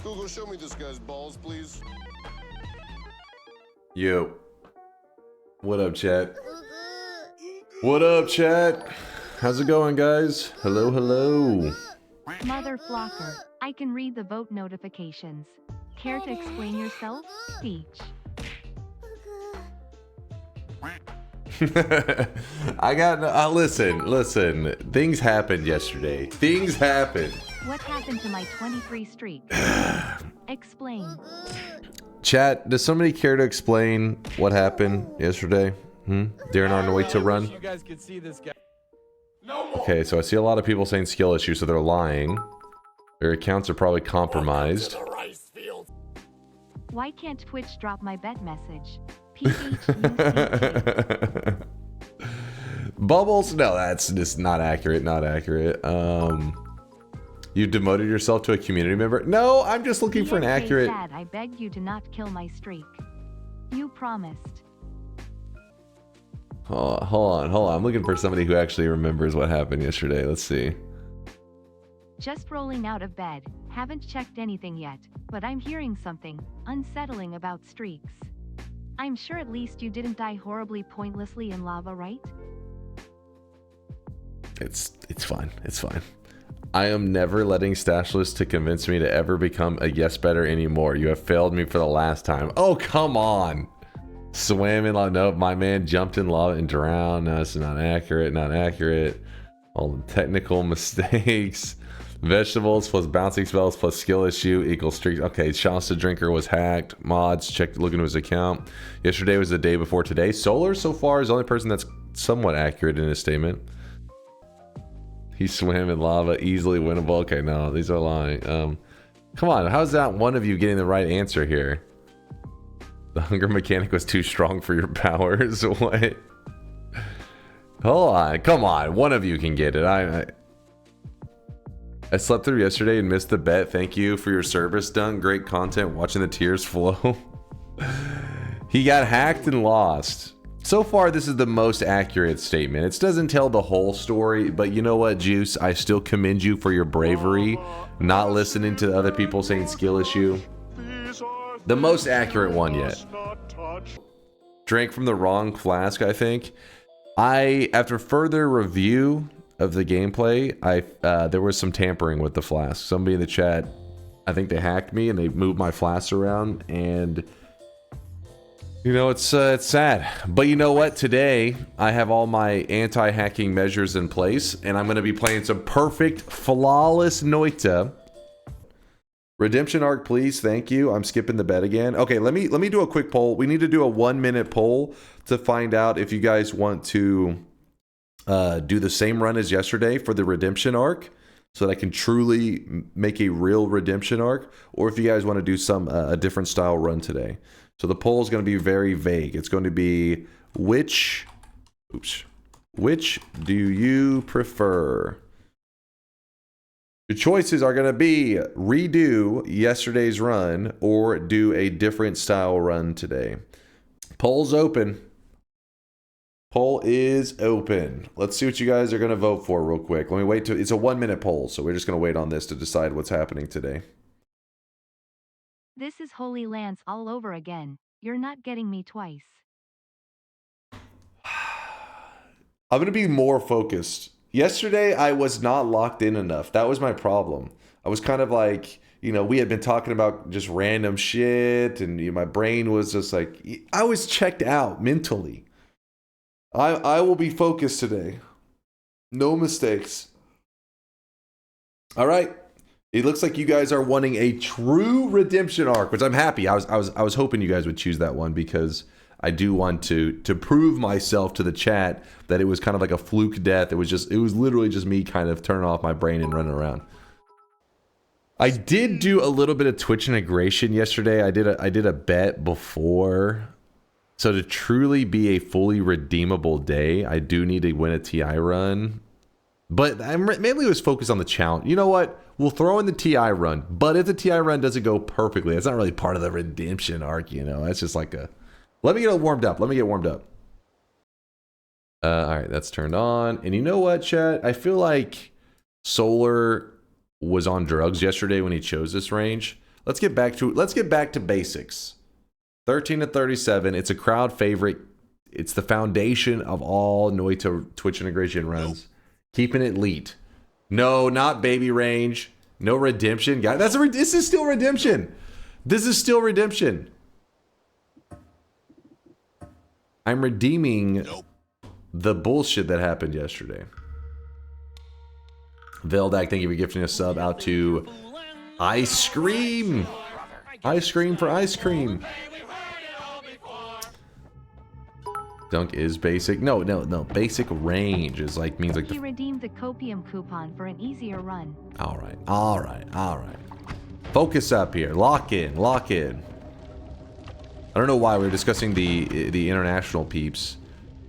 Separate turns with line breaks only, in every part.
Google, show me this guy's balls, please.
Yo. What up, chat? What up, chat? How's it going, guys? Hello, hello.
Mother flocker, I can read the vote notifications. Care to explain yourself, Peach?
I got, listen. Things happened yesterday. Things happened.
What happened to my 23 streak? Explain.
Chat, does somebody care to explain what happened yesterday? During our Noita run?
You guys could see this guy.
Okay, so I see a lot of people saying skill issue, so they're lying. Their accounts are probably compromised.
Why can't Twitch drop my bet message? PHUCK.
Bubbles? No, that's just not accurate, not accurate. You demoted yourself to a community member? No, I'm just looking for an accurate...
Sad, I begged you to not kill my streak. You promised.
Hold on. I'm looking for somebody who actually remembers what happened yesterday. Let's see.
Just rolling out of bed. Haven't checked anything yet, but I'm hearing something unsettling about streaks. I'm sure at least you didn't die horribly pointlessly in lava, right?
It's fine. It's fine. I am never letting Stashless to convince me to ever become a yes better anymore. You have failed me for the last time. Oh, come on. Swam in lava. Nope, my man jumped in lava and drowned. No, it's not accurate. Not accurate. All the technical mistakes. Vegetables plus bouncing spells plus skill issue equals streaks. Okay, Shasta Drinker was hacked. Mods, check, look into his account. Yesterday was the day before today. Solar so far is the only person that's somewhat accurate in his statement. He swam in lava, easily winnable. Okay, no, these are lying. Come on, how's that one of you getting the right answer here? The hunger mechanic was too strong for your powers. What? Hold on, come on, one of you can get it. I slept through yesterday and missed the bet. Thank you for your service, Dunk. Great content, watching the tears flow. He got hacked and lost. So far, this is the most accurate statement. It doesn't tell the whole story, but you know what, Juice? I still commend you for your bravery, not listening to other people saying skill issue. The most accurate one yet. Drank from the wrong flask, I think. After further review of the gameplay, there was some tampering with the flask. Somebody in the chat, I think they hacked me and they moved my flasks around, and you know, it's sad. But you know what? Today, I have all my anti-hacking measures in place, and I'm going to be playing some perfect, flawless Noita. Redemption arc, please. Thank you. I'm skipping the bet again. Okay, let me do a quick poll. We need to do a 1-minute poll to find out if you guys want to do the same run as yesterday for the redemption arc, so that I can truly make a real redemption arc, or if you guys want to do a different style run today. So the poll is going to be very vague. It's going to be which do you prefer? Your choices are going to be redo yesterday's run or do a different style run today. Poll's open. Poll is open. Let's see what you guys are going to vote for real quick. Let me wait till it's a 1-minute poll, so we're just going to wait on this to decide what's happening today.
This is Holy Lance all over again. You're not getting me twice.
I'm going to be more focused. Yesterday, I was not locked in enough. That was my problem. I was kind of like, you know, we had been talking about just random shit, and my brain was just like, I was checked out mentally. I will be focused today. No mistakes. All right. It looks like you guys are wanting a true redemption arc, which I'm happy. I was hoping you guys would choose that one, because I do want to prove myself to the chat that it was kind of like a fluke death. It was literally just me kind of turning off my brain and running around. I did do a little bit of Twitch integration yesterday. I did a bet before. So to truly be a fully redeemable day, I do need to win a TI run. But I mainly was focused on the challenge. You know what? We'll throw in the TI run. But if the TI run doesn't go perfectly, it's not really part of the redemption arc, you know? It's just like a... Let me get warmed up. All right, that's turned on. And you know what, chat? I feel like Solar was on drugs yesterday when he chose this range. let's get back to basics. 13 to 37. It's a crowd favorite. It's the foundation of all Noita Twitch integration runs. Keeping it elite. No, not baby range. No redemption, guys. This is still redemption. This is still redemption. I'm redeeming the bullshit that happened yesterday. Veldak, thank you for gifting a sub out to Ice Cream. Ice Cream for ice cream. Dunk is basic. No. Basic range is like means like.
He redeemed the copium coupon for an easier run.
All right. Focus up here. Lock in. I don't know why we're discussing the international peeps,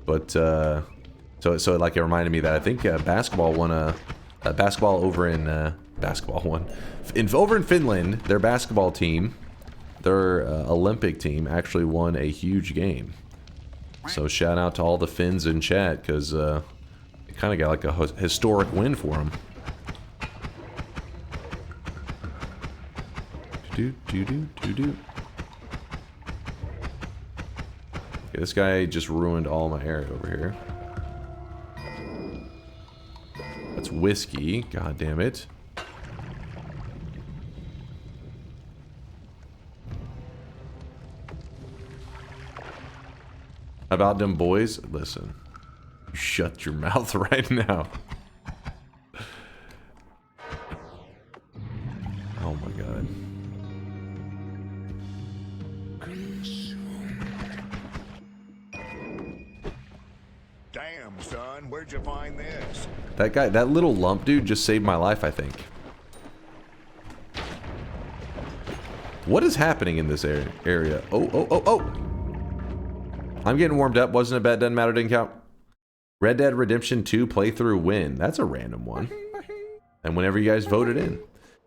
but so like it reminded me that I think basketball won basketball over in over in Finland. Their basketball team, their Olympic team, actually won a huge game. So shout out to all the Finns in chat because it kind of got like a historic win for them. Okay, this guy just ruined all my area over here. That's whiskey. God damn it. About them boys, listen. Shut your mouth right now. Oh my god.
Damn, son, where'd you find this?
That guy, that little lump dude just saved my life, I think. What is happening in this area? Oh. I'm getting warmed up. Wasn't a bet. Doesn't matter. Didn't count. Red Dead Redemption 2 playthrough win. That's a random one. And whenever you guys voted in.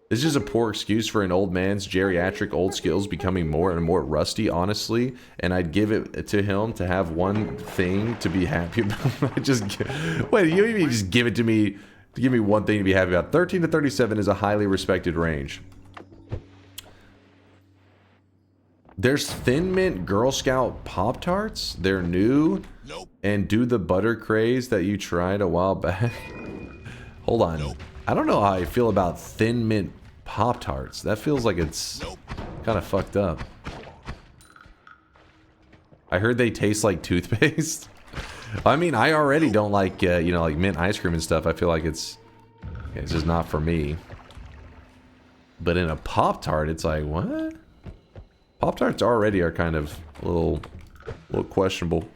This is a poor excuse for an old man's geriatric old skills becoming more and more rusty, honestly. And I'd give it to him to have one thing to be happy about. Wait, you even just give it to me to give me one thing to be happy about. 13 to 37 is a highly respected range. There's Thin Mint Girl Scout Pop-Tarts. They're new.
Nope.
And do the butter craze that you tried a while back. Hold on.
Nope.
I don't know how I feel about Thin Mint Pop-Tarts. That feels like it's kind of fucked up. I heard they taste like toothpaste. I mean, I already don't like, you know, like mint ice cream and stuff. I feel like it's just not for me. But in a Pop-Tart, it's like, what? Pop-Tarts already are kind of a little questionable.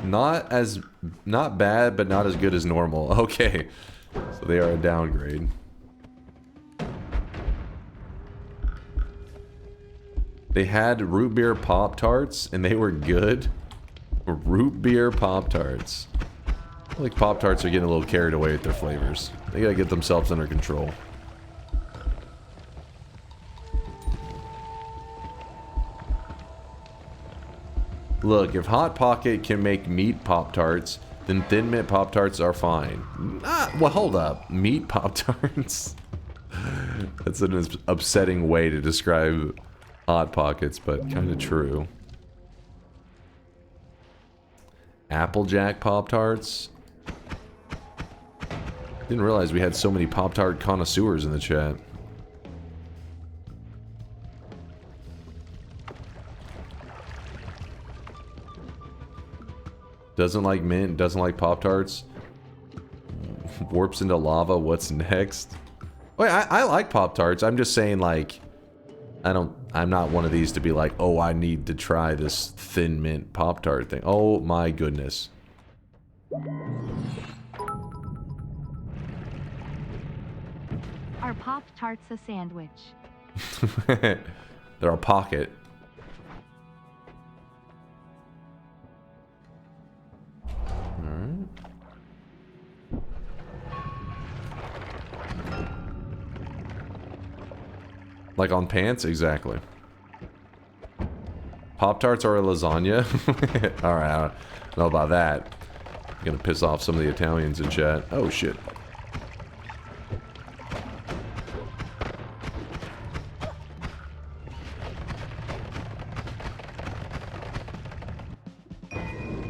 Not bad, but not as good as normal. Okay. So they are a downgrade. They had root beer Pop-Tarts and they were good. Root beer Pop-Tarts. I feel like Pop-Tarts are getting a little carried away with their flavors. They gotta get themselves under control. Look, if Hot Pocket can make meat Pop-Tarts, then Thin Mint Pop-Tarts are fine. Well, hold up. Meat Pop-Tarts? That's an upsetting way to describe Hot Pockets, but kind of true. Applejack Pop-Tarts? Didn't realize we had so many Pop-Tart connoisseurs in the chat. Doesn't like mint, doesn't like Pop-Tarts. Warps into lava, what's next? Wait, I like Pop-Tarts. I'm just saying, like, I'm not one of these to be like, oh, I need to try this Thin Mint Pop-Tart thing. Oh my goodness.
Are Pop-Tarts a sandwich?
They're a pocket. Alright. Like on pants? Exactly. Pop-Tarts or a lasagna? Alright, I don't know about that. I'm gonna piss off some of the Italians in chat. Oh, shit.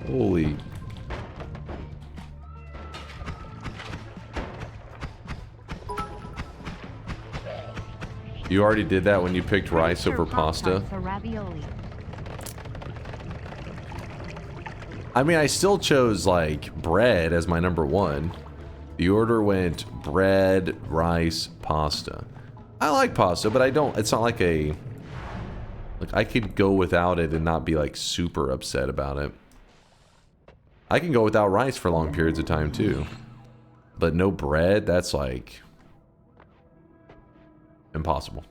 Holy... You already did that when you picked rice over pasta? I mean, I still chose, like, bread as my number one. The order went bread, rice, pasta. I like pasta, but I don't... It's not like a... Like, I could go without it and not be, like, super upset about it. I can go without rice for long periods of time, too. But no bread, that's, like... impossible.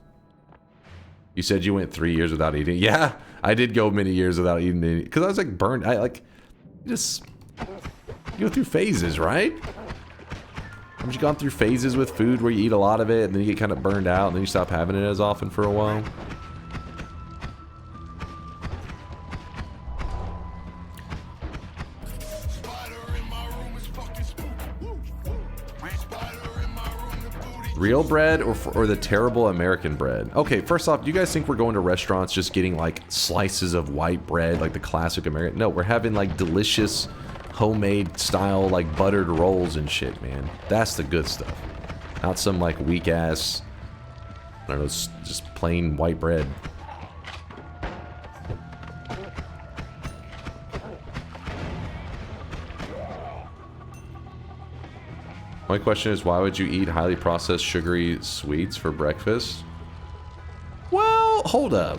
You said you went 3 years without eating. Yeah, I did go many years without eating any, because I was like burned. I like just you go through phases, right? Haven't you gone through phases with food where you eat a lot of it and then you get kind of burned out and then you stop having it as often for a while? Real bread or the terrible American bread? Okay, first off, do you guys think we're going to restaurants just getting like slices of white bread, like the classic American? No, we're having like delicious homemade style like buttered rolls and shit, man. That's the good stuff. Not some like weak ass, I don't know, just plain white bread. My question is, why would you eat highly processed sugary sweets for breakfast? Well, hold up.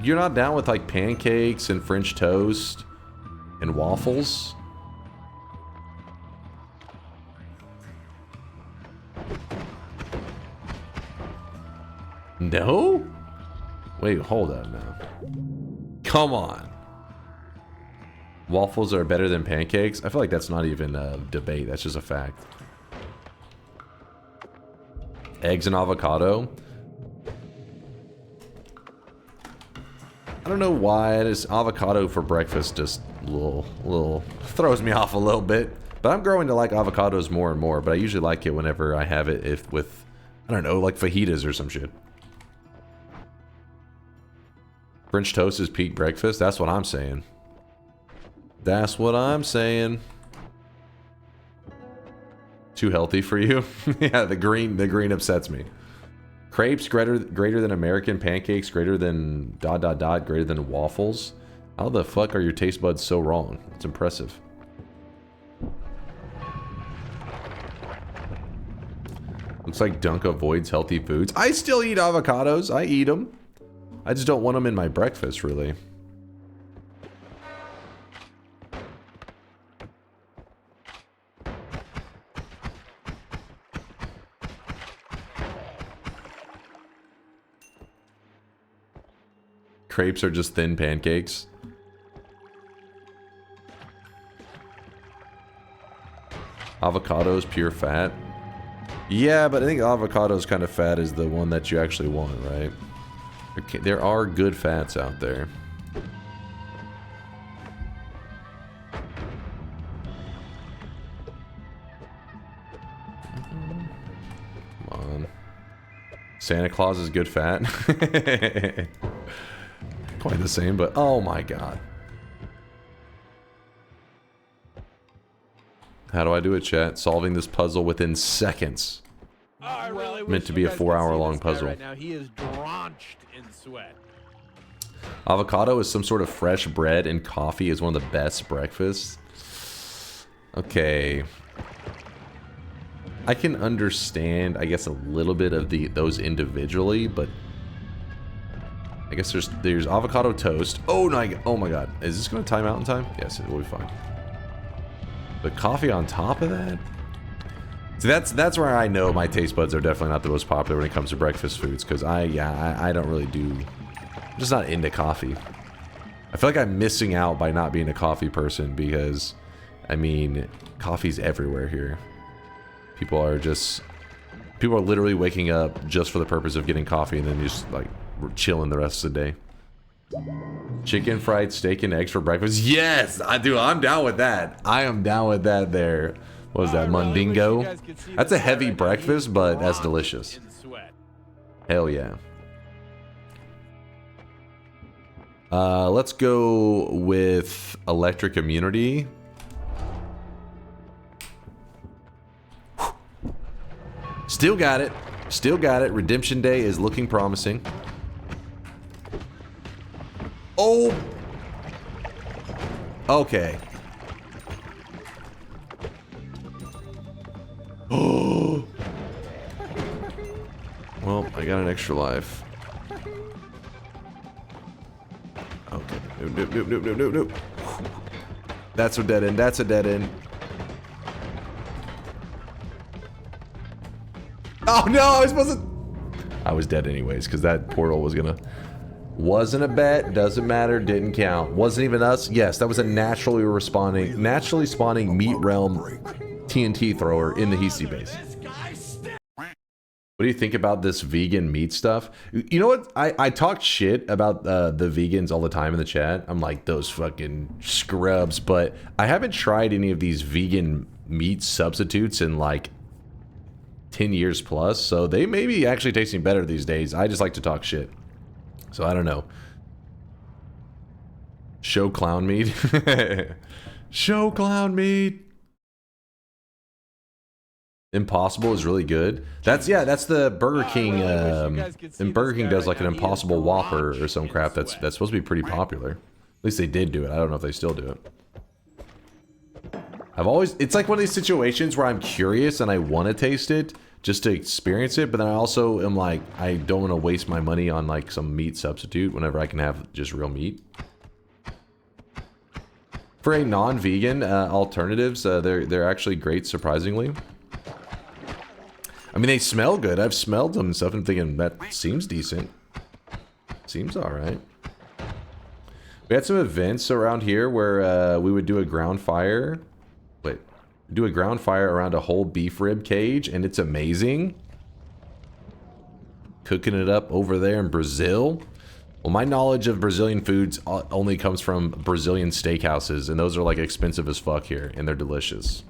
You're not down with like pancakes and French toast and waffles? No? Wait, hold up now. Come on. Waffles are better than pancakes? I feel like that's not even a debate. That's just a fact. Eggs and avocado. I don't know why this avocado for breakfast just little throws me off a little bit. But I'm growing to like avocados more and more. But I usually like it whenever I have it with, I don't know, like fajitas or some shit. French toast is peak breakfast. That's what I'm saying. That's what I'm saying. Too healthy for you? Yeah, the green upsets me. Crepes greater than American pancakes, greater than ... greater than waffles. How the fuck are your taste buds so wrong? It's impressive. Looks like Dunk avoids healthy foods. I still eat avocados. I eat them. I just don't want them in my breakfast, really. Crepes are just thin pancakes. Avocados, pure fat. Yeah, but I think avocados kind of fat is the one that you actually want, right? Okay, there are good fats out there. Come on. Santa Claus is good fat. Quite the same, but oh my god. How do I do it, chat? Solving this puzzle within seconds. Meant to be a 4-hour-long puzzle.
Right now. He is drenched in sweat.
Avocado is some sort of fresh bread, and coffee is one of the best breakfasts. Okay. I can understand, I guess, a little bit of those individually, but I guess there's avocado toast. Oh my god. Is this going to time out in time? Yes, it will be fine. But coffee on top of that? So that's where I know my taste buds are definitely not the most popular when it comes to breakfast foods, because I don't really do... I'm just not into coffee. I feel like I'm missing out by not being a coffee person because, I mean, coffee's everywhere here. People are literally waking up just for the purpose of getting coffee and then just like chilling the rest of the day. Chicken fried steak and eggs for breakfast. Yes, I'm down with that. I am down with that there. What was that, Mundingo? That's a heavy breakfast, but that's delicious. Hell yeah. Let's go with electric immunity. Still got it. Still got it. Redemption Day is looking promising. Oh! Okay. Oh! Well, I got an extra life. Okay. Nope, nope, nope, nope, nope, nope. That's a dead end. That's a dead end. Oh no, I was dead anyways, because that portal was gonna... Wasn't a bet, doesn't matter, didn't count. Wasn't even us. Yes, that was a naturally spawning meat realm TNT thrower in the hiisi base. What do you think about this vegan meat stuff? You know what? I talk shit about the vegans all the time in the chat. I'm like, those fucking scrubs. But I haven't tried any of these vegan meat substitutes in like 10 years plus. So they may be actually tasting better these days. I just like to talk shit. So I don't know. Show clown meat. Show clown meat. Impossible is really good. That's the Burger King. And Burger King does like an Impossible Whopper or some crap. That's supposed to be pretty popular. At least they did do it. I don't know if they still do it. It's like one of these situations where I'm curious and I want to taste it just to experience it, but then I also am like, I don't want to waste my money on like some meat substitute whenever I can have just real meat. For a non-vegan alternatives, they're actually great, surprisingly. I mean, they smell good. I've smelled them and stuff and thinking that seems decent. Seems all right. We had some events around here where we would do a ground fire. Wait, do a ground fire around a whole beef rib cage, and it's amazing. Cooking it up over there in Brazil. Well, my knowledge of Brazilian foods only comes from Brazilian steakhouses, and those are like expensive as fuck here, and they're delicious.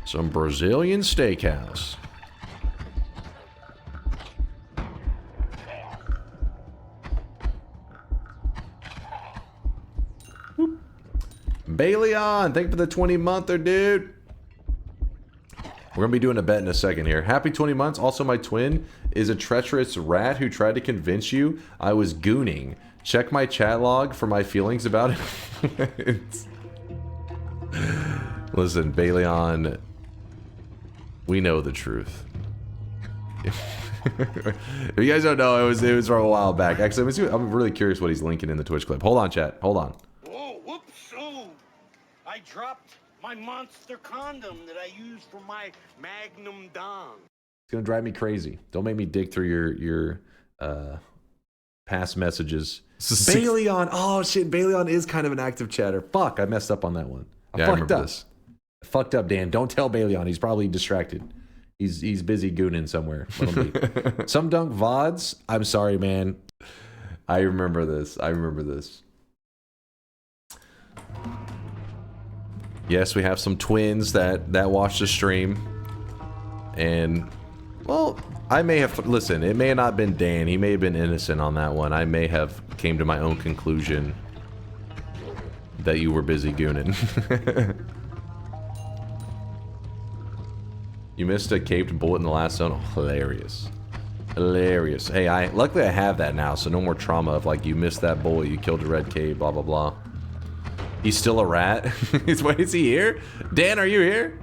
Some Brazilian steakhouse. Baleon, thank you for the 20-monther, dude. We're gonna be doing a bet in a second here. Happy 20 months. Also, my twin is a treacherous rat who tried to convince you I was gooning. Check my chat log for my feelings about it. Listen, Baleon, we know the truth. If you guys don't know, it was from a while back. Actually, I'm really curious what he's linking in the Twitch clip. Hold on, chat. Hold on.
Oh, whoops! Oh, I dropped my monster condom that I used for my Magnum Dong.
It's gonna drive me crazy. Don't make me dig through your past messages. Baleon. Oh shit, Baleon is kind of an active chatter. Fuck, I messed up on that one. I fucked up. This. I fucked up, Dan. Don't tell Baleon. He's probably distracted. He's busy gooning somewhere. Some dunk VODs. I'm sorry, man. I remember this. Yes, we have some twins that watch the stream. And, well, I may have... Listen, it may have not been Dan. He may have been innocent on that one. I may have came to my own conclusion that you were busy gooning. You missed a caped bullet in the last zone. Oh, hilarious. Hilarious. Hey, luckily I have that now, so no more trauma of like, you missed that bullet, you killed a red cave, blah, blah, blah. He's still a rat? Wait, is he here? Dan, are you here?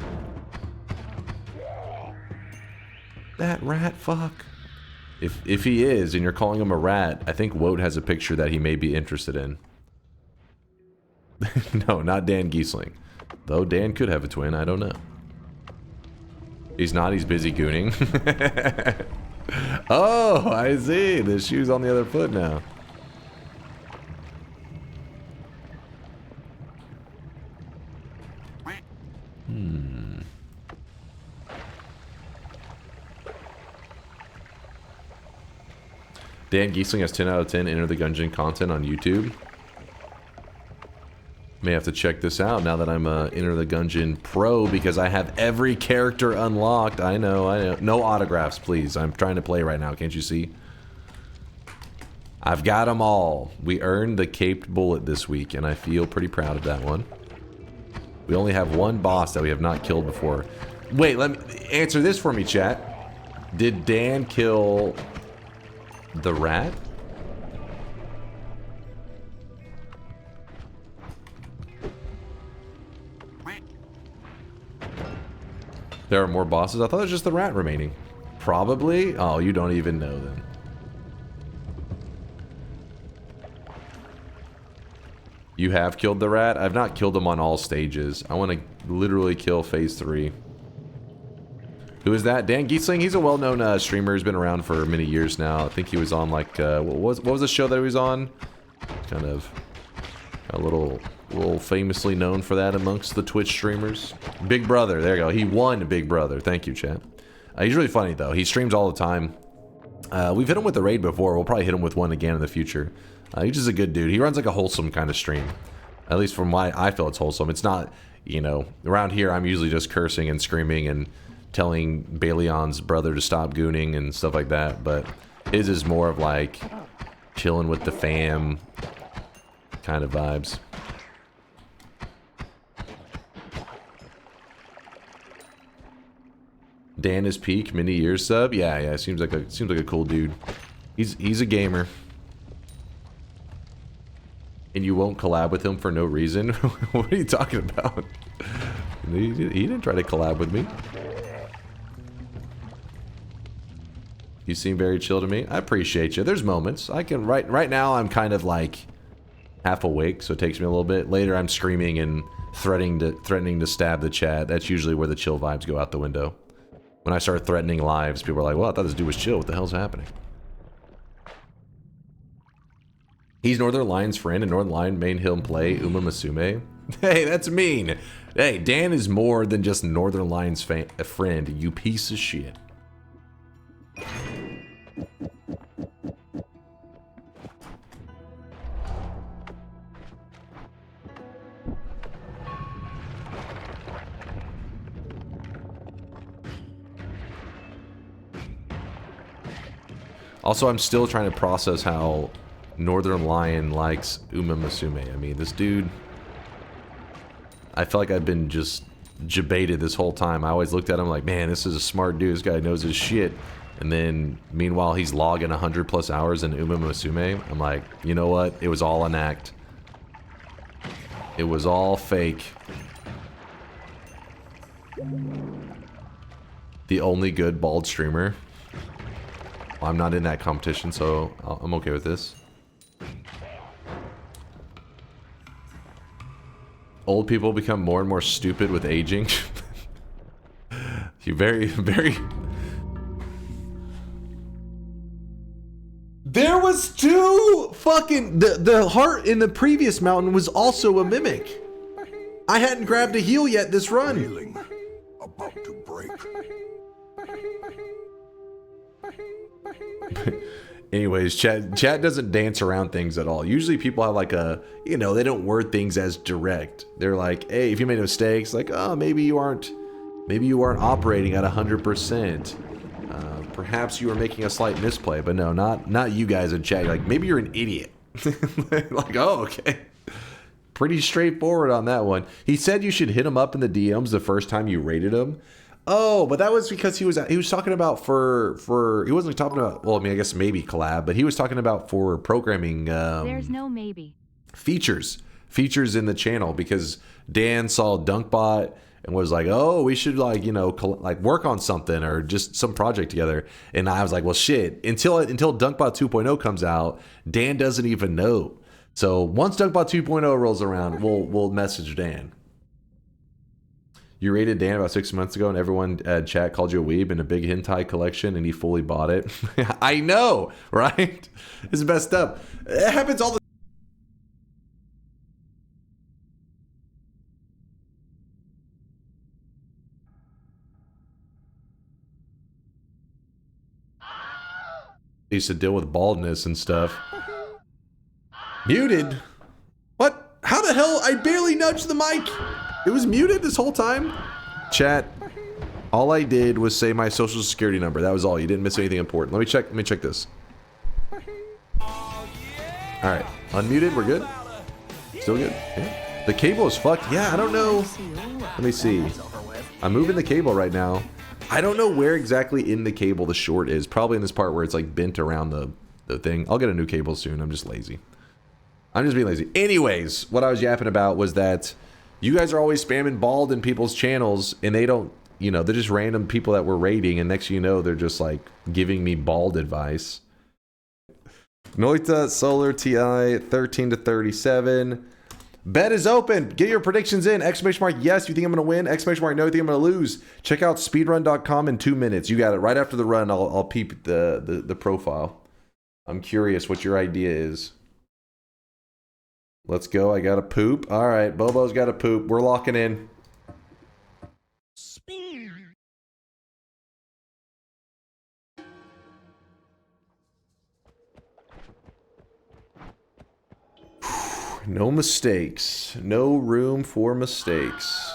That rat fuck. If he is, and you're calling him a rat, I think Woat has a picture that he may be interested in. No, not Dan Giesling. Though Dan could have a twin, I don't know. He's not, he's busy gooning. Oh, I see. The shoe's on the other foot now. Dan Giesling has 10 out of 10 Enter the Gungeon content on YouTube. May have to check this out now that I'm a Enter the Gungeon pro because I have every character unlocked. I know. No autographs, please. I'm trying to play right now. Can't you see? I've got them all. We earned the Caped Bullet this week, and I feel pretty proud of that one. We only have one boss that we have not killed before. Wait, let me answer this for me, chat. Did Dan kill the rat? There are more bosses? I thought it was just the rat remaining. Probably? Oh, you don't even know then. You have killed the rat? I've not killed him on all stages. I want to literally kill phase 3. Who is that? Dan Giesling? He's a well-known streamer. He's been around for many years now. I think he was on like, what was the show that he was on? Kind of a little famously known for that amongst the Twitch streamers. Big Brother, there you go. He won Big Brother. Thank you, chat. He's really funny though. He streams all the time. We've hit him with a raid before. We'll probably hit him with one again in the future. He's just a good dude. He runs like a wholesome kind of stream. At least from why I feel it's wholesome. It's not, you know, around here I'm usually just cursing and screaming and telling Balion's brother to stop gooning and stuff like that. But his is more of like chilling with the fam kind of vibes. Dan is peak many years sub. Yeah. Seems like a cool dude. He's a gamer. And you won't collab with him for no reason? What are you talking about? He didn't try to collab with me. You seem very chill to me. I appreciate you. There's moments. I can right now I'm kind of like half awake, so it takes me a little bit. Later I'm screaming and threatening to stab the chat. That's usually where the chill vibes go out the window. When I start threatening lives, people are like, well, I thought this dude was chill. What the hell's happening? He's Northernlion's friend, and Northernlion made him play Uma Musume. Hey, that's mean. Hey, Dan is more than just Northernlion's friend, you piece of shit. Also, I'm still trying to process how Northernlion likes Uma Musume. I mean, this dude... I felt like I've been just debated this whole time. I always looked at him like, man, this is a smart dude. This guy knows his shit. And then, meanwhile, he's logging 100+ hours in Uma Musume. I'm like, you know what? It was all an act. It was all fake. The only good bald streamer. Well, I'm not in that competition, so I'm okay with this. Old people become more and more stupid with aging. You very... There was two fucking... The heart in the previous mountain was also a mimic. I hadn't grabbed a heal yet this run.
Feeling about to break.
Anyways, chat doesn't dance around things at all. Usually people have like a, you know, they don't word things as direct. They're like, hey, if you made mistakes, like, oh, maybe you aren't operating at 100%. Perhaps you were making a slight misplay, but no, not you guys in chat. You're like, maybe you're an idiot. Like, oh, okay. Pretty straightforward on that one. He said you should hit him up in the DMs the first time you rated him. Oh, but that was because he was talking about for he wasn't talking about, well, I mean, I guess maybe collab, but he was talking about for programming
There's no maybe.
features in the channel, because Dan saw Dunkbot and was like, oh, we should, like, you know, like work on something or just some project together. And I was like, well, shit, until Dunkbot 2.0 comes out, Dan doesn't even know. So once Dunkbot 2.0 rolls around, we'll message Dan. You rated Dan about 6 months ago, and everyone at chat called you a weeb in a big hentai collection, and he fully bought it. I know, right? It's messed up. It happens all the Used to deal with baldness and stuff. Muted? What? How the hell? I barely nudged the mic. It was muted this whole time. Chat. All I did was say my social security number. That was all. You didn't miss anything important. Let me check this. Alright. Unmuted. We're good? Still good? Yeah. The cable is fucked. Yeah, I don't know. Let me see. I'm moving the cable right now. I don't know where exactly in the cable the short is. Probably in this part where it's like bent around the thing. I'll get a new cable soon. I'm just lazy. I'm just being lazy. Anyways, what I was yapping about was that you guys are always spamming bald in people's channels, and they don't, you know, they're just random people that we're raiding, and next thing you know, they're just like giving me bald advice. Noita Solar TI 13 to 37. Bet is open. Get your predictions in. Exclamation mark yes, you think I'm going to win? Exclamation mark no, you think I'm going to lose? Check out speedrun.com in 2 minutes. You got it. Right after the run, I'll peep the profile. I'm curious what your idea is. Let's go. I got to poop. All right, Bobo's got to poop. We're locking in. No mistakes. No room for mistakes.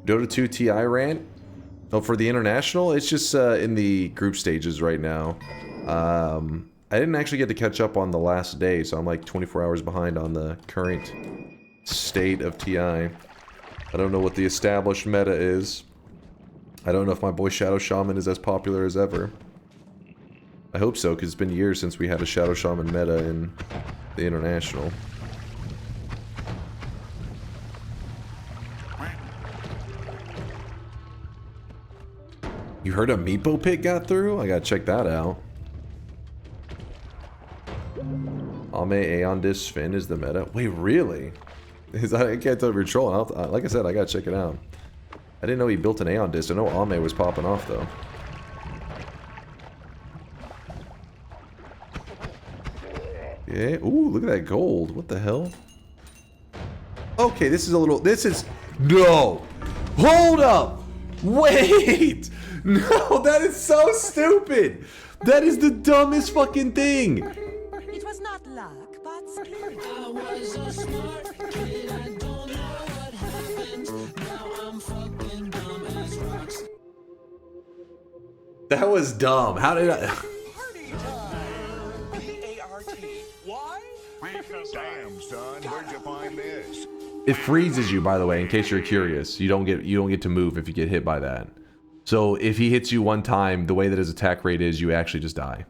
Dota 2 TI rant? Oh, for the international? It's just in the group stages right now. I didn't actually get to catch up on the last day, so I'm like 24 hours behind on the current state of TI. I don't know what the established meta is. I don't know if my boy Shadow Shaman is as popular as ever. I hope so, because it's been years since we had a Shadow Shaman meta in the international. You heard a Meepo pit got through? I gotta check that out. Ame Aeon Disc Finn is the meta. Wait, really? I can't tell if you're trolling. Like I said, I gotta check it out. I didn't know he built an Aeon Disc. I know Ame was popping off, though. Yeah. Ooh, look at that gold. What the hell? Okay, this is a little... This is... No! Hold up! Wait! No, that is so stupid! That is the dumbest fucking thing!
It was not luck, but skill.
I was a smart kid, I don't know what happened. Now I'm fucking dumb as rocks.
That was dumb. How did I...
Party time! B-A-R-T. Why? Damn, son, where'd you find this?
It freezes you, by the way, in case you're curious. You don't get to move if you get hit by that. So if he hits you one time, the way that his attack rate is, you actually just die.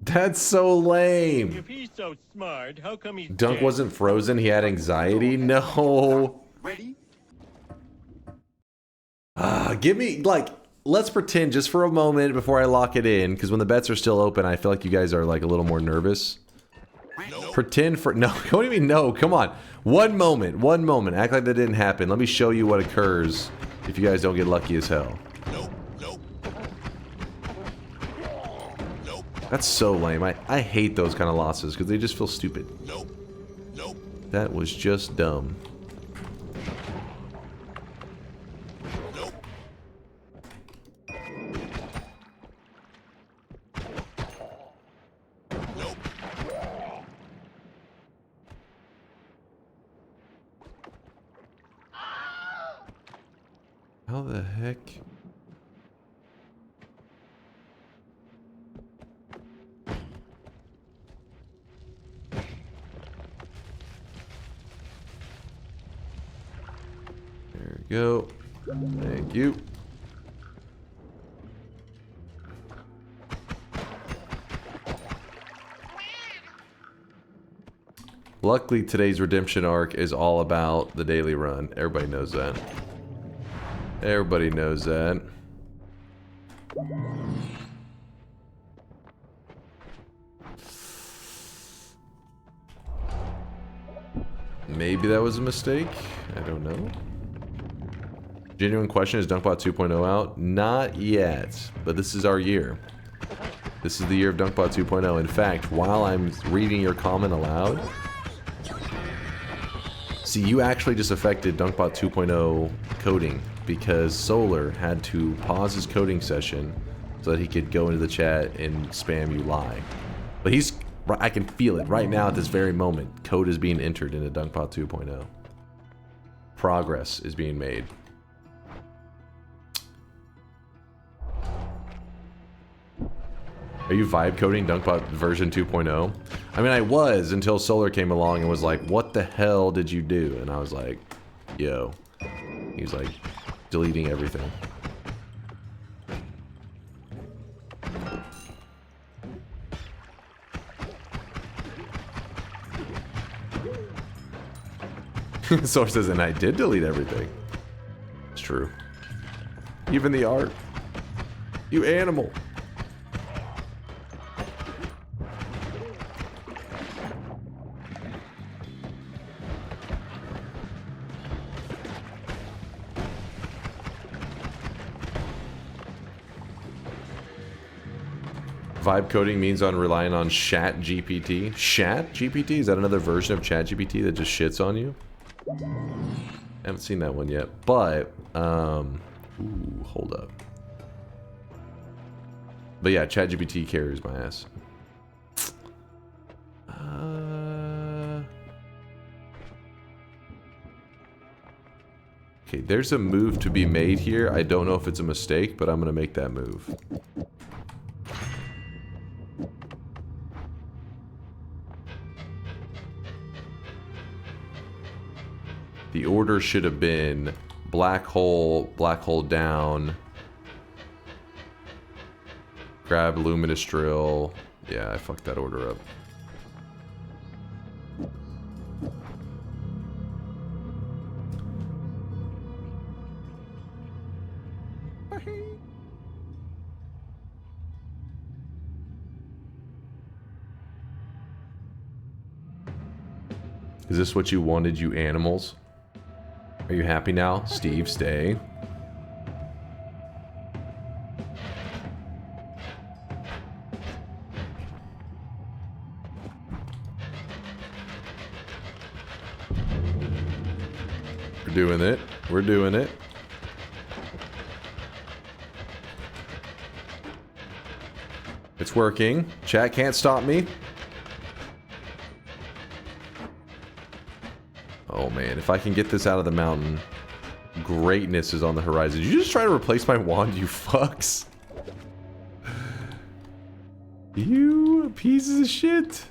That's so lame.
If he's so smart, how come he's
Dunk
dead?
wasn't frozen, he had anxiety? No.
Ready?
Give me, like, let's pretend just for a moment before I lock it in, because when the bets are still open, I feel like you guys are, like, a little more nervous.
No.
Pretend for, no, what do you mean no? Come on. One moment, act like that didn't happen. Let me show you what occurs if you guys don't get lucky as hell.
Nope, nope. Nope,
That's so lame. I hate those kind of losses because they just feel stupid.
nope, nope.
That was just dumb.
Nope. Nope.
How the heck? There we go. Thank you. Luckily, today's redemption arc is all about the daily run. Everybody knows that. Everybody knows that. Maybe that was a mistake. I don't know. Genuine question, is Dunkbot 2.0 out? Not yet, but this is our year. This is the year of Dunkbot 2.0. In fact, while I'm reading your comment aloud, See, you actually just affected Dunkbot 2.0 coding because Solar had to pause his coding session so that he could go into the chat and spam you lie. But he's, I can feel it right now at this very moment. Code is being entered into Dunkbot 2.0. Progress is being made. Are you vibe coding Dunkbot version 2.0? I mean, I was until Solar came along and was like, what the hell did you do? And I was like, yo. He's like, deleting everything. Solar says, and I did delete everything. It's true. Even the art. You animal. Vibe coding means on relying on Chat GPT. Chat GPT? Is that another version of Chat GPT that just shits on you? I haven't seen that one yet, but ooh, hold up. But yeah, Chat GPT carries my ass. Okay, there's a move to be made here. I don't know if it's a mistake, but I'm gonna make that move. The order should have been black hole down, grab luminous drill. Yeah, I fucked that order up. Is this what you wanted, you animals? Are you happy now? Steve, stay. We're doing it. We're doing it. It's working. Chat can't stop me. Oh man, if I can get this out of the mountain, greatness is on the horizon. Did you just try to replace my wand, you fucks? You pieces of shit.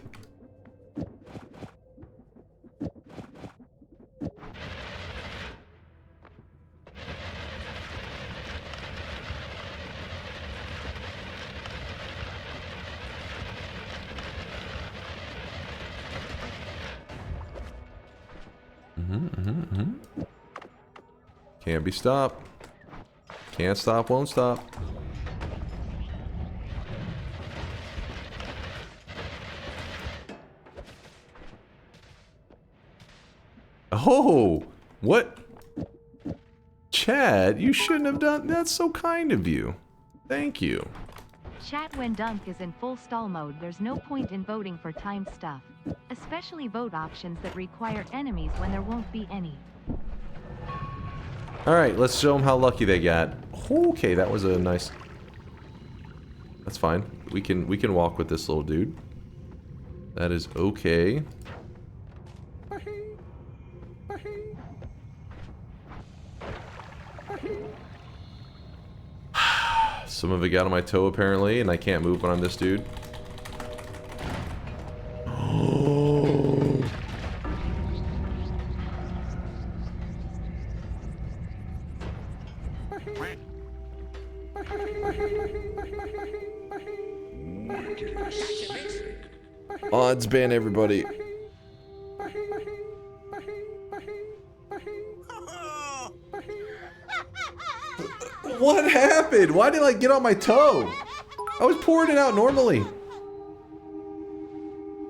Can't be stopped. Can't stop, won't stop. Oh, what? Chad, you shouldn't have done. That's so kind of you. Thank you.
Chat, when Dunk is in full stall mode, there's no point in voting for time stuff. Especially vote options that require enemies when there won't be any.
Alright, let's show them how lucky they got. Okay, that was a nice... That's fine. We can walk with this little dude. That is okay. Some of it got on my toe apparently, and I can't move when I'm this dude. Odds ban everybody. What happened? Why did I get on my toe? I was pouring it out normally.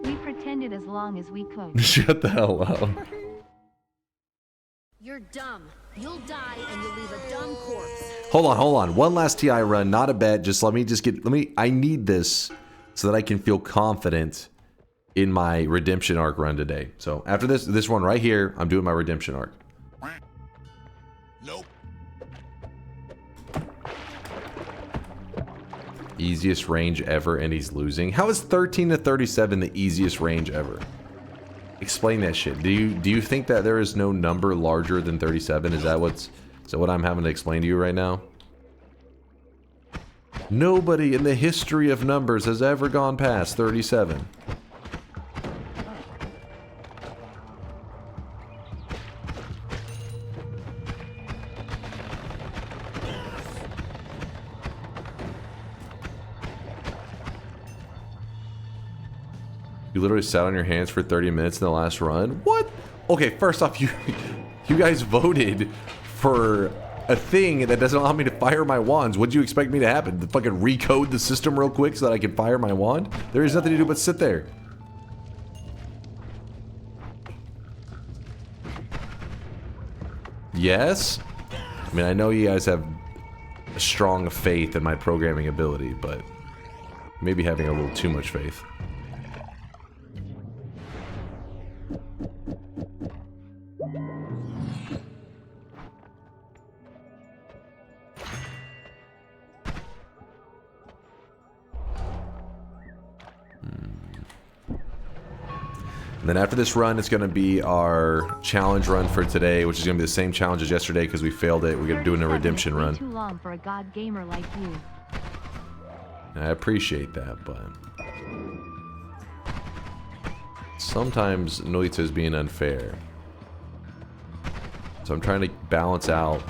We pretended as long as we could.
Shut the hell up.
You're dumb. You'll die and you'll leave a dumb corpse.
Hold on. One last TI run, not a bet. Just let me I need this so that I can feel confident in my redemption arc run today. So after this one right here, I'm doing my redemption arc.
Nope.
Easiest range ever, and he's losing. How is 13 to 37 the easiest range ever? Explain that shit. Do you think that there is no number larger than 37? Is that what I'm having to explain to you right now? Nobody in the history of numbers has ever gone past 37. You literally sat on your hands for 30 minutes in the last run? What? Okay, first off, you guys voted for a thing that doesn't allow me to fire my wands. What do you expect me to happen? To fucking recode the system real quick so that I can fire my wand? There is nothing to do but sit there. Yes? I mean, I know you guys have a strong faith in my programming ability, but maybe having a little too much faith. And then after this run, it's going to be our challenge run for today, which is going to be the same challenge as yesterday because we failed it. We're going to do a redemption run.
Too long for a god gamer like you.
I appreciate that, but sometimes Noita is being unfair. So I'm trying to balance out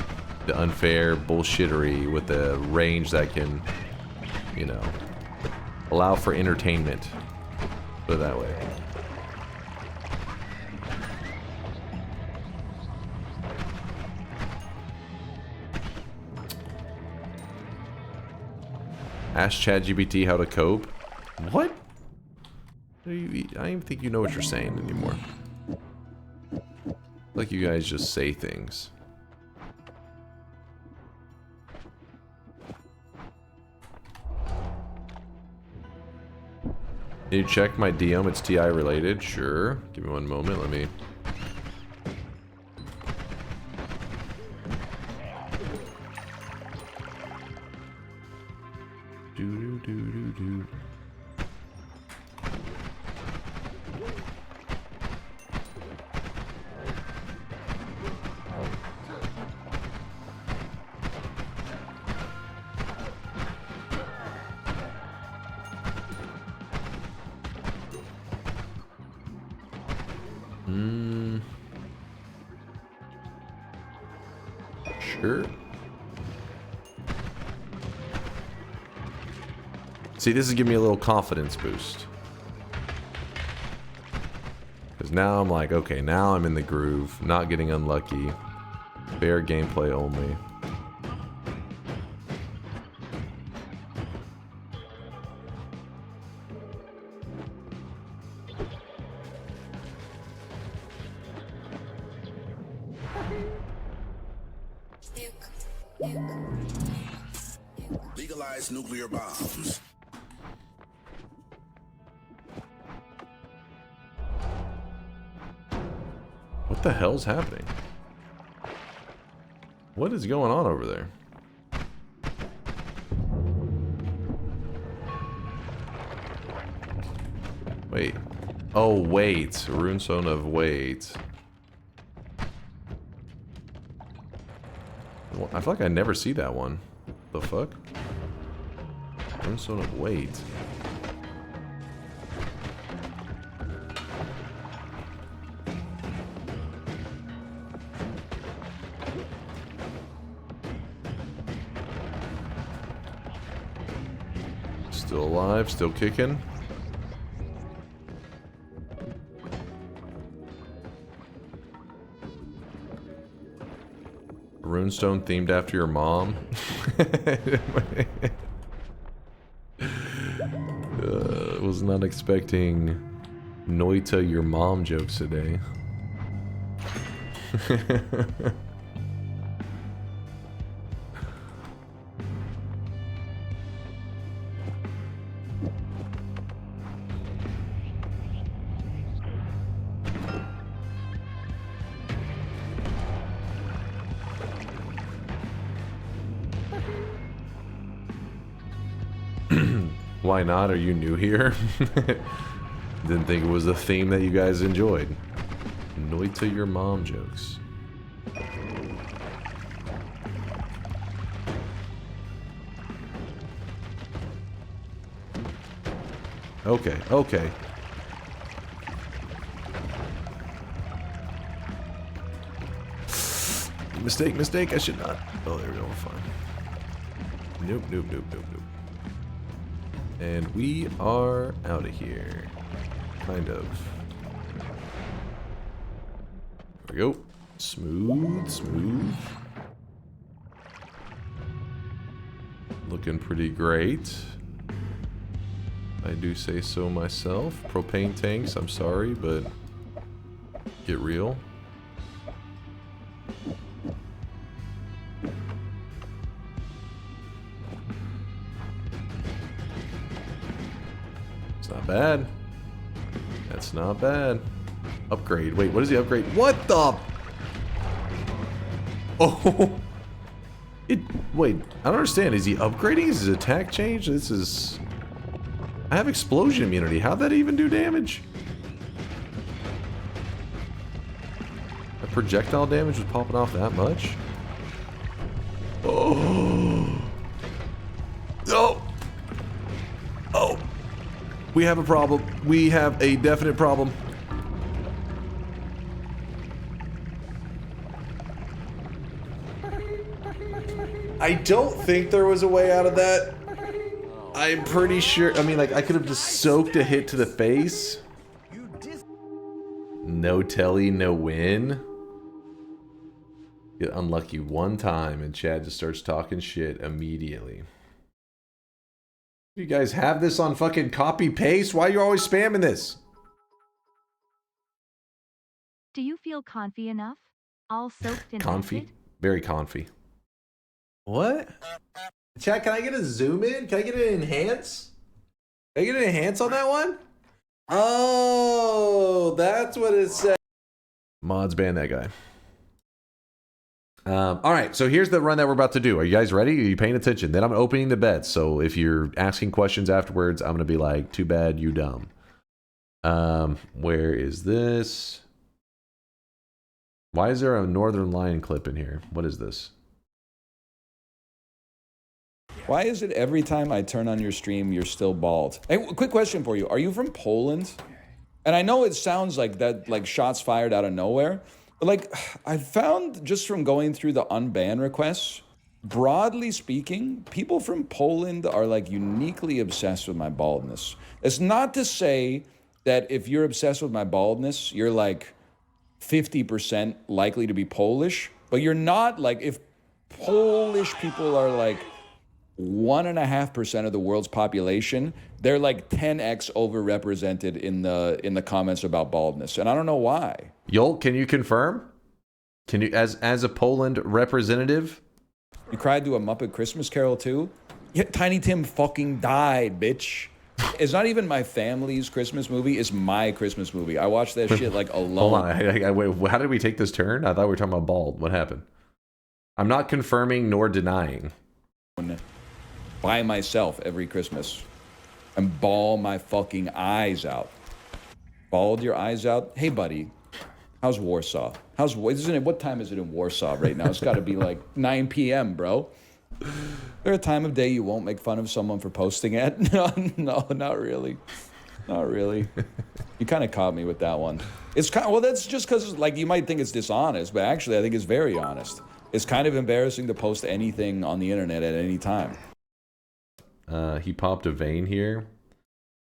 the unfair bullshittery with the range that can, you know, allow for entertainment. Put it that way. Ask ChatGPT how to cope. What? I don't even think you know what you're saying anymore. Like you guys just say things. Did you check my DM? It's TI related. Sure. Give me one moment. Let me. Do. Sure. See, this is giving me a little confidence boost. Because now I'm like, okay, now I'm in the groove. Not getting unlucky. Fair gameplay only.
Legalize nuclear bombs.
What the hell's happening? What is going on over there? Wait. Oh, wait. Runestone of wait. I feel like I never see that one. The fuck? Runestone of wait. Still alive, still kicking. Runestone themed after your mom. Was not expecting Noita your mom jokes today. Why not? Are you new here? Didn't think it was a theme that you guys enjoyed. Noita your mom jokes. Okay, okay. Mistake, mistake, I should not. Oh, there we go, we're fine. Nope, nope, nope, nope, nope. And we are out of here. Kind of. There we go. Smooth, smooth. Looking pretty great. I do say so myself. Propane tanks, I'm sorry, but get real. It's not bad. That's not bad. Upgrade. Wait, what is the upgrade? What the? Oh. Wait, I don't understand. Is he upgrading? Is his attack change? This is... I have explosion immunity. How'd that even do damage? The projectile damage was popping off that much? Oh. Oh. Oh. We have a problem. We have a definite problem. I don't think there was a way out of that. I'm pretty sure. I mean, like, I could have just soaked a hit to the face. No telly, no win. Get unlucky one time and Chad just starts talking shit immediately. You guys have this on fucking copy paste? Why are you always spamming this?
Do you feel comfy enough? All soaked and
Comfy?
melted?
Very comfy. What? Chat, can I get a zoom in? Can I get an enhance? Can I get an enhance on that one? Oh, that's what it said. Mods ban that guy. All right, so here's the run that we're about to do. Are you guys ready? Are you paying attention? Then I'm opening the bets. So if you're asking questions afterwards, I'm gonna be like, "Too bad, you dumb." Where is this? Why is there a Northernlion clip in here? What is this?
Why is it every time I turn on your stream, you're still bald? Hey, quick question for you. Are you from Poland? And I know it sounds like that, like shots fired out of nowhere. But like, I found just from going through the unban requests, broadly speaking, people from Poland are like uniquely obsessed with my baldness. It's not to say that if you're obsessed with my baldness, you're like 50% likely to be Polish, but you're not. Like, if Polish people are like 1.5% of the world's population, they're like 10x overrepresented in the comments about baldness, and I don't know why.
Yolt, can you confirm? Can you, as a Poland representative?
You cried to a Muppet Christmas Carol too? Yeah, Tiny Tim fucking died, bitch. It's not even my family's Christmas movie. It's my Christmas movie. I watched that shit like alone.
Hold on, wait, how did we take this turn? I thought we were talking about bald. What happened? I'm not confirming nor denying.
By myself every Christmas and bawl my fucking eyes out. Bawled your eyes out? Hey, buddy, how's Warsaw? What time is it in Warsaw right now? It's got to be like 9 p.m., bro. Is there a time of day you won't make fun of someone for posting it? No, not really. Not really. You kind of caught me with that one. It's kind of, well, that's just because like you might think it's dishonest, but actually I think it's very honest. It's kind of embarrassing to post anything on the internet at any time.
He popped a vein here.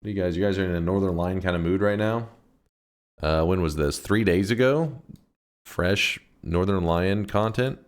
You guys are in a Northernlion kind of mood right now. When was this? 3 days ago? Fresh Northernlion content.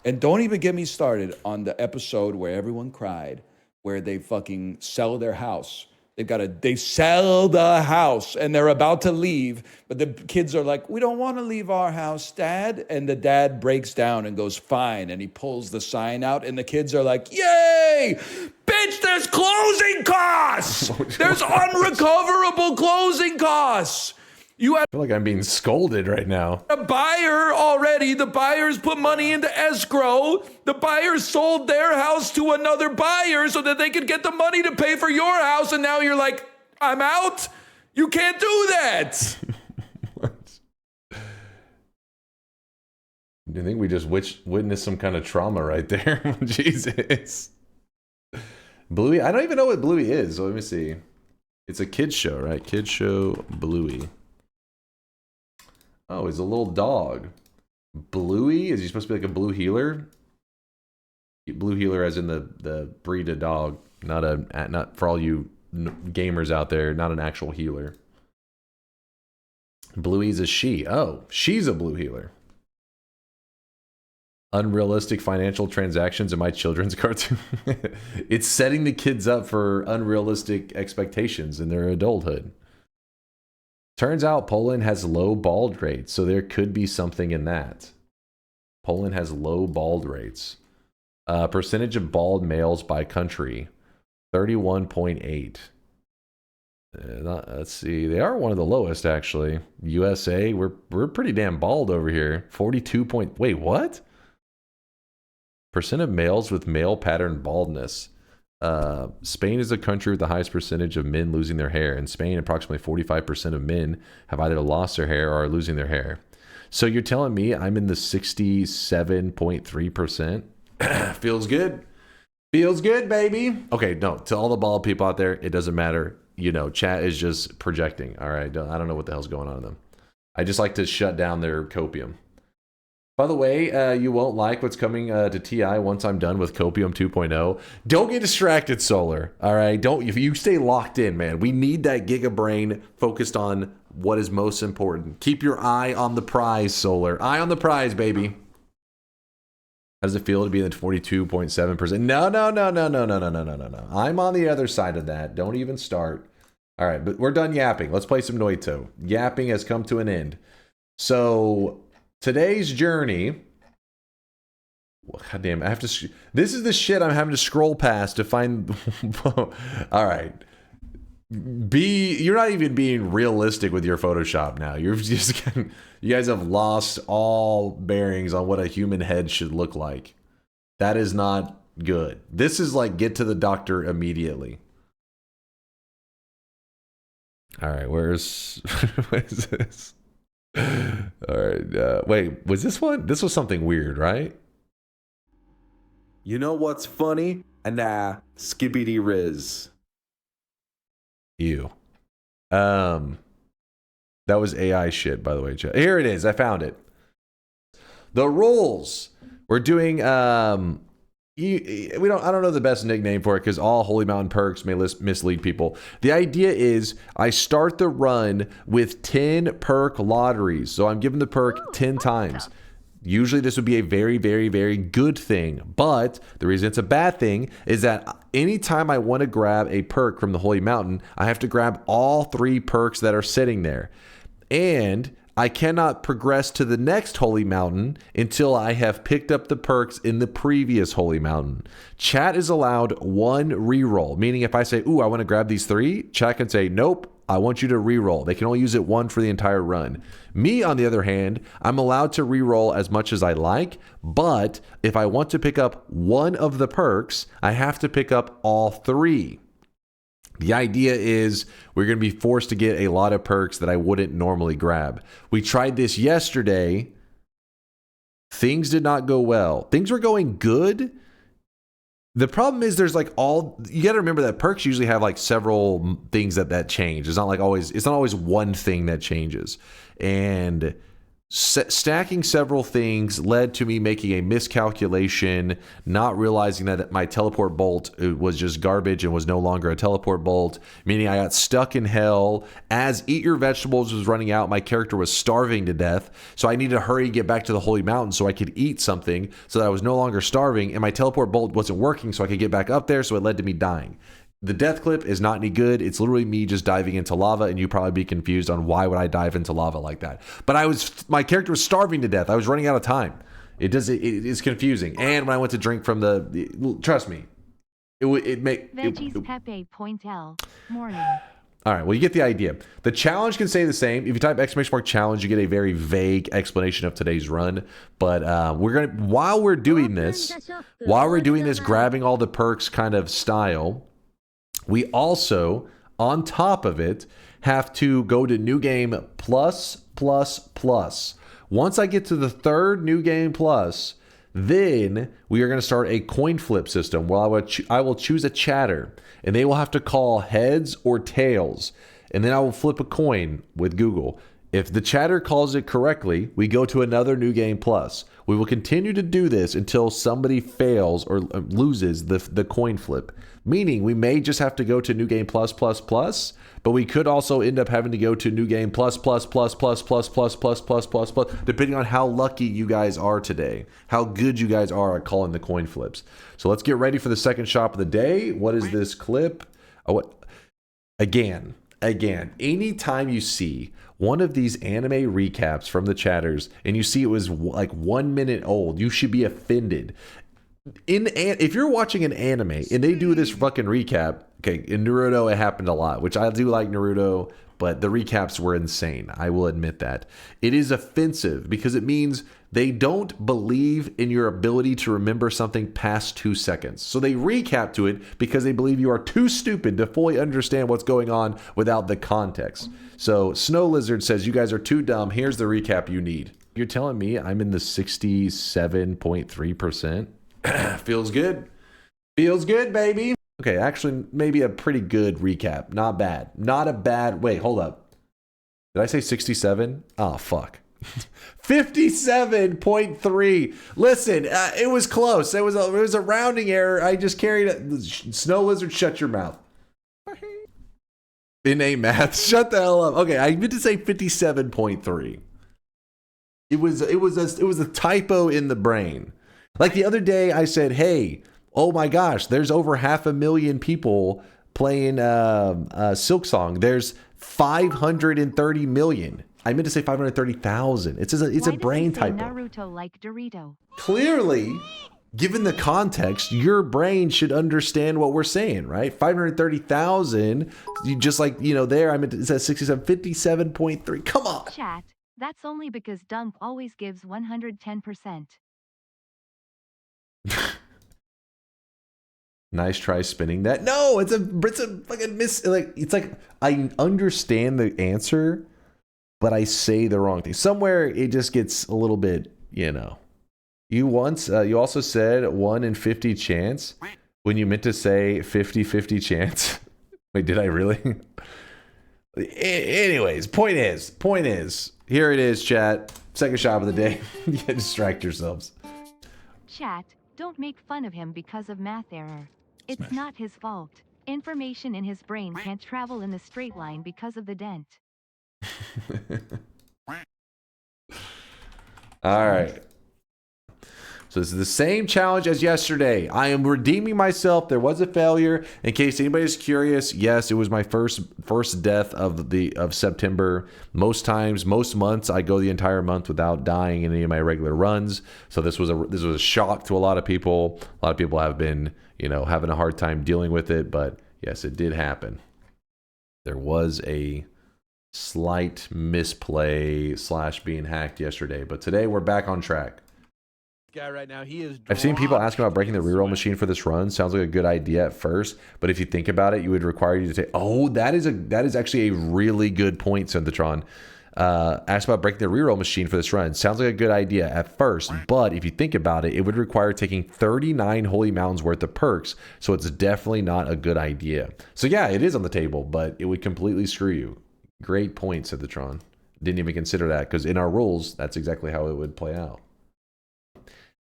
And don't even get me started on the episode where everyone cried, where they fucking sell their house. They sell the house and they're about to leave, but the kids are like, "We don't want to leave our house, Dad." And the dad breaks down and goes, "Fine." And he pulls the sign out and the kids are like, "Yay! Bitch, there's closing costs! There's unrecoverable closing costs!" You had
I feel like I'm being scolded right now.
a buyer already. The buyers put money into escrow. The buyers sold their house to another buyer so that they could get the money to pay for your house. And now you're like, I'm out? You can't do that.
I think we just witnessed some kind of trauma right there. Jesus. Bluey? I don't even know what Bluey is. So let me see. It's a kid's show, right? Kids show Bluey. Oh, he's a little dog. Bluey? Is he supposed to be like a blue healer? Blue healer as in the breed of dog. Not for all you gamers out there, not an actual healer. Bluey's a she. Oh, she's a blue healer. Unrealistic financial transactions in my children's cartoon. It's setting the kids up for unrealistic expectations in their adulthood. Turns out Poland has low bald rates, so there could be something in that. Poland has low bald rates. Percentage of bald males by country, 31.8. Let's see, they are one of the lowest actually. USA, we're pretty damn bald over here. 42 point. Wait, what? Percent of males with male pattern baldness. Spain is the country with the highest percentage of men losing their hair. In Spain, approximately 45% of men have either lost their hair or are losing their hair. So you're telling me I'm in the 67.3%? Feels good. Feels good, baby. Okay, no, to all the bald people out there, it doesn't matter. You know, chat is just projecting. All right, I don't know what the hell's going on with them. I just like to shut down their copium. By the way, you won't like what's coming to TI once I'm done with Copium 2.0. Don't get distracted, Solar. All right, if you stay locked in, man. We need that Giga brain focused on what is most important. Keep your eye on the prize, Solar. Eye on the prize, baby. How does it feel to be in the 42.7%? No. I'm on the other side of that. Don't even start. All right, but we're done yapping. Let's play some Noita. Yapping has come to an end. So today's journey. God damn, I have to. This is the shit I'm having to scroll past to find. All right. You're not even being realistic with your Photoshop now. You're just you guys have lost all bearings on what a human head should look like. That is not good. This is like get to the doctor immediately. All right, what is this? All right, wait, was this one? This was something weird, right? You know what's funny? Skibbity Riz. Ew. That was AI shit, by the way. Here it is. I found it. The rules. We're doing I don't know the best nickname for it because all Holy Mountain perks may mislead people. The idea is I start the run with 10 perk lotteries. So I'm giving the perk 10 times. Usually this would be a very, very, very good thing. But the reason it's a bad thing is that anytime I want to grab a perk from the Holy Mountain, I have to grab all 3 perks that are sitting there. And I cannot progress to the next Holy Mountain until I have picked up the perks in the previous Holy Mountain. Chat is allowed 1 reroll, meaning if I say, ooh, I want to grab these 3, chat can say, nope, I want you to reroll. They can only use it 1 for the entire run. Me, on the other hand, I'm allowed to reroll as much as I like, but if I want to pick up 1 of the perks, I have to pick up all 3. The idea is we're going to be forced to get a lot of perks that I wouldn't normally grab. We tried this yesterday. Things did not go well. Things were going good. The problem is there's like you got to remember that perks usually have like several things that change. It's not always one thing that changes. And stacking several things led to me making a miscalculation, not realizing that my teleport bolt was just garbage and was no longer a teleport bolt, meaning I got stuck in hell. As Eat Your Vegetables was running out, my character was starving to death, so I needed to hurry and get back to the Holy Mountain so I could eat something so that I was no longer starving, and my teleport bolt wasn't working so I could get back up there, so it led to me dying. The death clip is not any good. It's literally me just diving into lava, and you'd probably be confused on why would I dive into lava like that. But my character was starving to death. I was running out of time. It is confusing. And when I went to drink from trust me,
Veggies Pepe Point L morning.
All right, well, you get the idea. The challenge can stay the same. If you type !challenge, you get a very vague explanation of today's run. But we're gonna while we're doing this, grabbing all the perks kind of style, we also, on top of it, have to go to New Game Plus. Once I get to the third New Game Plus, then we are going to start a coin flip system where I will choose a chatter, and they will have to call heads or tails, and then I will flip a coin with Google. If the chatter calls it correctly, we go to another New Game Plus. We will continue to do this until somebody fails or loses the coin flip. Meaning we may just have to go to New Game Plus, but we could also end up having to go to New Game Plus, depending on how lucky you guys are today, how good you guys are at calling the coin flips. So let's get ready for the second shop of the day. What is this clip? Oh, what? Again, anytime you see one of these anime recaps from the chatters and you see it was like 1 minute old, you should be offended. If you're watching an anime and they do this fucking recap, okay, in Naruto it happened a lot, which I do like Naruto, but the recaps were insane. I will admit that. It is offensive because it means they don't believe in your ability to remember something past 2 seconds. So they recap to it because they believe you are too stupid to fully understand what's going on without the context. So Snow Lizard says, you guys are too dumb. Here's the recap you need. You're telling me I'm in the 67.3%? Feels good. Feels good, baby. Okay, actually, maybe a pretty good recap. Not bad. Not a bad... Wait, hold up. Did I say 67? Oh, fuck. 57.3. Listen, it was close. It was a rounding error. I just carried it. Snow Lizard, shut your mouth. Innate math. Shut the hell up. Okay, I meant to say 57.3. It was a typo in the brain. Like the other day, I said, hey, oh my gosh, there's over 500,000 people playing Silk Song. There's 530 million. I meant to say 530,000. It's a brain typo.
Naruto like Dorito.
Clearly, given the context, your brain should understand what we're saying, right? 530,000, just like, there, I meant to say 67, 57.3. Come on.
Chat, that's only because Dunk always gives 110%.
Nice try spinning that. No, it's a fucking miss. Like it's like I understand the answer, but I say the wrong thing. Somewhere it just gets a little bit, You also said 1 in 50 chance when you meant to say 50-50 chance. Wait, did I really? Anyways, point is, here it is, chat. Second shop of the day. You can't distract yourselves.
Chat, don't make fun of him because of math error. It's not his fault. Information in his brain can't travel in the straight line because of the dent.
All right. So this is the same challenge as yesterday. I am redeeming myself. There was a failure. In case anybody's curious, yes, it was my first death of September. Most months, I go the entire month without dying in any of my regular runs. So this was a shock to a lot of people. A lot of people have been, having a hard time dealing with it. But yes, it did happen. There was a slight misplay / being hacked yesterday, but today we're back on track.
Guy right now, he is.
I've seen people asking about breaking the reroll machine for this run. Sounds like a good idea at first, but if you think about it, you would require you to say, "Oh, that is actually a really good point, Synthetron." Asked about breaking the reroll machine for this run. Sounds like a good idea at first, but if you think about it, it would require taking 39 Holy Mountains worth of perks, so it's definitely not a good idea. So yeah, it is on the table, but it would completely screw you. Great point, Synthetron. Didn't even consider that because in our rules, that's exactly how it would play out.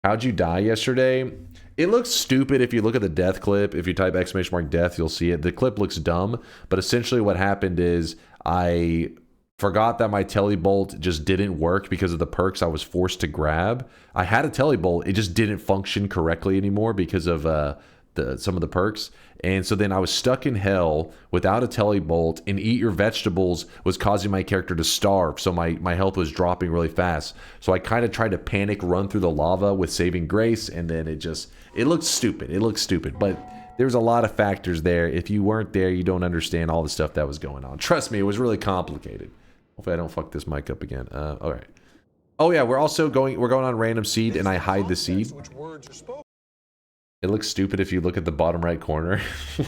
How'd you die yesterday? It looks stupid if you look at the death clip. If you type !death, you'll see it. The clip looks dumb, but essentially what happened is I forgot that my telebolt just didn't work because of the perks I was forced to grab. I had a telebolt, it just didn't function correctly anymore because of some of the perks. And so then I was stuck in hell without a telebolt, and eat your vegetables was causing my character to starve. So my health was dropping really fast. So I kind of tried to panic run through the lava with saving grace, and then it looked stupid. It looked stupid, but There's a lot of factors there. If you weren't there, you don't understand all the stuff that was going on. Trust me, it was really complicated. Hopefully I don't fuck this mic up again. All right. Oh yeah, we're going on random seed, and I hide the seed. It looks stupid if you look at the bottom right corner.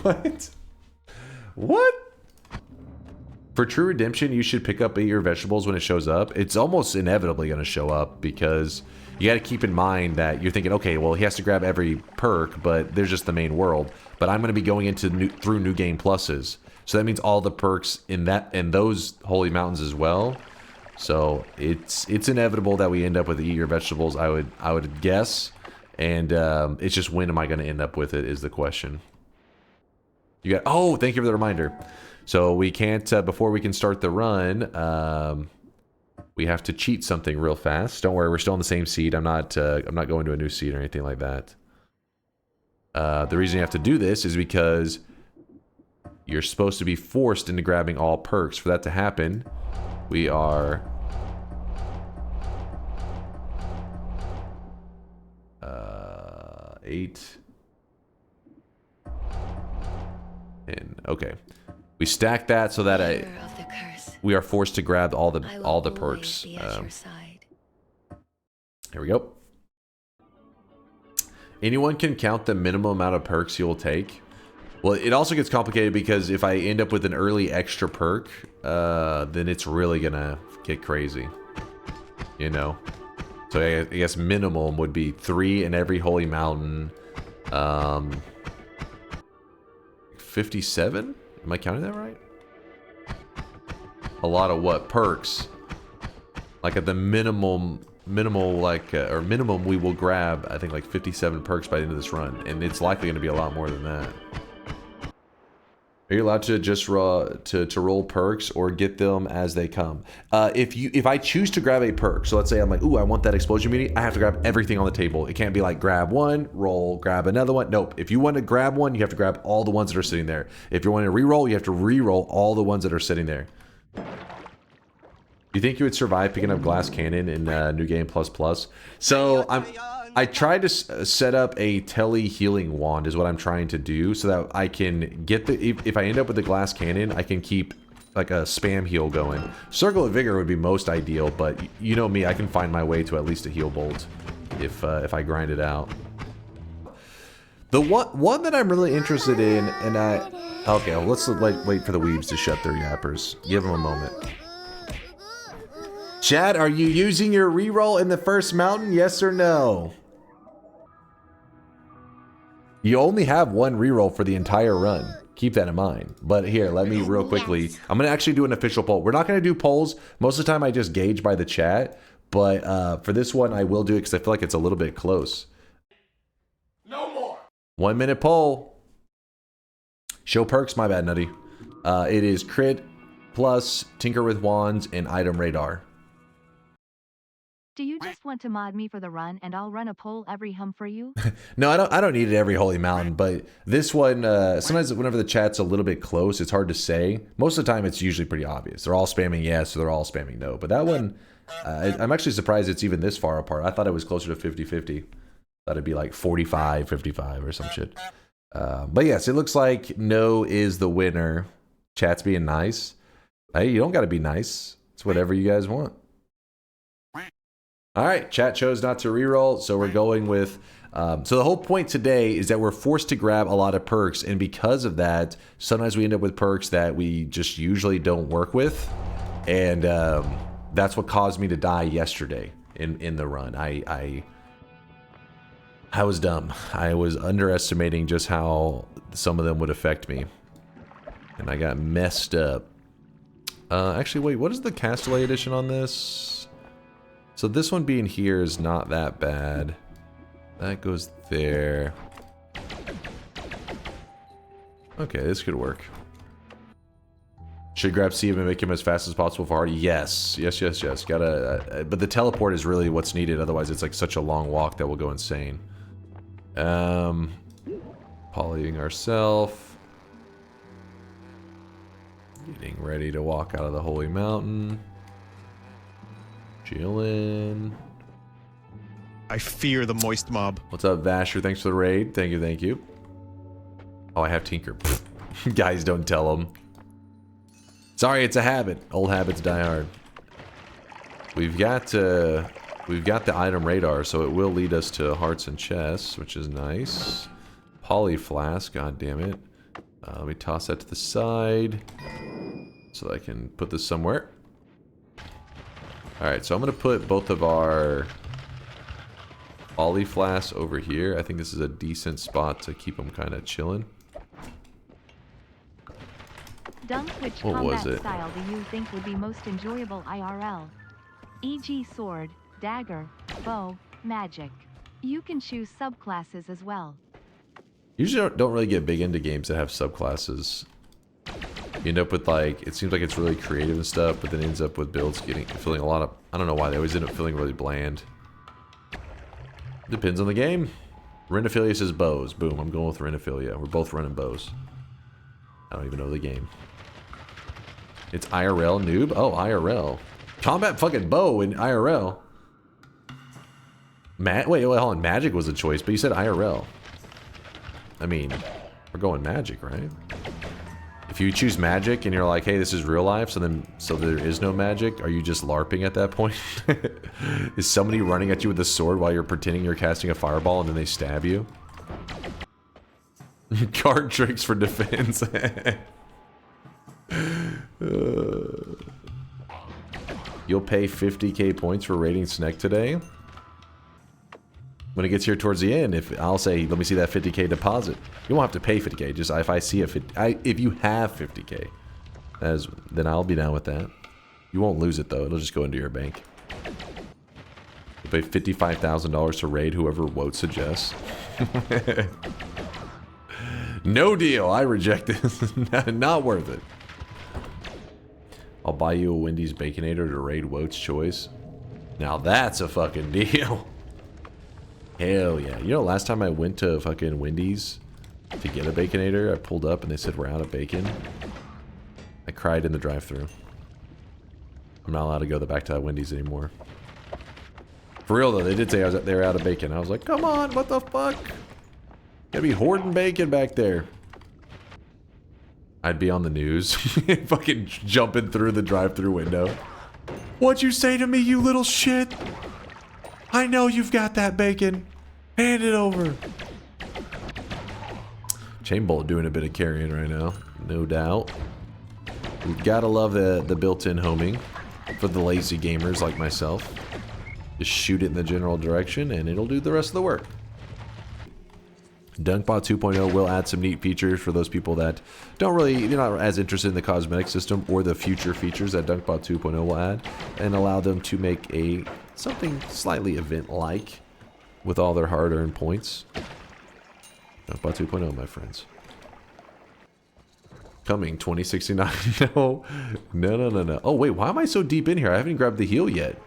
What? What? For true redemption, you should pick up Eat Your Vegetables when it shows up. It's almost inevitably going to show up because you got to keep in mind that you're thinking, okay, well, he has to grab every perk, but there's just the main world. But I'm going to be going into through New Game Pluses. So that means all the perks in those Holy Mountains as well. So it's inevitable that we end up with Eat Your Vegetables, I would guess. And it's just when am I going to end up with it is the question. You got, oh, thank you for the reminder. So we can't, before we can start the run, we have to cheat something real fast. Don't worry, we're still on the same seed. I'm not going to a new seed or anything like that. The reason you have to do this is because you're supposed to be forced into grabbing all perks. For that to happen, we are... eight. And okay. We stack that so that we are forced to grab all the perks. Here we go. Anyone can count the minimum amount of perks you will take. Well, it also gets complicated because if I end up with an early extra perk, then it's really gonna get crazy. You know? So I guess minimum would be 3 in every holy mountain. 57? Am I counting that right? A lot of what? Perks. Like at the minimum we will grab, I think, like 57 perks by the end of this run. And it's likely going to be a lot more than that. Are you allowed to just to roll perks or get them as they come? If I choose to grab a perk, so let's say I'm like, ooh, I want that explosion immunity, I have to grab everything on the table. It can't be like grab one, roll, grab another one. Nope. If you want to grab one, you have to grab all the ones that are sitting there. If you're wanting to re-roll, you have to re-roll all the ones that are sitting there. You think you would survive picking up Glass Cannon in New Game Plus? So I tried to set up a tele healing wand is what I'm trying to do so that I can get if I end up with the Glass Cannon, I can keep like a spam heal going. Circle of Vigor would be most ideal, but you know me, I can find my way to at least a heal bolt if I grind it out. The one that I'm really interested in, and okay, well, let's wait for the weebs to shut their yappers. Give them a moment. Chad, are you using your reroll in the first mountain? Yes or no? You only have one reroll for the entire run. Keep that in mind. But here, let me real quickly. I'm going to actually do an official poll. We're not going to do polls. Most of the time I just gauge by the chat. But for this one, I will do it because I feel like it's a little bit close.
No more.
1 minute poll. Show perks. My bad, Nutty. It is crit plus tinker with wands and item radar.
Do you just want to mod me for the run and I'll run a poll every hum for you?
No, I don't need it every holy mountain, but this one, sometimes whenever the chat's a little bit close, it's hard to say. Most of the time, it's usually pretty obvious. They're all spamming yes, or they're all spamming no. But that one, I'm actually surprised it's even this far apart. I thought it was closer to 50-50. Thought it'd be like 45-55 or some shit. But yes, it looks like no is the winner. Chat's being nice. Hey, you don't got to be nice. It's whatever you guys want. All right, chat chose not to reroll, so we're going with... so the whole point today is that we're forced to grab a lot of perks, and because of that, sometimes we end up with perks that we just usually don't work with, and that's what caused me to die yesterday in the run. I was dumb. I was underestimating just how some of them would affect me, and I got messed up. Actually, wait, what is the Castellet edition on this? So this one being here is not that bad. That goes there. Okay, this could work. Should grab Steve and make him as fast as possible for Hardy. Yes. Gotta, but the teleport is really what's needed. Otherwise, it's like such a long walk that will go insane. Polying ourselves. Getting ready to walk out of the Holy Mountain. Chillin'.
I fear the moist mob.
What's up, Vasher? Thanks for the raid. Thank you. Oh, I have Tinker. Guys, don't tell them. Sorry, it's a habit. Old habits die hard. We've got the item radar, so it will lead us to hearts and chests, which is nice. Poly flask, god damn it. Let me toss that to the side so that I can put this somewhere. Alright, so I'm going to put both of our poly flasks over here. I think this is a decent spot to keep them kind of chilling.
Dunk, which combat style do you think would be most enjoyable IRL? E.g. sword, dagger, bow, magic. You can choose subclasses as well.
Usually don't really get big into games that have subclasses. You end up with like, it seems like it's really creative and stuff, but then ends up with builds feeling a lot of, I don't know why, they always end up feeling really bland. Depends on the game. Renophilia says bows. Boom, I'm going with Renophilia. We're both running bows. I don't even know the game. It's IRL, noob? Oh, IRL. Combat fucking bow in IRL. Wait, hold on. Magic was a choice, but you said IRL. I mean, we're going magic, right? If you choose magic and you're like, hey, this is real life, so there is no magic, are you just LARPing at that point? Is somebody running at you with a sword while you're pretending you're casting a fireball and then they stab you? Card tricks for defense. You'll pay 50k points for raiding Snek today? When it gets here towards the end, if I'll say, let me see that 50k deposit. You won't have to pay 50k, just if I see if you have 50k, then I'll be down with that. You won't lose it though, it'll just go into your bank. You pay $55,000 to raid whoever Woat suggests. No deal, I reject this. Not worth it. I'll buy you a Wendy's Baconator to raid Woat's choice. Now that's a fucking deal. Hell yeah. You know, last time I went to fucking Wendy's to get a Baconator, I pulled up and they said we're out of bacon. I cried in the drive-thru. I'm not allowed to go back to that Wendy's anymore. For real though, they did say they were out of bacon. I was like, come on, what the fuck? Gotta be hoarding bacon back there. I'd be on the news, fucking jumping through the drive-thru window. What'd you say to me, you little shit? I know you've got that bacon. Hand it over. Chainbolt doing a bit of carrying right now, no doubt. We gotta love the built-in homing for the lazy gamers like myself. Just shoot it in the general direction and it'll do the rest of the work. Dunkbot 2.0 will add some neat features for those people that you're not as interested in the cosmetic system or the future features that Dunkbot 2.0 will add, and allow them to make something slightly event-like with all their hard-earned points. Dunkbot 2.0, my friends. Coming 2069. No. Oh wait, why am I so deep in here? I haven't even grabbed the heal yet.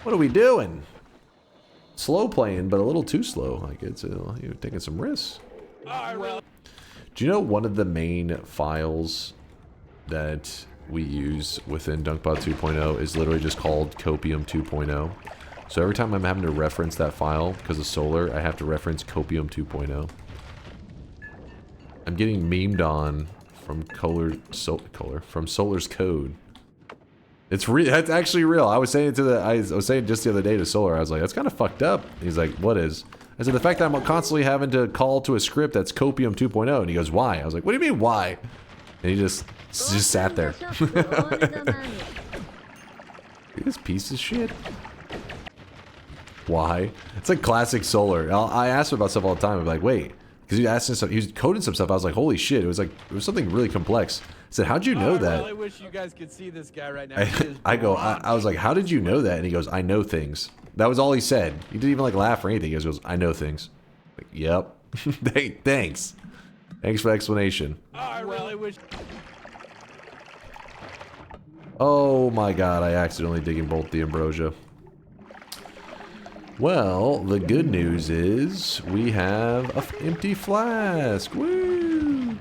What are we doing? Slow playing, but a little too slow. Like you're taking some risks. Do you know one of the main files that we use within Dunkbot 2.0 is literally just called Copium 2.0? So every time I'm having to reference that file because of Solar, I have to reference Copium 2.0. I'm getting memed on from from Solar's code. That's actually real. I was saying just the other day to Solar, I was like, that's kind of fucked up. He's like, what is? I said, the fact that I'm constantly having to call to a script that's Copium 2.0, and he goes, why? I was like, what do you mean, why? And he just sat there. This piece of shit. Why? It's like classic Solar. I ask him about stuff all the time. I'm like, wait, because he was coding some stuff. I was like, holy shit! It was something really complex. I said, how'd you know that?
I really wish you guys could see this guy right now.
I was like, how did you know that? And he goes, I know things. That was all he said. He didn't even like laugh or anything. He goes, I know things. Like, yep. Thanks. Thanks for the explanation.
I really wish.
Oh my god, I accidentally digging bolt the ambrosia. Well, the good news is we have an empty flask. Woo!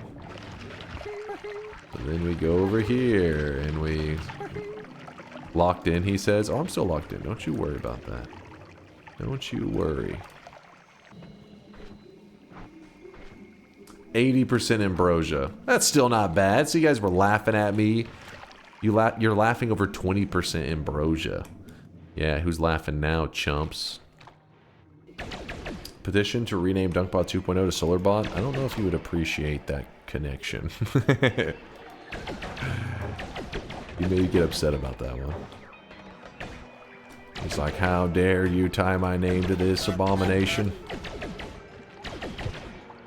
And then we go over here and we locked in, he says. Oh, I'm still locked in. Don't you worry about that. Don't you worry. 80% ambrosia. That's still not bad. So you guys were laughing at me. You're laughing over 20% ambrosia. Yeah, who's laughing now, chumps? Petition to rename Dunkbot 2.0 to SolarBot. I don't know if you would appreciate that connection. You may get upset about that one. It's like, how dare you tie my name to this abomination?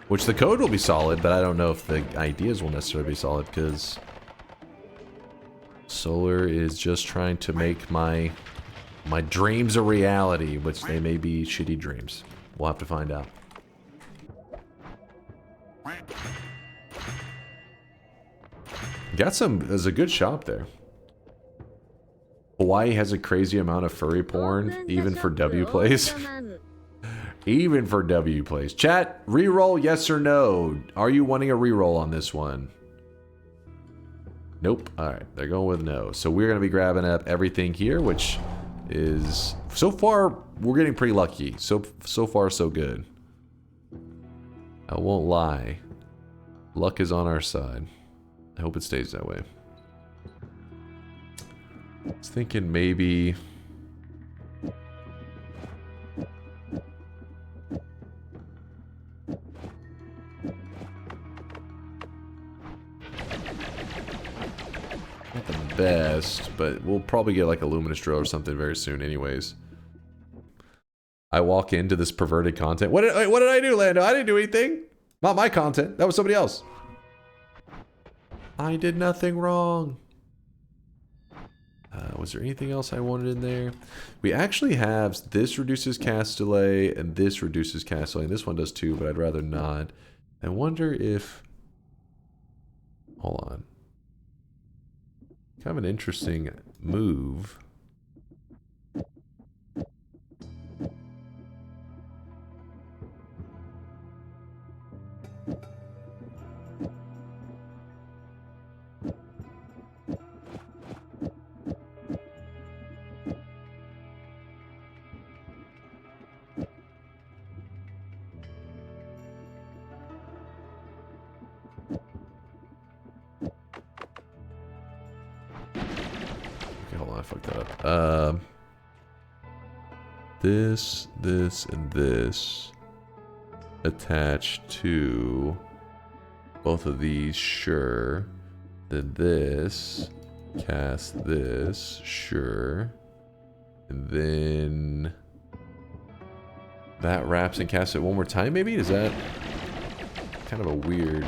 Which the code will be solid, but I don't know if the ideas will necessarily be solid, because Solar is just trying to make my dreams a reality, which they may be shitty dreams. We'll have to find out. There's a good shop there. Hawaii has a crazy amount of furry porn, even for W plays. Even for W plays. Chat, reroll, yes or no? Are you wanting a reroll on this one? Nope. Alright, they're going with no. So we're going to be grabbing up everything here, which is... So far, we're getting pretty lucky. So far, so good. I won't lie. Luck is on our side. I hope it stays that way. I was thinking maybe... Not the best, but we'll probably get like a luminous drill or something very soon anyways. I walk into this perverted content. What did I do, Lando? I didn't do anything. Not my content. That was somebody else. I did nothing wrong. Was there anything else I wanted in there? We actually have this reduces cast delay and this reduces cast delay. And this one does too, but I'd rather not. I wonder if... Hold on. Kind of an interesting move. I fucked that up. This, and this attached to both of these, sure. Then this, cast this, sure. And then that wraps and casts it one more time, maybe? Is that kind of a weird...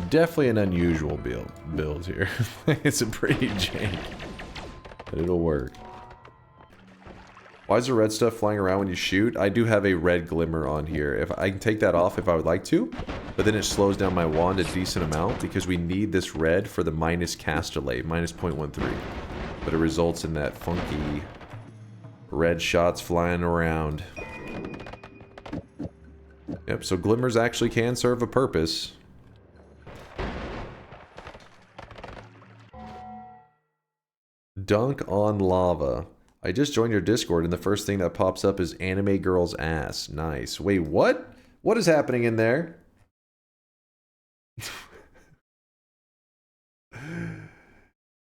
Definitely an unusual build here. It's a pretty jank, but it'll work. Why is the red stuff flying around when you shoot? I do have a red glimmer on here. If I can take that off if I would like to, but then it slows down my wand a decent amount because we need this red for the minus cast delay, minus 0.13. But it results in that funky red shots flying around. Yep, so glimmers actually can serve a purpose. Dunk on lava. I just joined your Discord and the first thing that pops up is anime girl's ass. Nice. Wait, what? What is happening in there?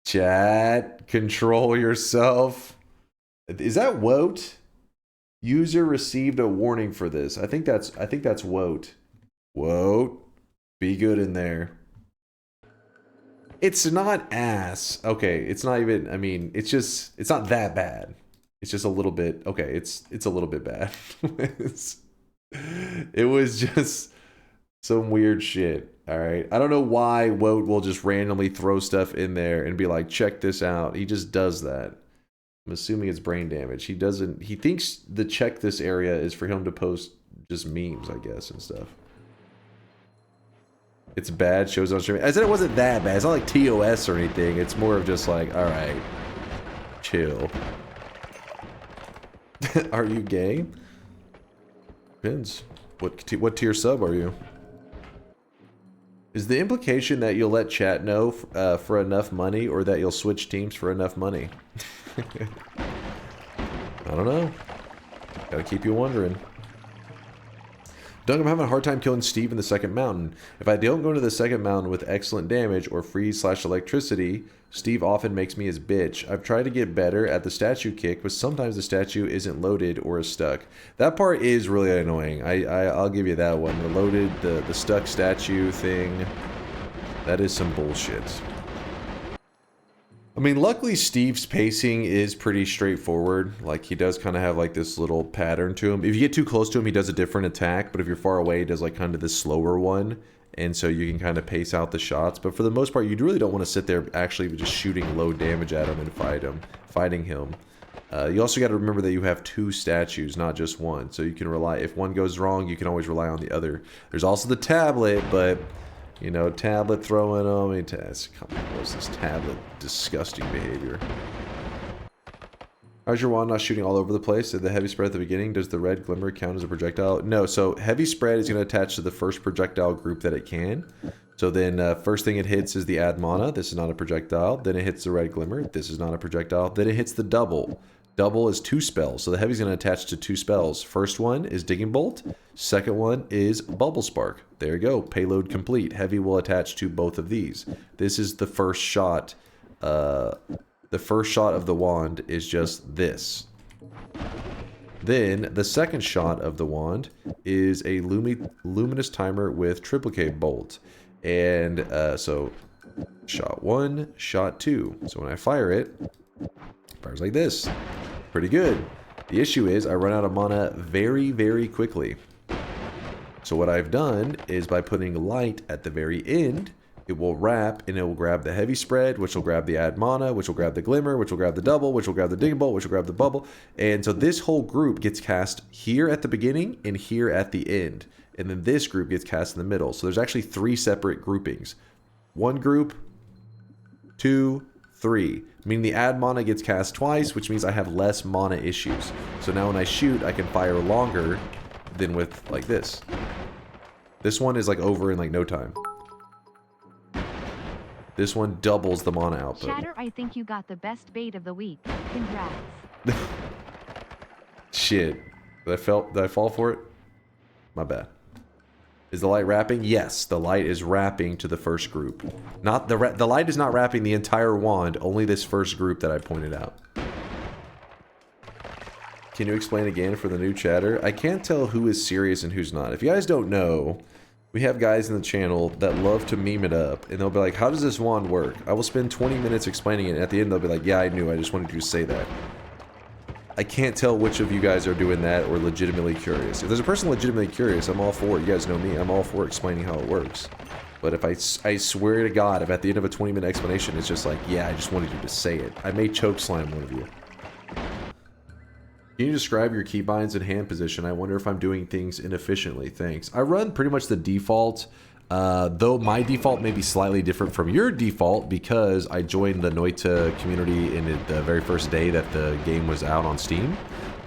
Chat, control yourself. Is that Woat? User received a warning for this. I think that's Woat. Woat, be good in there. It's not ass. Okay, it's not even, I mean, it's not that bad. It's just a little bit, okay, it's a little bit bad. It was just some weird shit, alright? I don't know why Woat will just randomly throw stuff in there and be like, check this out. He just does that. I'm assuming it's brain damage. He thinks the check this area is for him to post just memes, I guess, and stuff. It's bad, shows on streaming. I said it wasn't that bad. It's not like TOS or anything. It's more of just like, alright, chill. Are you gay? Depends. What tier sub are you? Is the implication that you'll let chat know for enough money, or that you'll switch teams for enough money? I don't know. Gotta keep you wondering. Dunk, I'm having a hard time killing Steve in the second mountain. If I don't go to the second mountain with excellent damage or freeze/electricity, Steve often makes me his bitch. I've tried to get better at the statue kick, but sometimes the statue isn't loaded or is stuck. That part is really annoying. I'll give you that one. The loaded, the stuck statue thing, that is some bullshit. I mean, luckily Steve's pacing is pretty straightforward. Like, he does kind of have like this little pattern to him. If you get too close to him, he does a different attack, but if you're far away, he does like kind of this slower one. And so you can kind of pace out the shots. But for the most part, you really don't want to sit there actually just shooting low damage at him and fighting him. You also got to remember that you have 2 statues, not just one. So you can rely, if one goes wrong, you can always rely on the other. There's also the tablet, but... You know, tablet throwing on me. Come on, what's this tablet? Disgusting behavior. How's your wand not shooting all over the place? Did the heavy spread at the beginning? Does the red glimmer count as a projectile? No, so heavy spread is going to attach to the first projectile group that it can. So then first thing it hits is the add mana. This is not a projectile. Then it hits the red glimmer. This is not a projectile. Then it hits the double. Double is 2 spells. So the heavy's going to attach to 2 spells. First one is Digging Bolt. Second one is Bubble Spark. There you go. Payload complete. Heavy will attach to both of these. This is the first shot. The first shot of the wand is just this. Then the second shot of the wand is a luminous timer with triplicate bolt. And so shot 1, shot 2. So when I fire it, it fires like this. Pretty good. The issue is I run out of mana very, very quickly. So what I've done is by putting light at the very end, it will wrap and it will grab the heavy spread, which will grab the add mana, which will grab the glimmer, which will grab the double, which will grab the digging bolt, which will grab the bubble. And so this whole group gets cast here at the beginning and here at the end. And then this group gets cast in the middle. So there's actually 3 separate groupings. 1 group, 2, 3. Meaning the add mana gets cast twice, which means I have less mana issues. So now when I shoot, I can fire longer than with like this. This one is like over in like no time. This one doubles the mana output.
Chatter, I think you got the best bait of the week. Congrats.
Shit. Did I fall for it? My bad. Is the light wrapping? Yes, the light is wrapping to the first group. Not the light is not wrapping the entire wand, only this first group that I pointed out. Can you explain again for the new chatter? I can't tell who is serious and who's not. If you guys don't know, we have guys in the channel that love to meme it up, and they'll be like, how does this wand work? I will spend 20 minutes explaining it, and at the end they'll be like, yeah, I knew, I just wanted you to say that. I can't tell which of you guys are doing that or legitimately curious. If there's a person legitimately curious, I'm all for it. You guys know me. I'm all for explaining how it works. But if I swear to God, if at the end of a 20-minute explanation, it's just like, yeah, I just wanted you to say it. I may choke slam one of you. Can you describe your keybinds and hand position? I wonder if I'm doing things inefficiently. Thanks. I run pretty much the default, though my default may be slightly different from your default because I joined the Noita community in the very first day that the game was out on Steam.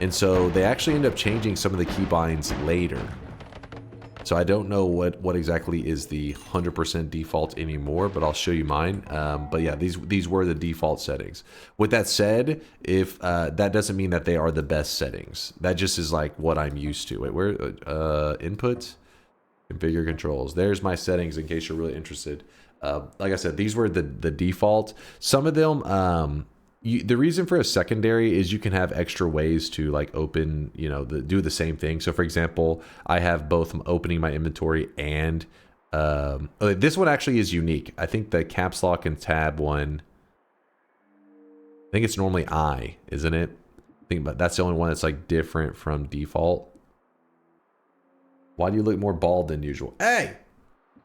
And so they actually end up changing some of the keybinds later. So I don't know what exactly is the 100% default anymore, but I'll show you mine. But yeah, these were the default settings. With that said, if that doesn't mean that they are the best settings. That just is like what I'm used to. Wait, where input, configure controls. There's my settings in case you're really interested. Like I said, these were the default. Some of them. The reason for a secondary is you can have extra ways to like open, you know, do the same thing. So for example, I have both opening my inventory and this one actually is unique. I think the caps lock and tab one, I think it's normally I, isn't it? Think about that's the only one that's like different from default. Why do you look more bald than usual? Hey,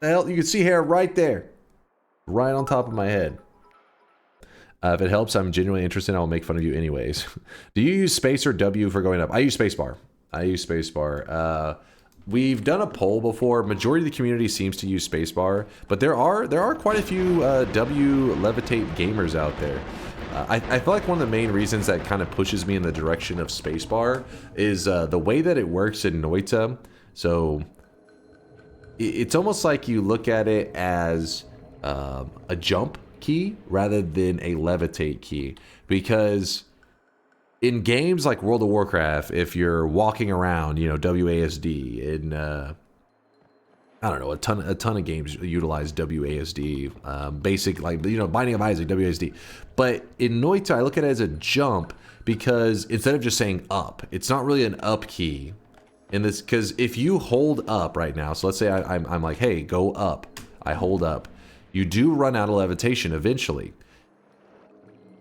the hell, you can see hair right there, right on top of my head. If it helps, I'm genuinely interested. I will make fun of you anyways. Do you use space or W for going up? I use spacebar. We've done a poll before. Majority of the community seems to use spacebar, but there are quite a few W levitate gamers out there. I feel like one of the main reasons that kind of pushes me in the direction of spacebar is the way that it works in Noita. So it's almost like you look at it as a jump key rather than a levitate key, because in games like World of Warcraft, if you're walking around, you know, WASD in I don't know, a ton of games utilize WASD, basic, like, you know, Binding of Isaac, WASD. But in Noita, I look at it as a jump because instead of just saying up, it's not really an up key in this, because if you hold up right now, so let's say I'm like, hey, go up, I hold up, you do run out of levitation eventually.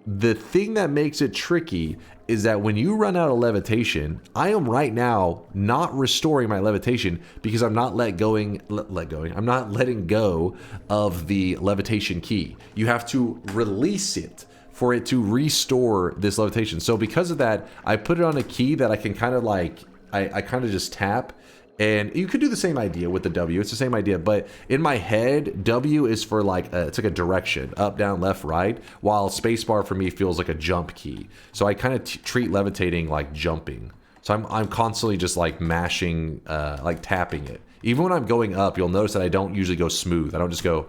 The thing that makes it tricky is that when you run out of levitation, I am right now not restoring my levitation because I'm not I'm not letting go of the levitation key. You have to release it for it to restore this levitation. So because of that, I put it on a key that I can kind of like, I kind of just tap. And you could do the same idea with the W. It's the same idea, but in my head, W is for like it's like a direction, up, down, left, right, while spacebar for me feels like a jump key. So I kind of treat levitating like jumping. So I'm constantly just like mashing, like tapping it. Even when I'm going up, you'll notice that I don't usually go smooth. I don't just go.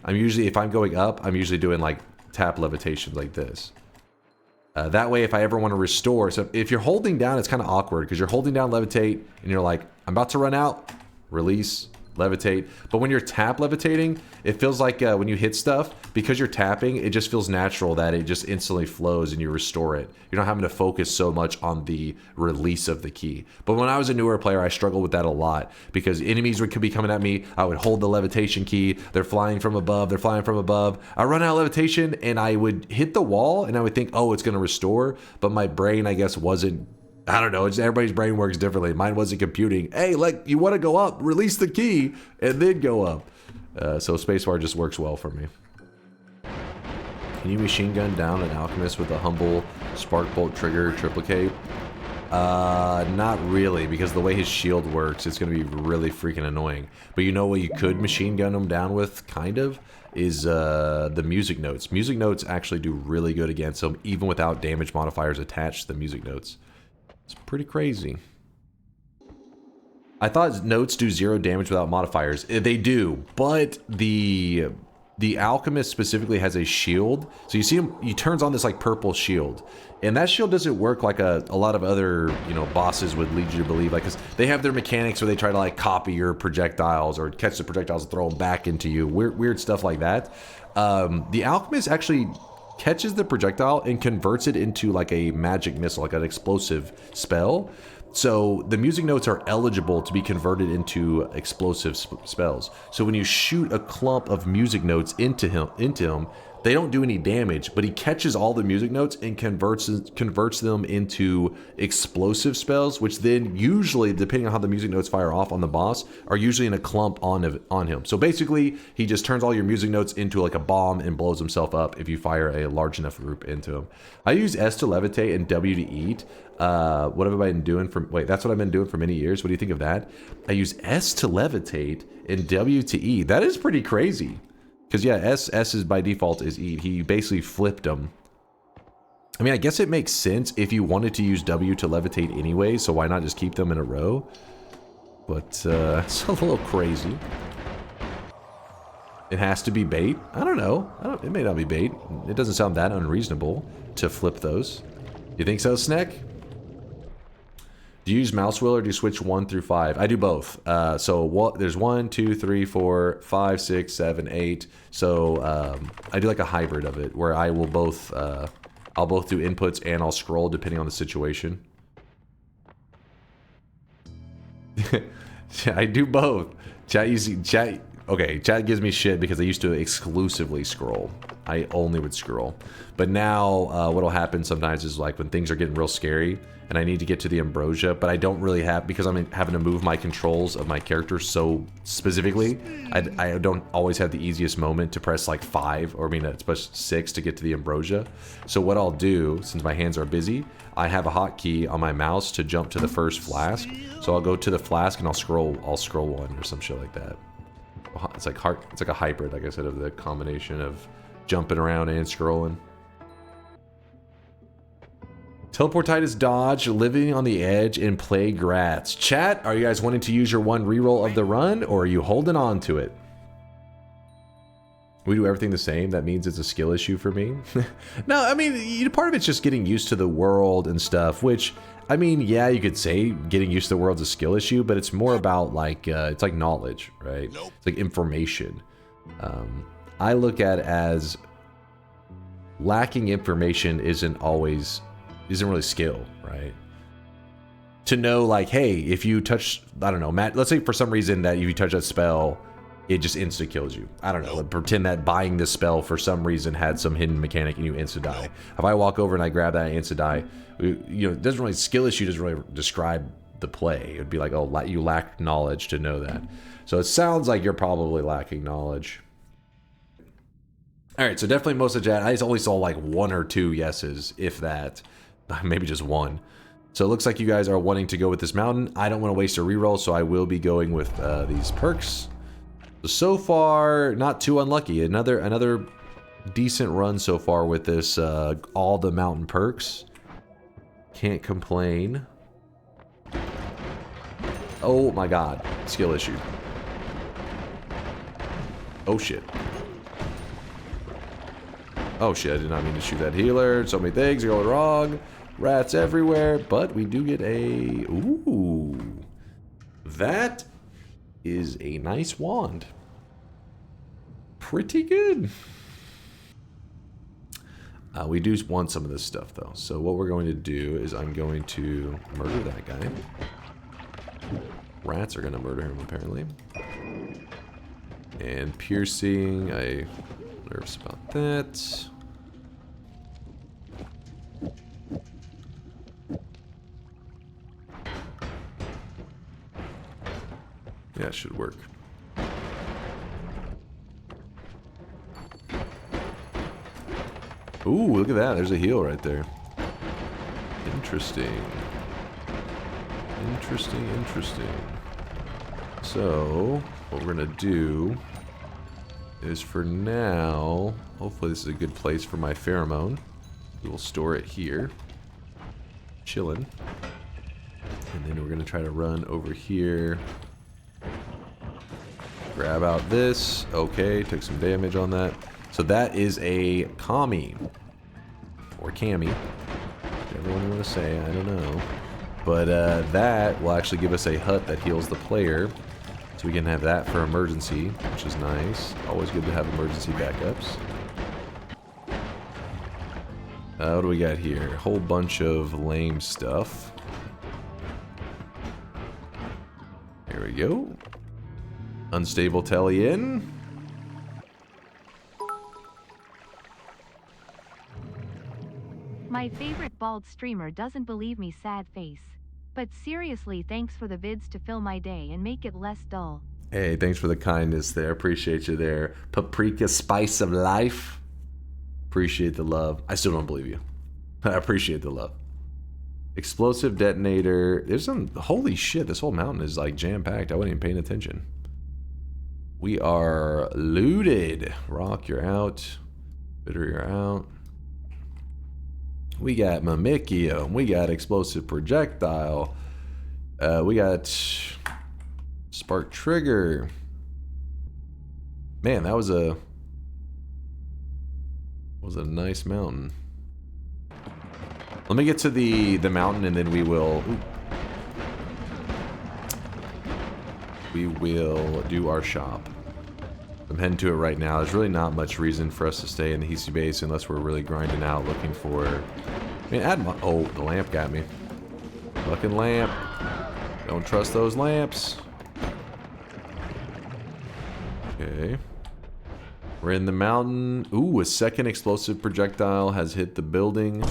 If I'm going up, I'm usually doing like tap levitation like this. That way, if I ever want to restore, so if you're holding down, it's kind of awkward because you're holding down levitate and you're like, I'm about to run out, release, levitate. But when you're tap levitating, it feels like when you hit stuff, because you're tapping, it just feels natural that it just instantly flows and you restore it. You're not having to focus so much on the release of the key. But when I was a newer player, I struggled with that a lot because enemies could be coming at me. I would hold the levitation key. They're flying from above. They're flying from above. I run out of levitation and I would hit the wall and I would think, oh, it's going to restore. But my brain, I guess, wasn't, I don't know, everybody's brain works differently. Mine wasn't computing. Hey, like, you want to go up, release the key, and then go up. So spacebar just works well for me. Can you machine gun down an alchemist with a humble spark bolt trigger triplicate? Not really, because the way his shield works, it's going to be really freaking annoying. But you know what you could machine gun him down with, kind of, is the music notes. Music notes actually do really good against him, even without damage modifiers attached to the music notes. It's pretty crazy. I thought notes do 0 damage without modifiers. They do, but the alchemist specifically has a shield. So you see him, he turns on this like purple shield. And that shield doesn't work like a lot of other, you know, bosses would lead you to believe. Like, 'cause they have their mechanics where they try to like copy your projectiles or catch the projectiles and throw them back into you. Weird stuff like that. The alchemist actually catches the projectile and converts it into like a magic missile, like an explosive spell. So the music notes are eligible to be converted into explosive spells. So when you shoot a clump of music notes into him, they don't do any damage, but he catches all the music notes and converts them into explosive spells, which then usually, depending on how the music notes fire off on the boss, are usually in a clump on him. So basically, he just turns all your music notes into like a bomb and blows himself up if you fire a large enough group into him. I use S to levitate and W to eat. What have I been doing that's what I've been doing for many years. What do you think of that? I use S to levitate and W to E. That is pretty crazy. Because yeah, S is by default is eat. He basically flipped them. I mean, I guess it makes sense if you wanted to use W to levitate anyway, so why not just keep them in a row? But it's a little crazy. It has to be bait? I don't know. It may not be bait. It doesn't sound that unreasonable to flip those. You think so, Snek? Do you use mouse wheel or do you switch 1 through 5? I do both. There's 1, 2, 3, 4, 5, 6, 7, 8. So I do like a hybrid of it where I will both, I'll both do inputs and I'll scroll depending on the situation. I do both. Okay, chat gives me shit because I used to exclusively scroll. I only would scroll. But now what'll happen sometimes is like when things are getting real scary and I need to get to the ambrosia, but I don't really have, because I'm having to move my controls of my character so specifically, I don't always have the easiest moment to press like 5, or it's push 6 to get to the ambrosia. So what I'll do, since my hands are busy, I have a hotkey on my mouse to jump to the first flask. So I'll go to the flask and I'll scroll 1 or some shit like that. It's like a hybrid, like I said, of the combination of jumping around and scrolling. Teleportitis dodge, living on the edge, and plague rats. Chat, are you guys wanting to use your 1 reroll of the run, or are you holding on to it? we do everything the same, that means it's a skill issue for me. No, I mean, part of it's just getting used to the world and stuff, which, I mean, yeah, you could say getting used to the world's a skill issue, but it's more about like, it's like knowledge, right? It's like information. I look at it as lacking information isn't really skill, right? To know like, hey, if you touch, I don't know, Matt, let's say for some reason that if you touch that spell, it just insta kills you. I don't know. Pretend that buying this spell for some reason had some hidden mechanic and you insta die. If I walk over and I grab that and insta die, you know, it doesn't really, skill issue doesn't really describe the play. It would be like, oh, you lack knowledge to know that. So it sounds like you're probably lacking knowledge. All right, so definitely most of the chat. I only saw like 1 or 2 yeses, if that. Maybe just 1. So it looks like you guys are wanting to go with this mountain. I don't want to waste a reroll, so I will be going with these perks. So far, not too unlucky. Another decent run so far with this, all the mountain perks. Can't complain. Oh my god, skill issue. Oh shit. Oh shit, I did not mean to shoot that healer. So many things are going wrong. Rats everywhere, but we do get a... Ooh. That is a nice wand. Pretty good. We do want some of this stuff though. So what we're going to do is I'm going to murder that guy. Rats are going to murder him apparently. And piercing, I'm nervous about that. Yeah, it should work. Ooh, look at that. There's a heal right there. Interesting. Interesting, interesting. So, what we're going to do is for now, hopefully this is a good place for my pheromone. We will store it here. Chillin'. And then we're going to try to run over here. Grab out this. Okay, took some damage on that. So that is a Kami. Or Kami. Whatever one you want to say, I don't know. But that will actually give us a hut that heals the player. So we can have that for emergency, which is nice. Always good to have emergency backups. What do we got here? A whole bunch of lame stuff. Here we go. Unstable telly in.
My favorite bald streamer doesn't believe me, sad face. But seriously, thanks for the vids to fill my day and make it less dull.
Hey, thanks for the kindness there. Appreciate you there. Paprika spice of life. Appreciate the love. I still don't believe you. I appreciate the love. Explosive detonator. There's some... Holy shit, this whole mountain is like jam-packed. I wasn't even paying attention. We are looted. Rock, you're out. Bitter, you're out. We got Mimicium. We got Explosive Projectile. We got Spark Trigger. Man, that was a nice mountain. Let me get to the mountain and then we will do our shop. I'm heading to it right now. There's really not much reason for us to stay in the hiisi base unless we're really grinding out looking for... I mean, oh, the lamp got me. Fucking lamp. Don't trust those lamps. Okay. We're in the mountain. Ooh, a second explosive projectile has hit the building.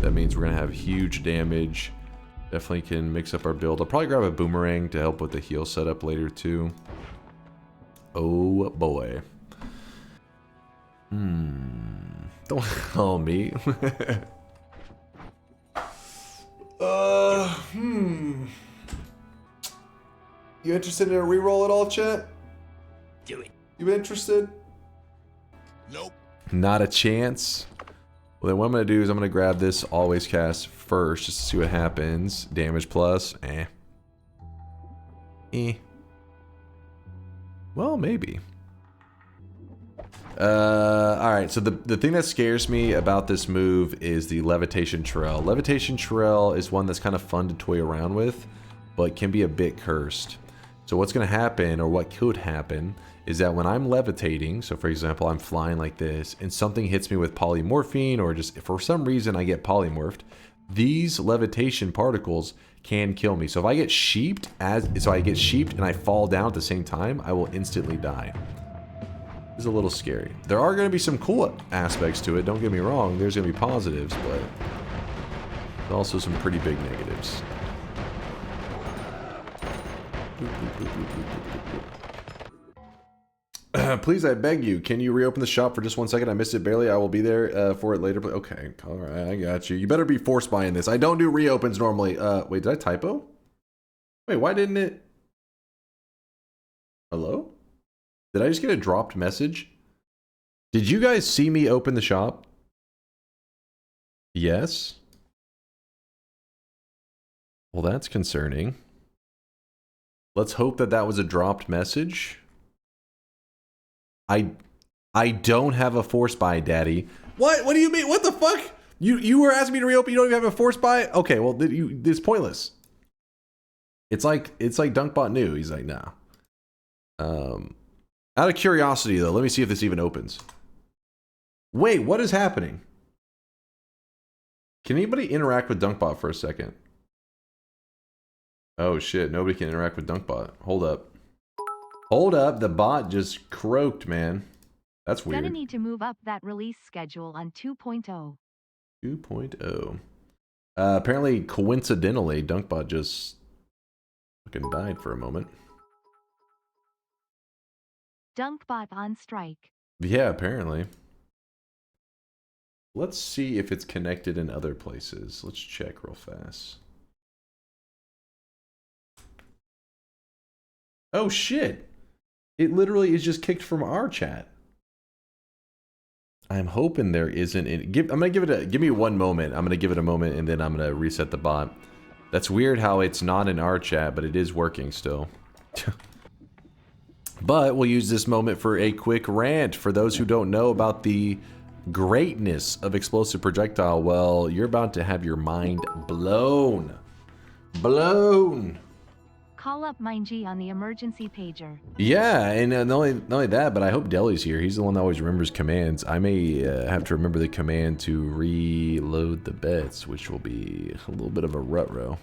That means we're going to have huge damage. Definitely can mix up our build. I'll probably grab a boomerang to help with the heal setup later too. Oh boy. Don't call me. You interested in a reroll at all, chat?
Do it.
You interested?
Nope.
Not a chance. Well, then what I'm going to do is I'm going to grab this always cast first just to see what happens. Damage plus. Well, maybe. Alright, so the thing that scares me about this move is the Levitation Trail. Levitation Trail is one that's kind of fun to toy around with, but can be a bit cursed. So what's going to happen, or what could happen, is that when I'm levitating, so for example, I'm flying like this, and something hits me with polymorphine, or just for some reason I get polymorphed, these levitation particles can kill me. So if I get sheeped, and I fall down at the same time, I will instantly die. It's a little scary. There are going to be some cool aspects to it, don't get me wrong. There's going to be positives, but there's also some pretty big negatives. Please, I beg you, can you reopen the shop for just 1 second? I missed it barely. I will be there for it later. But okay, all right, I got you. You better be force buying this. I don't do reopens normally. Wait, did I typo? Wait, why didn't it? Hello? Did I just get a dropped message? Did you guys see me open the shop? Yes. Well, that's concerning. Let's hope that that was a dropped message. I don't have a force buy, Daddy. What? What do you mean? What the fuck? You were asking me to reopen. You don't even have a force buy? Okay, well, it's pointless. It's like Dunkbot knew. He's like, nah. Out of curiosity, though, let me see if this even opens. Wait, what is happening? Can anybody interact with Dunkbot for a second? Oh shit, nobody can interact with Dunkbot. Hold up. Hold up, the bot just croaked, man. That's weird.
Gonna need to move up that release schedule on 2.0.
2.0. Apparently, coincidentally, Dunkbot just fucking died for a moment.
Dunkbot on strike.
Yeah, apparently. Let's see if it's connected in other places. Let's check real fast. Oh shit! It literally is just kicked from our chat. I'm hoping there isn't any. I'm gonna give me 1 moment. I'm gonna give it a moment and then I'm gonna reset the bot. That's weird how it's not in our chat, but it is working still. But we'll use this moment for a quick rant. For those who don't know about the greatness of explosive projectile, well, you're about to have your mind blown. Blown!
Call up MindG on the emergency pager.
Yeah, and not only that, but I hope Deli's here. He's the one that always remembers commands. I may have to remember the command to reload the bets, which will be a little bit of a rut-row.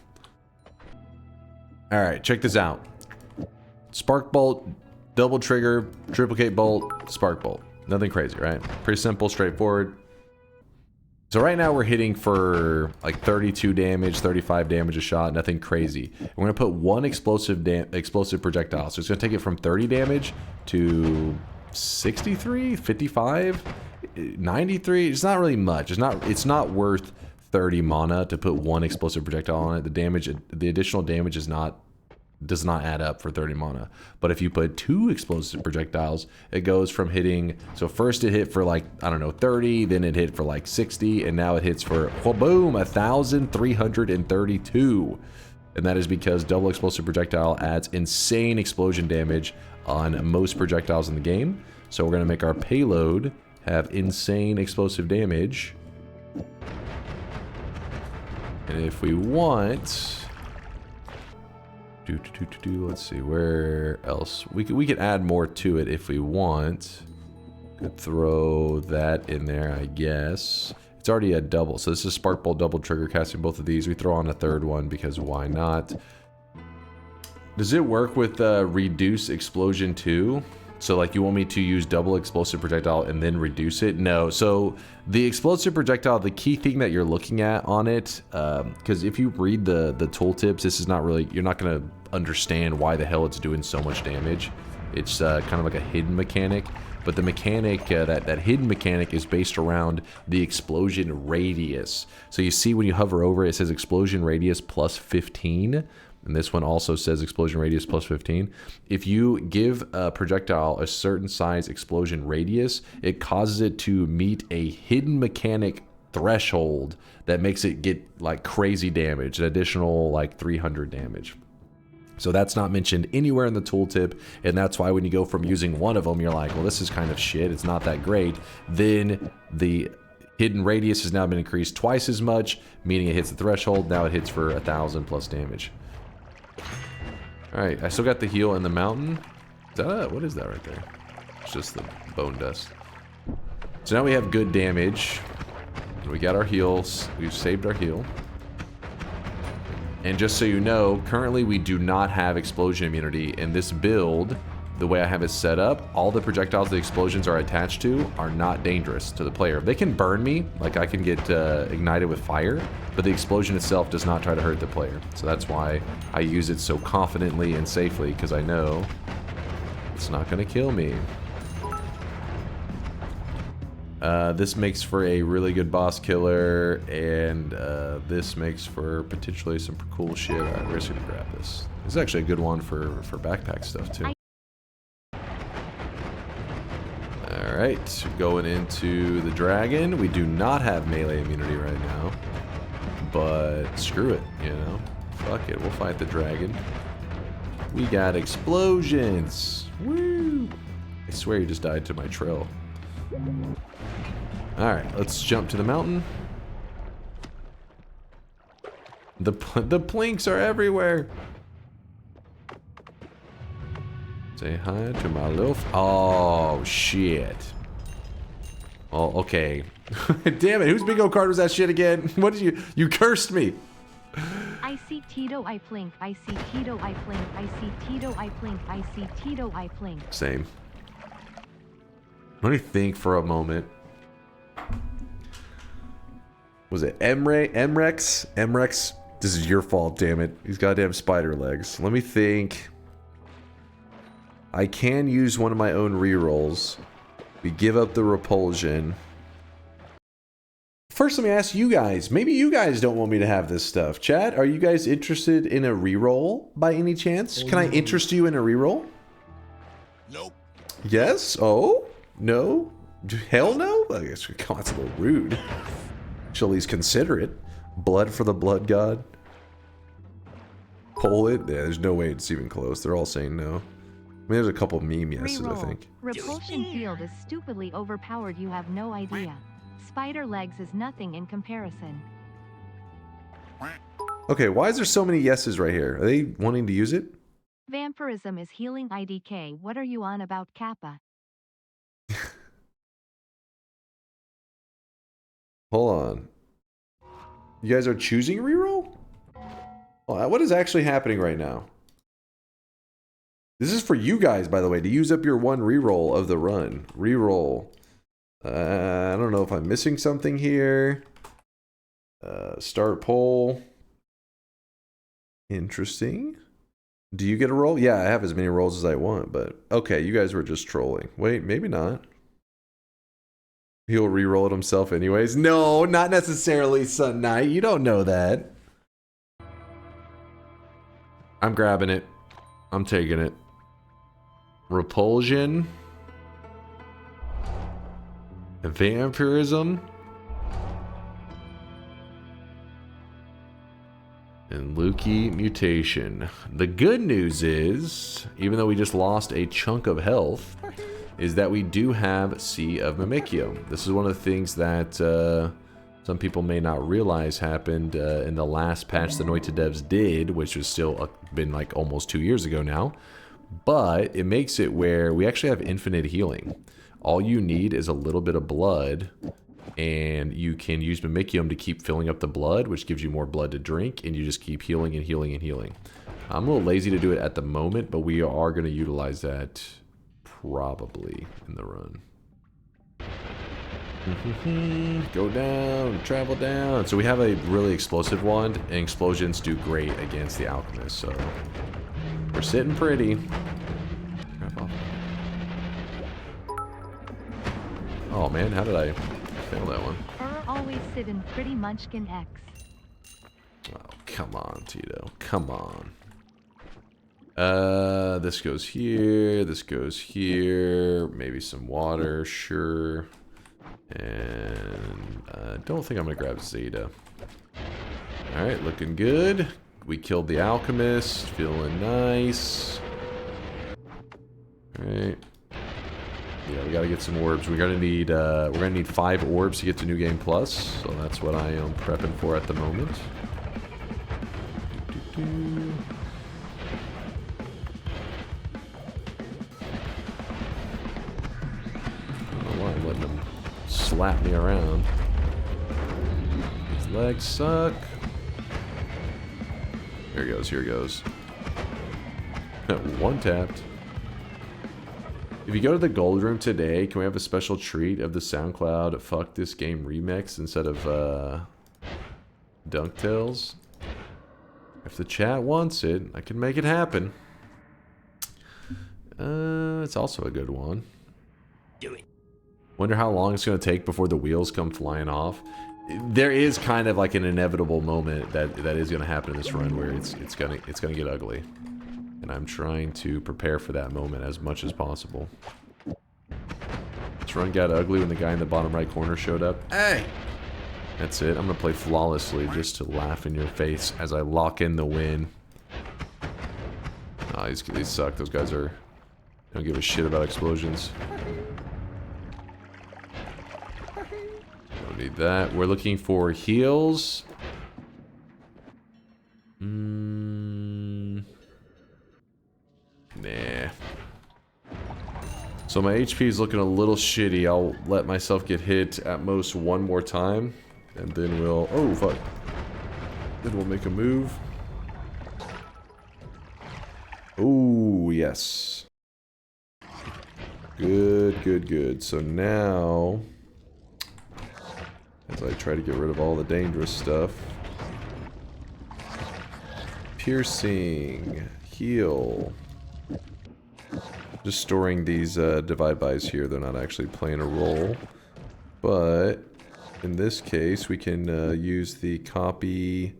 Alright, check this out. Spark bolt, double trigger, triplicate bolt, spark bolt. Nothing crazy, right? Pretty simple, straightforward. So right now we're hitting for like 32 damage, 35 damage a shot, nothing crazy. We're gonna put one explosive projectile. So it's gonna take it from 30 damage to 63, 55, 93. It's not really much. It's not worth 30 mana to put one explosive projectile on it. The additional damage does not add up for 30 mana. But if you put 2 explosive projectiles, it goes from hitting, so first it hit for like, I don't know, 30, then it hit for like 60, and now it hits for, well, boom, 1,332. And that is because double explosive projectile adds insane explosion damage on most projectiles in the game. So we're gonna make our payload have insane explosive damage. And if we want, let's see, where else? We could add more to it if we want. Could throw that in there, I guess. It's already a double, so this is Spark Bolt double trigger casting both of these. We throw on a third one because why not? Does it work with reduce explosion too? So like you want me to use double explosive projectile and then reduce it? No. So the explosive projectile, the key thing that you're looking at on it, because if you read the tooltips, this is not really, you're not going to understand why the hell it's doing so much damage. It's kind of like a hidden mechanic, but the mechanic, that hidden mechanic is based around the explosion radius. So you see when you hover over it, it says explosion radius plus 15. And this one also says explosion radius plus 15. If you give a projectile a certain size explosion radius, it causes it to meet a hidden mechanic threshold that makes it get like crazy damage, an additional like 300 damage. So that's not mentioned anywhere in the tooltip, and that's why when you go from using one of them, you're like, well, this is kind of shit, it's not that great. Then the hidden radius has now been increased twice as much, meaning it hits the threshold. Now it hits for 1,000 plus damage. Alright, I still got the heal in the mountain. Is that what is that right there? It's just the bone dust. So now we have good damage. We got our heals. We've saved our heal. And just so you know, currently we do not have explosion immunity. In this build, the way I have it set up, all the projectiles the explosions are attached to are not dangerous to the player. They can burn me, like I can get ignited with fire, but the explosion itself does not try to hurt the player. So that's why I use it so confidently and safely, because I know it's not going to kill me. This makes for a really good boss killer, and this makes for potentially some cool shit. Alright, we're just gonna grab this. This is actually a good one for backpack stuff too. Alright, going into the dragon. We do not have melee immunity right now, but screw it, you know? Fuck it, we'll fight the dragon. We got explosions! Woo! I swear you just died to my trail. Alright, let's jump to the mountain. The plinks are everywhere. Say hi to my little... Oh, shit. Oh, okay. Damn it, whose bingo card was that shit again? What did you... You cursed me.
I see Tito, I plink. I see Tito, I plink. I see Tito, I plink. I see Tito, I plink.
Same. Let me think for a moment. Was it Emrex? Emrex? This is your fault, damn it. These goddamn spider legs. Let me think. I can use one of my own rerolls. We give up the repulsion. First, let me ask you guys. Maybe you guys don't want me to have this stuff. Chat, are you guys interested in a reroll by any chance? Can I interest you in a reroll?
Nope.
Yes? Oh? No? Hell no? I guess that's a little rude. Should at least consider it. Blood for the blood god. Pull it? Yeah, there's no way it's even close. They're all saying no. I mean, there's a couple meme yeses, I think.
Repulsion field is stupidly overpowered, you have no idea. Spider legs is nothing in comparison.
Okay, why is there so many yeses right here? Are they wanting to use it?
Vampirism is healing IDK. What are you on about, Kappa?
Hold on. You guys are choosing reroll? What is actually happening right now? This is for you guys, by the way, to use up your one reroll of the run. Reroll. I don't know if I'm missing something here. Start poll. Interesting. Do you get a roll? Yeah, I have as many rolls as I want, but okay, you guys were just trolling. Wait, maybe not. He'll re-roll it himself anyways. No, not necessarily, Sun Knight. You don't know that. I'm grabbing it. I'm taking it. Repulsion. Vampirism. And Lukey mutation. The good news is, even though we just lost a chunk of health, is that we do have Sea of Mimikyu. This is one of the things that some people may not realize happened in the last patch the Noita devs did, which was still been like almost 2 years ago now. But it makes it where we actually have infinite healing. All you need is a little bit of blood, and you can use Mimikyu to keep filling up the blood, which gives you more blood to drink, and you just keep healing and healing and healing. I'm a little lazy to do it at the moment, but we are going to utilize that probably in the run. Go down, travel down. So we have a really explosive wand, and explosions do great against the alchemist, so we're sitting pretty. Crap off. Oh man, how did I fail that one?
Always sitting pretty munchkin X.
Oh, come on, Tito. Come on. This goes here, this goes here, maybe some water, sure. And I don't think I'm gonna grab Zeta. Alright, looking good. We killed the alchemist. Feeling nice. Alright. Yeah, we gotta get some orbs. We're gonna need 5 orbs to get to New Game Plus. So that's what I am prepping for at the moment. I don't know why I'm letting him slap me around. His legs suck. Here he goes, here he goes. One tapped. If you go to the gold room today, can we have a special treat of the SoundCloud Fuck This Game remix instead of DunkTales? If the chat wants it, I can make it happen. It's also a good one.
Do it.
Wonder how long it's going to take before the wheels come flying off. There is kind of like an inevitable moment that is going to happen in this run where it's going to get ugly. And I'm trying to prepare for that moment as much as possible. This run got ugly when the guy in the bottom right corner showed up. Hey! That's it. I'm going to play flawlessly just to laugh in your face as I lock in the win. Ah, these suck. Those guys don't give a shit about explosions. Don't need that. We're looking for heals. Nah. So my HP is looking a little shitty. I'll let myself get hit at most one more time. And then we'll... Oh, fuck. Then we'll make a move. Oh, yes. Good, good, good. So now... as I try to get rid of all the dangerous stuff. Piercing. Heal. Just storing these divide bys here. They're not actually playing a role. But in this case, we can use the copy.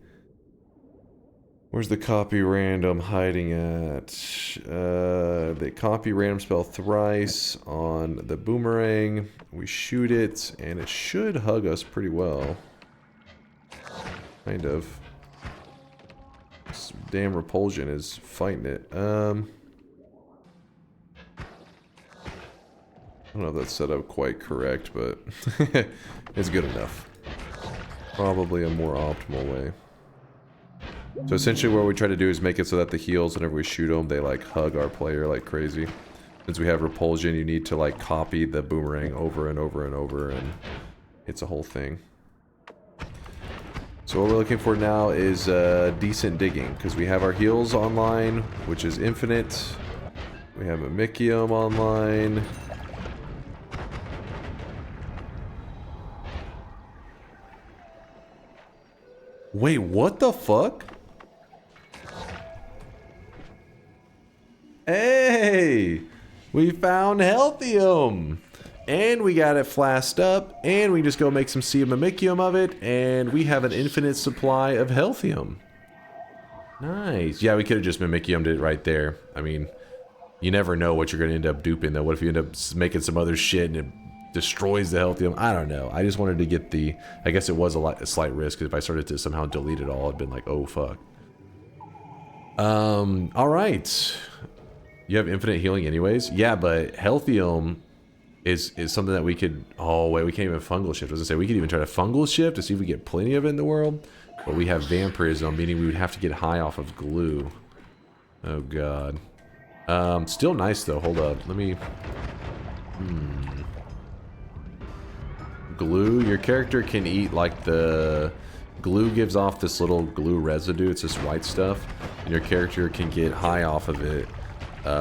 Where's the copy random hiding at? The copy random spell thrice on the boomerang. We shoot it, and it should hug us pretty well. Kind of. This damn repulsion is fighting it. I don't know if that's set up quite correct, but it's good enough. Probably a more optimal way. So essentially what we try to do is make it so that the heals, whenever we shoot them, they like hug our player like crazy. Since we have repulsion, you need to like copy the boomerang over and over and over, and it's a whole thing. So what we're looking for now is decent digging, because we have our heals online, which is infinite. We have a Mikium online. Wait, what the fuck? Hey! We found healthium! And we got it flasked up, and we just go make some mimikium of it, and we have an infinite supply of healthium. Nice. Yeah, we could have just mimikiumed it right there. I mean, you never know what you're going to end up duping, though. What if you end up making some other shit and it destroys the healthium? I don't know. I just wanted to get the... I guess it was a slight risk, because if I started to somehow delete it all, it'd been like, oh, fuck. Alright. You have infinite healing anyways? Yeah, but healthium is something that we could... Oh, wait, we can't even fungal shift. I was going to say, we could even try to fungal shift to see if we get plenty of it in the world. But we have vampirism, meaning we would have to get high off of glue. Oh, God. Still nice, though. Hold up. Let me... Glue. Your character can eat, like, the... Glue gives off this little glue residue. It's this white stuff. And your character can get high off of it,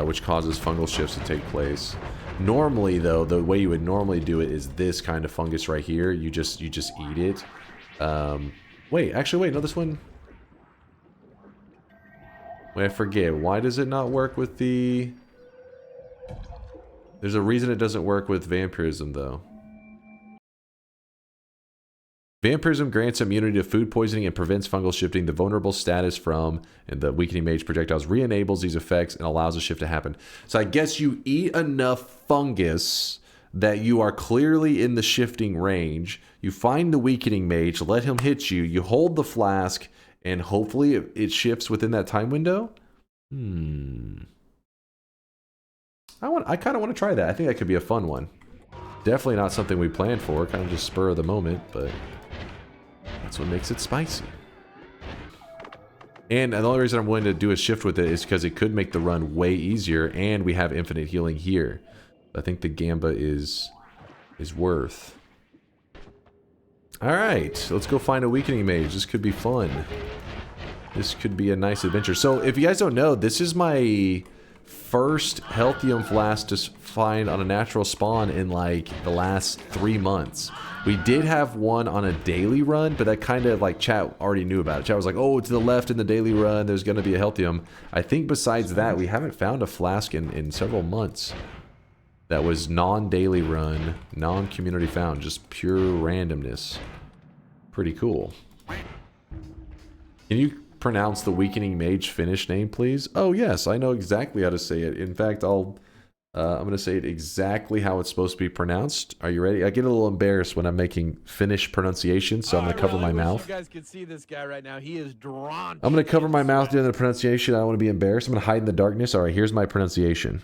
which causes fungal shifts to take place. Normally, though, the way you would normally do it is this kind of fungus right here. You just eat it. Wait, actually, wait. No, this one... Wait, I forget. Why does it not work with the... There's a reason it doesn't work with vampirism, though. Vampirism grants immunity to food poisoning and prevents fungal shifting. The vulnerable status from and the weakening mage projectiles re-enables these effects and allows a shift to happen. So I guess you eat enough fungus that you are clearly in the shifting range. You find the weakening mage, let him hit you, you hold the flask, and hopefully it shifts within that time window. I kind of want to try that. I think that could be a fun one. Definitely not something we planned for, kind of just spur of the moment, but that's what makes it spicy. And the only reason I'm willing to do a shift with it is because it could make the run way easier, and we have infinite healing here. I think the Gamba is worth. Alright, let's go find a Weakening Mage. This could be fun. This could be a nice adventure. So, if you guys don't know, this is my first healthium flask to find on a natural spawn in like the last 3 months. We did have one on a daily run, but that kind of like chat already knew about it. Chat was like, oh, to the left in the daily run, there's going to be a healthium. I think besides that, we haven't found a flask in several months that was non-daily run, non-community found, just pure randomness. Pretty cool. Can you pronounce the Weakening Mage finish name, please? Oh yes, I know exactly how to say it. In fact, I'm going to say it exactly how it's supposed to be pronounced. Are you ready? I get a little embarrassed when I'm making Finnish pronunciation, so I'm going to cover my mouth.
You guys can see this guy right now. He is drawn.
I'm going to cover my mouth during the pronunciation. I don't want to be embarrassed. I'm going to hide in the darkness. All right, here's my pronunciation.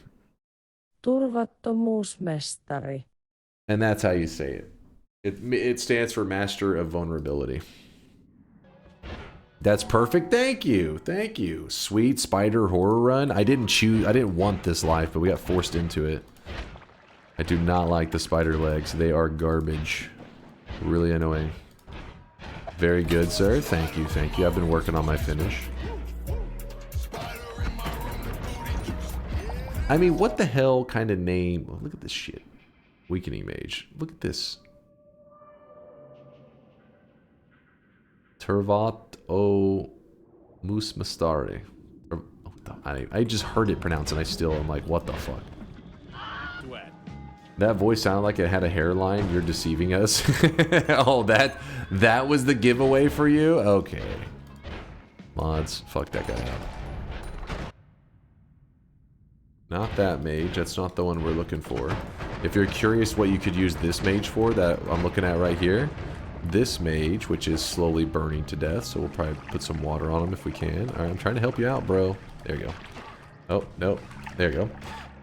Turvattomuusmestari.
And that's how you say it. It stands for Master of Vulnerability. That's perfect. Thank you. Thank you. Sweet spider horror run. I didn't want this life, but we got forced into it. I do not like the spider legs. They are garbage. Really annoying. Very good, sir. Thank you. Thank you. I've been working on my finish. I mean, what the hell kind of name? Oh, look at this shit. Weakening Mage. Look at this. Turvat O Musmastari. I just heard it pronounced and I'm like, what the fuck? That voice sounded like it had a hairline. You're deceiving us. Oh, that was the giveaway for you? Okay. Mods, fuck that guy up. Not that mage. That's not the one we're looking for. If you're curious what you could use this mage for that I'm looking at right here, this mage, which is slowly burning to death, so we'll probably put some water on him if we can. Alright, I'm trying to help you out, bro. There you go. Oh, no. There you go.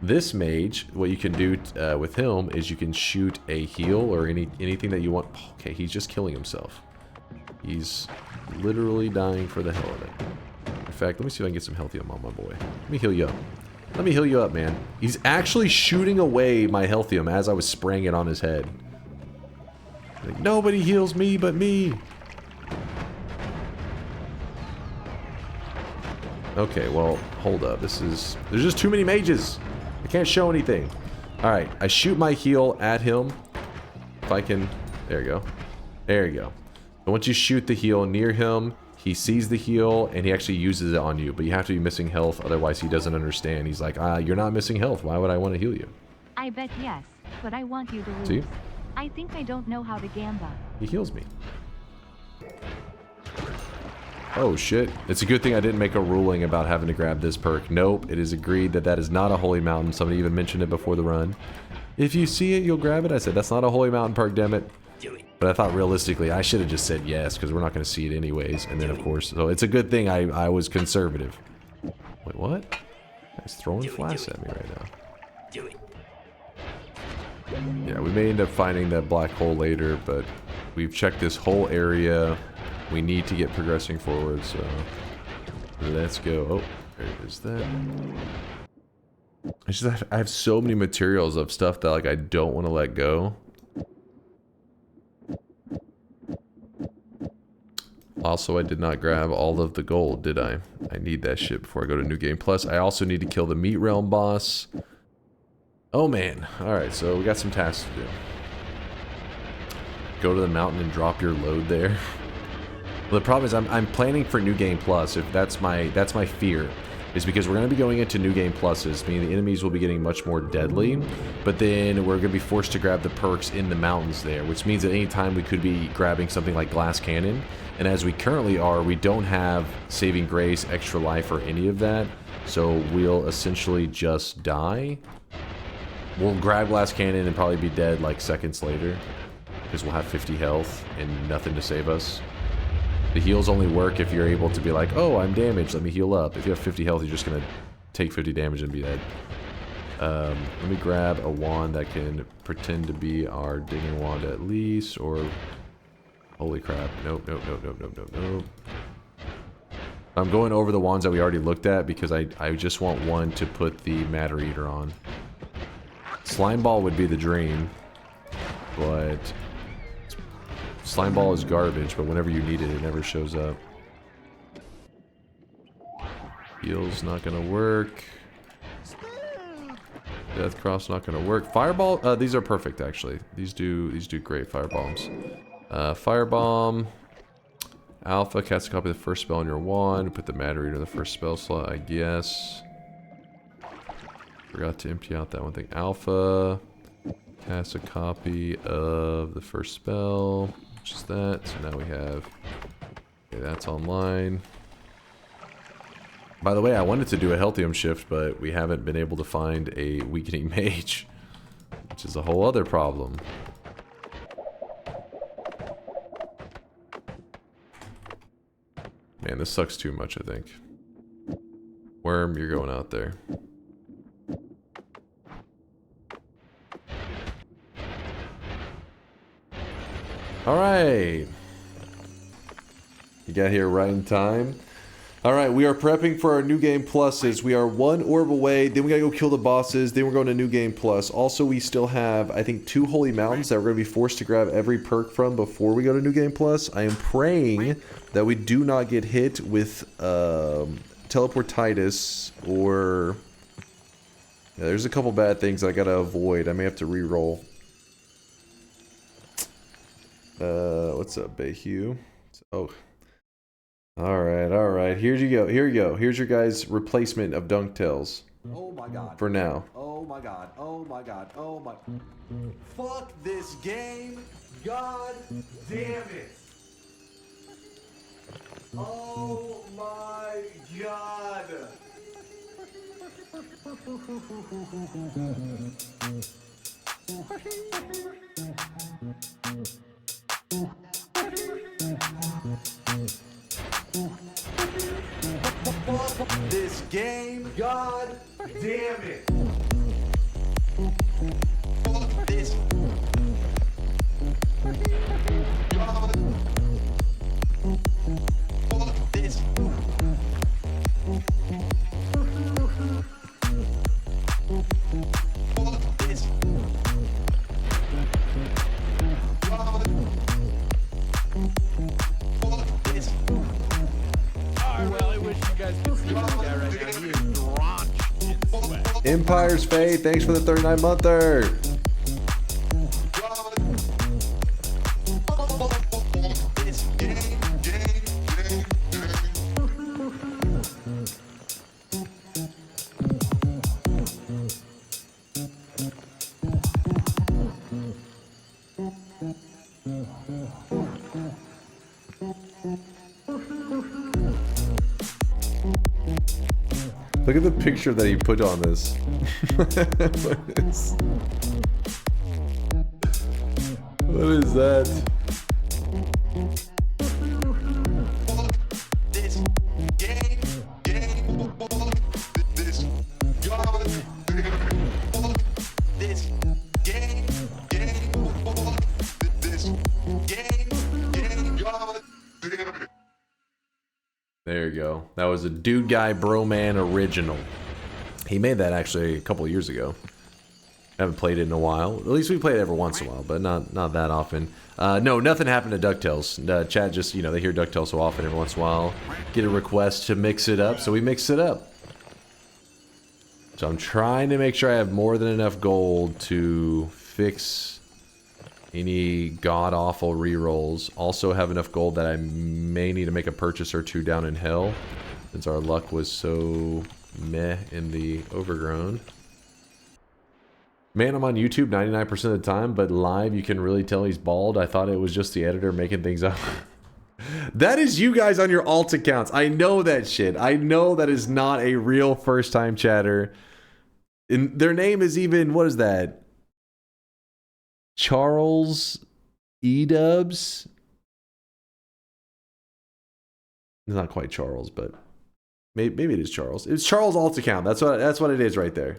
This mage, what you can do with him is you can shoot a heal or anything that you want. Okay, he's just killing himself. He's literally dying for the hell of it. In fact, let me see if I can get some healthium on my boy. Let me heal you up. Let me heal you up, man. He's actually shooting away my healthium as I was spraying it on his head. Like, nobody heals me but me. Okay, well, hold up. There's just too many mages. I can't show anything. Alright, I shoot my heal at him. If I can... There you go. There you go. And once you shoot the heal near him, he sees the heal, and he actually uses it on you. But you have to be missing health, otherwise he doesn't understand. He's like, you're not missing health. Why would I want to heal you?
I bet yes, but I want you to lose.
See?
I think I don't know how to gamba.
He heals me. Oh shit. It's a good thing I didn't make a ruling about having to grab this perk. Nope, it is agreed that that is not a holy mountain. Somebody even mentioned it before the run. If you see it, you'll grab it. I said, that's not a holy mountain perk, damn it. But I thought realistically, I should have just said yes, because we're not going to see it anyways. And then of course, so it's a good thing I was conservative. Wait, what? He's throwing flasks at me right now.
Do it.
Yeah, we may end up finding that black hole later, but we've checked this whole area. We need to get progressing forward, so let's go. Oh, there is that. I have so many materials of stuff that like I don't want to let go. Also, I did not grab all of the gold, did I? I need that shit before I go to New Game Plus. I also need to kill the Meat Realm boss. Oh man. Alright, so we got some tasks to do. Go to the mountain and drop your load there. Well, the problem is I'm planning for New Game Plus. If that's my fear. Is because we're going to be going into New Game Pluses, meaning the enemies will be getting much more deadly, but then we're going to be forced to grab the perks in the mountains there, which means at any time we could be grabbing something like Glass Cannon, and as we currently are, we don't have Saving Grace, Extra Life, or any of that, so we'll essentially just die. We'll grab Glass Cannon and probably be dead like seconds later, because we'll have 50 health and nothing to save us. The heals only work if you're able to be like, oh, I'm damaged, let me heal up. If you have 50 health, you're just gonna take 50 damage and be dead. Let me grab a wand that can pretend to be our digging wand at least, or... Holy crap. Nope, nope, nope, nope, nope, nope, nope. I'm going over the wands that we already looked at because I just want one to put the matter eater on. Slime ball would be the dream, but... Slime ball is garbage, but whenever you need it, it never shows up. Heal's not gonna work. Death cross not gonna work. Fireball, these are perfect actually. These do great firebombs. Firebomb. Alpha, cast a copy of the first spell on your wand. Put the matter eater in the first spell slot, I guess. Forgot to empty out that one thing. Alpha. Cast a copy of the first spell. Which is that. So now we have... Okay, that's online. By the way, I wanted to do a healthium shift, but we haven't been able to find a weakening mage. Which is a whole other problem. Man, this sucks too much, I think. Worm, you're going out there. Alright. You got here right in time. Alright, we are prepping for our new game pluses. We are one orb away, then we gotta go kill the bosses, then we're going to new game plus. Also, we still have, I think, 2 holy mountains that we're gonna be forced to grab every perk from before we go to new game plus. I am praying that we do not get hit with teleportitis or... Yeah, there's a couple bad things I gotta avoid. I may have to re-roll. What's up, Bayhue? Oh. Alright. Here you go. Here you go. Here's your guys' replacement of Dunktails.
Oh my god.
For now.
Oh my god. Oh my god. Oh my... Fuck this game. God damn it. Oh my god. Fuck this game. God damn it. Fuck this. God. Fuck this. Fuck this. God. Fuck this.
Well, I wish you guys could see this guy right now. He is drenched in sweat.
Empire's Fate, thanks for the 39-monther. Look at the picture that he put on this. What is that? There you go. That was a Dude Guy Broman original. He made that actually a couple of years ago. I haven't played it in a while. At least we play it every once in a while, but not that often. No, nothing happened to DuckTales. Chat just, you know, they hear DuckTales so often every once in a while. Get a request to mix it up, so we mix it up. So I'm trying to make sure I have more than enough gold to fix any god-awful rerolls. Also have enough gold that I may need to make a purchase or two down in hell, since our luck was so meh in the Overgrown. Man, I'm on YouTube 99% of the time, but live you can really tell he's bald. I thought it was just the editor making things up. That is you guys on your alt accounts. I know that shit. I know that is not a real first-time chatter. And their name is even, what is that? Charles E-Dubs? It's not quite Charles, but maybe it is Charles. It's Charles' alt account. That's what it is right there.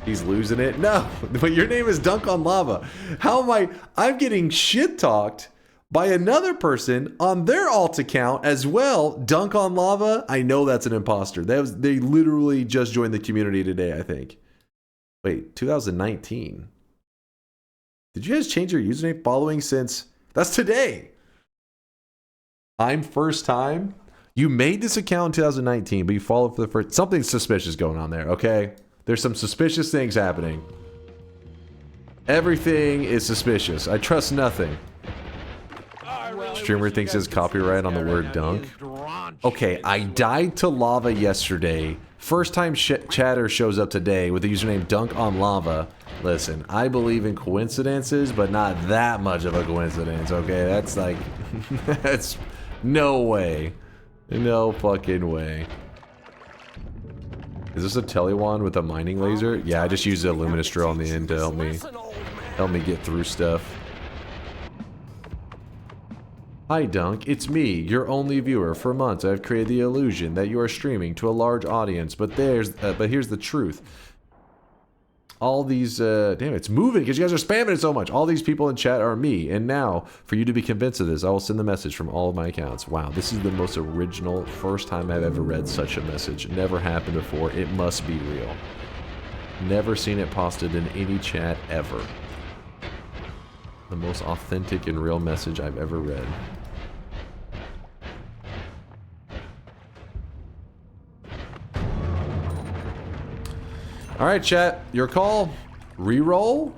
He's losing it. No, but your name is DunkOrSlam. How am I? I'm getting shit talked by another person on their alt account as well. DunkOrSlam. I know that's an imposter. They literally just joined the community today, I think. Wait, 2019. Did you guys change your username following since? That's today. I'm first time. You made this account in 2019, but you followed for the first. Something suspicious going on there. Okay. There's some suspicious things happening. Everything is suspicious. I trust nothing. Streamer thinks there's copyright on the word dunk. Okay, I died to lava yesterday. First time chatter shows up today with the username DunkOrSlam. Listen, I believe in coincidences, but not that much of a coincidence, okay? That's like... that's... no way. No fucking way. Is this a telewand with a mining laser? Yeah, I just used a luminous drill on the end to help me get through stuff. Hi Dunk, it's me, your only viewer. For months I've created the illusion that you are streaming to a large audience, but here's the truth. All these, damn, it's moving because you guys are spamming it so much. All these people in chat are me, and now, for you to be convinced of this, I will send the message from all of my accounts. Wow, this is the most original, first time I've ever read such a message. Never happened before. It must be real. Never seen it posted in any chat ever. The most authentic and real message I've ever read. Alright chat, your call. Reroll.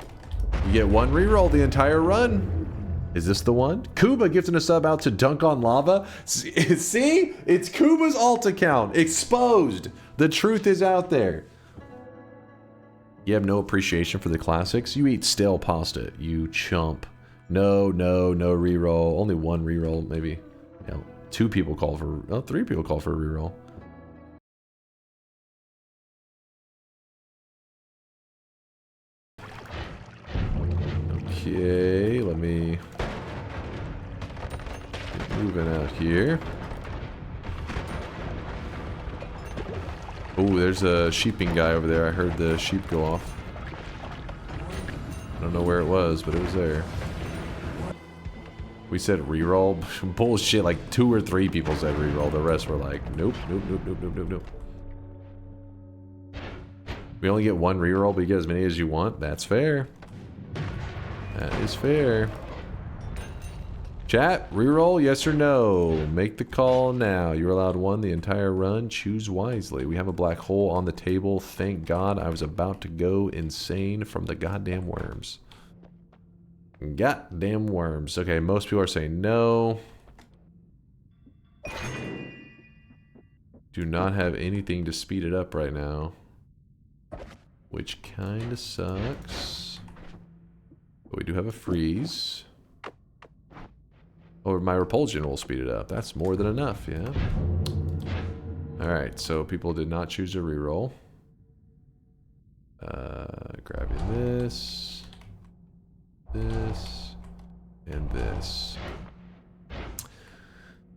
You get one reroll the entire run. Is this the one? Kuba gifting a sub out to DunkOrSlam. See? It's Kuba's alt account. Exposed. The truth is out there. You have no appreciation for the classics? You eat stale pasta, you chump. No reroll. Only one reroll, maybe. Yeah, 2 people call for... oh, 3 people call for a reroll. Okay, let me get moving out here. Oh, there's a sheeping guy over there. I heard the sheep go off. I don't know where it was, but it was there. We said reroll. Bullshit, like 2 or 3 people said reroll. The rest were like, nope. We only get 1 reroll, but you get as many as you want. That's fair. That is fair. Chat, reroll, yes or no? Make the call now. You're allowed 1 the entire run. Choose wisely. We have a black hole on the table. Thank God. I was about to go insane from the goddamn worms. Goddamn worms. Okay, most people are saying no. Do not have anything to speed it up right now. Which kind of sucks. But we do have a freeze. Or my repulsion will speed it up. That's more than enough, yeah. Alright, so people did not choose a reroll. Grabbing this, and this.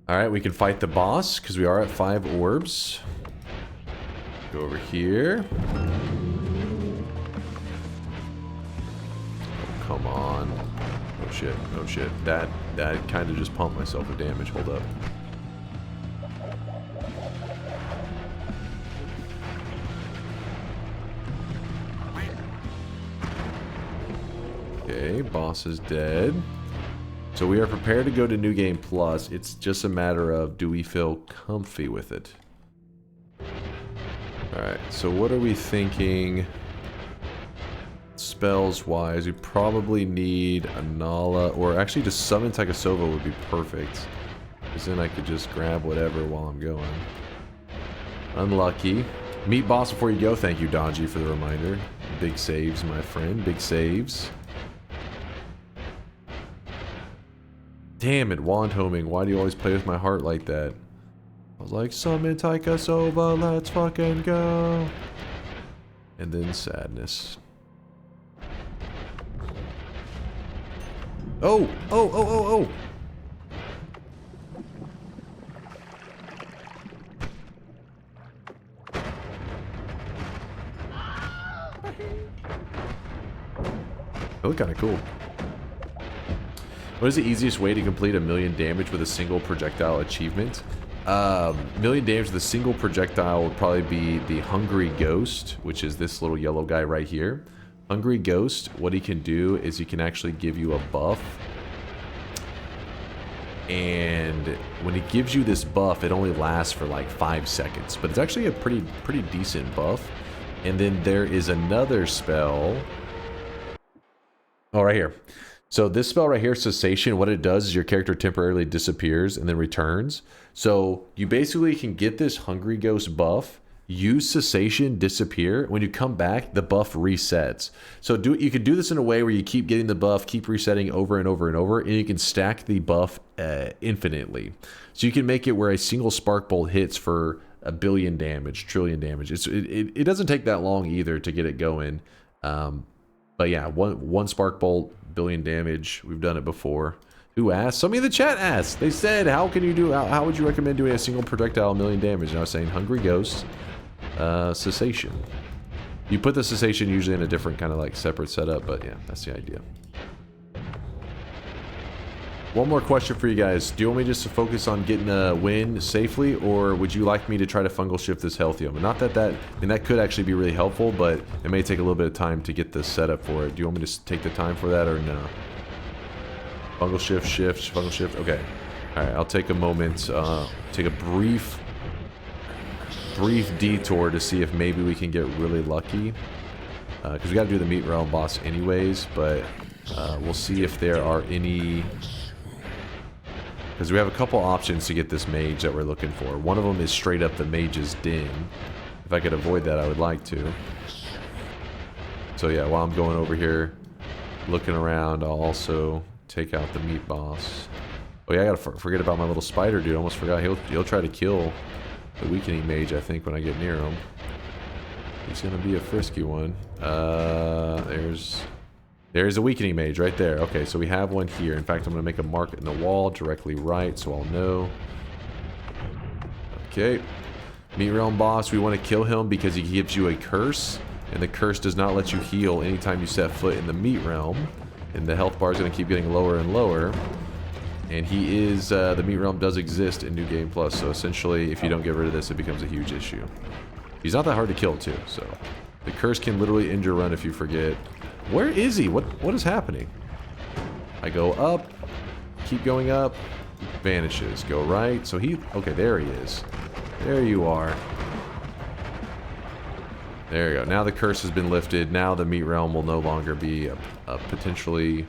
Alright, we can fight the boss, because we are at 5 orbs. Go over here. Oh, come on. Oh shit, oh shit. That kind of just pumped myself with damage. Hold up. Okay, boss is dead. So we are prepared to go to New Game Plus. It's just a matter of, do we feel comfy with it? Alright, so what are we thinking spells wise? We probably need a Nala, or actually just summon Taikasova would be perfect. Because then I could just grab whatever while I'm going. Unlucky. Meet boss before you go. Thank you, Donji, for the reminder. Big saves, my friend. Big saves. Damn it, wand homing. Why do you always play with my heart like that? I was like, summon Taikasova, let's fucking go. And then sadness. Oh! They look kind of cool. What is the easiest way to complete 1,000,000 damage with a single projectile achievement? 1,000,000 damage with a single projectile would probably be the Hungry Ghost, which is this little yellow guy right here. Hungry Ghost, what he can do is he can actually give you a buff. And when he gives you this buff, it only lasts for like 5 seconds. But it's actually a pretty decent buff. And then there is another spell. Oh, right here. So this spell right here, Cessation, what it does is your character temporarily disappears and then returns. So you basically can get this Hungry Ghost buff, use Cessation, disappear. When you come back, the buff resets. So you can do this in a way where you keep getting the buff, keep resetting over and over and over, and you can stack the buff infinitely. So you can make it where a single Spark Bolt hits for 1,000,000,000 damage, trillion damage. It doesn't take that long either to get it going. But yeah, one Spark Bolt, 1,000,000,000 damage. We've done it before. Who asked? Somebody in the chat asked. They said, how would you recommend doing a single projectile 1,000,000 damage? And I was saying Hungry Ghost, Cessation. You put the Cessation usually in a different kind of like separate setup, but yeah, that's the idea. One more question for you guys. Do you want me just to focus on getting a win safely, or would you like me to try to fungal shift this healthium? And not that I mean, that could actually be really helpful, but it may take a little bit of time to get the setup for it. Do you want me to take the time for that, or no? Fungal shift, fungal shift. Okay. All right, I'll take a moment, take a brief detour to see if maybe we can get really lucky. Because we got to do the Meat Realm boss anyways, but we'll see if there are any... Because we have a couple options to get this mage that we're looking for. One of them is straight up the mage's den. If I could avoid that, I would like to. So yeah, while I'm going over here, looking around, I'll also take out the meat boss. Oh yeah, I gotta forget about my little spider dude. I almost forgot. He'll try to kill the weakening mage, I think, when I get near him. He's gonna be a frisky one. There's a weakening mage right there. Okay, so we have one here. In fact, I'm going to make a mark in the wall directly right so I'll know. Okay. Meat Realm boss, we want to kill him because he gives you a curse. And the curse does not let you heal anytime you set foot in the Meat Realm. And the health bar is going to keep getting lower and lower. And he is, the Meat Realm does exist in New Game Plus. So essentially, if you don't get rid of this, it becomes a huge issue. He's not that hard to kill too, so. The curse can literally end your run if you forget. Where is he? What is happening? I go up, keep going up, vanishes. Go right. So okay, there he is. There you are. There you go. Now the curse has been lifted. Now the Meat Realm will no longer be a potentially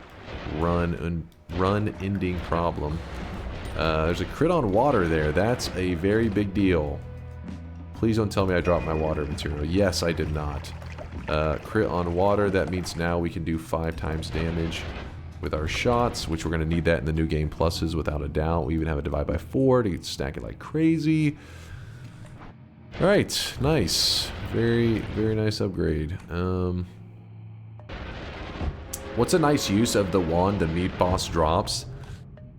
run-ending problem. There's a crit on water there. That's a very big deal. Please don't tell me I dropped my water material. Yes, I did not. Crit on water, that means now we can do 5 times damage with our shots, which we're going to need that in the New Game Pluses without a doubt. We even have a divide by 4 to stack it like crazy. Alright, nice. Very, very nice upgrade. What's a nice use of the wand the meat boss drops?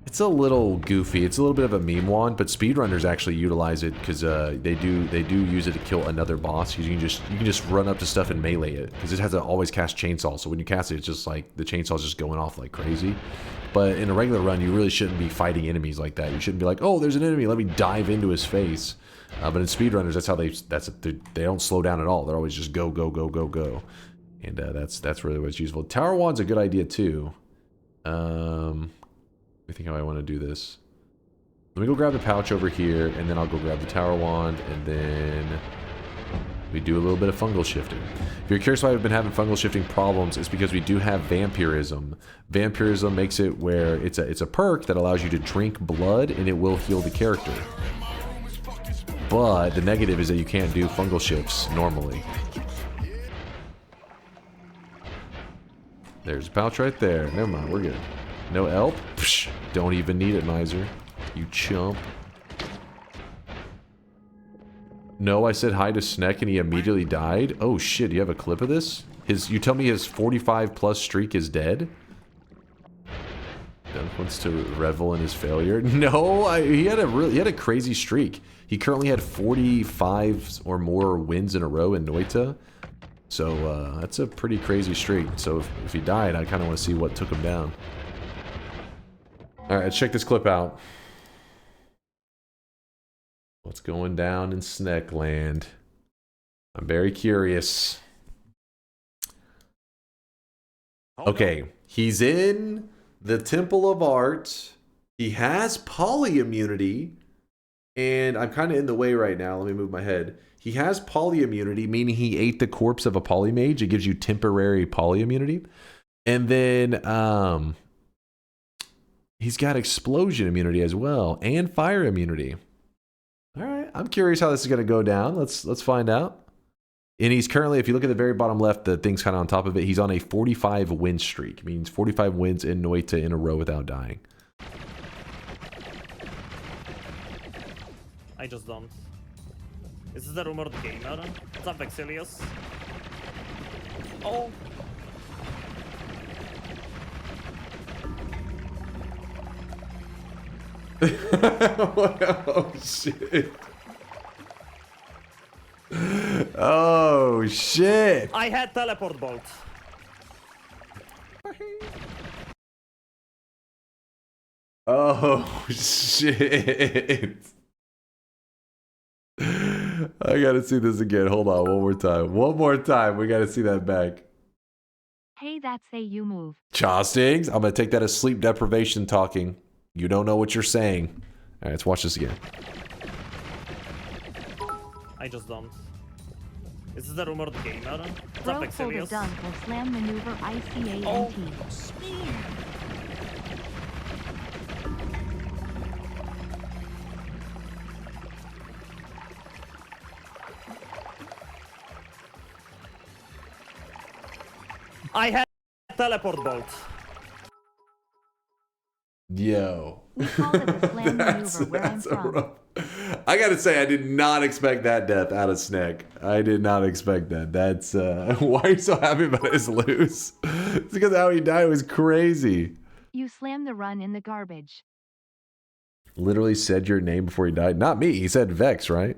It's a little goofy. It's a little bit of a meme wand, but speedrunners actually utilize it because they do use it to kill another boss. You can just run up to stuff and melee it because it has to always cast chainsaw. So when you cast it, it's just like the chainsaw's just going off like crazy. But in a regular run, you really shouldn't be fighting enemies like that. You shouldn't be like, oh, there's an enemy, let me dive into his face. But in speedrunners, that's how they don't slow down at all. They're always just go, go, go, go, go, and that's really what's useful. Tower wand's a good idea too. I think how I want to do this. Let me go grab the pouch over here, and then I'll go grab the tower wand, and then we do a little bit of fungal shifting. If you're curious why I've been having fungal shifting problems, it's because we do have vampirism. Vampirism makes it where it's a perk that allows you to drink blood, and it will heal the character. But the negative is that you can't do fungal shifts normally. There's a pouch right there. Never mind, we're good. No elp? Psh, don't even need it, miser. You chump. No, I said hi to Snek and he immediately died? Oh shit, do you have a clip of this? You tell me his 45 plus streak is dead? Dunk wants to revel in his failure. No, he had a crazy streak. He currently had 45 or more wins in a row in Noita. So that's a pretty crazy streak. So if he died, I kind of want to see what took him down. All right, let's check this clip out. What's going down in Snek land? I'm very curious. Okay, he's in the Temple of Art. He has poly immunity. And I'm kind of in the way right now. Let me move my head. He has poly immunity, meaning he ate the corpse of a polymage. It gives you temporary poly immunity. And then he's got explosion immunity as well, and fire immunity. All right, I'm curious how this is going to go down. Let's find out. And he's currently, if you look at the very bottom left, the thing's kind of on top of it. He's on a 45 win streak. It means 45 wins in Noita in a row without dying.
I just don't. Is this the rumored gamer? What's up, Vexilius? Oh.
Oh shit. Oh shit.
I had teleport bolt.
Oh shit. I gotta see this again. Hold on, one more time. One more time. We gotta see that back.
Hey, that's a you move.
Chostings, I'm gonna take that as sleep deprivation talking. You don't know what you're saying. All right, let's watch this again.
I just don't. Is this the rumored gamer? What's
Bro
up,
pulled a
Vexilius?
DunkOrSlam maneuver ICANT.
Oh. I had teleport bolt.
Yo.
We call it the slam maneuver where I'm from.
I gotta say, I did not expect that death out of Snek. I did not expect that. That's, why are you so happy about his lose? It's because how he died was crazy.
You slammed the run in the garbage.
Literally said your name before he died. Not me, he said Vex, right?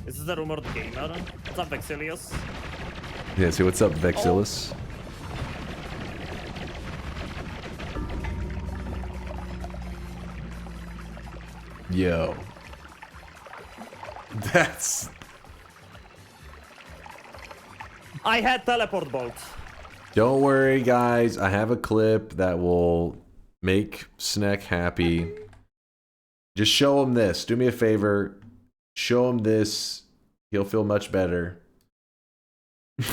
Is this the rumored gamer? What's up, Vexilius?
Yeah, see what's up, Vexillus? Yo. That's...
I had teleport bolt.
Don't worry, guys. I have a clip that will make Snek happy. Just show him this. Do me a favor. Show him this. He'll feel much better.
Okay.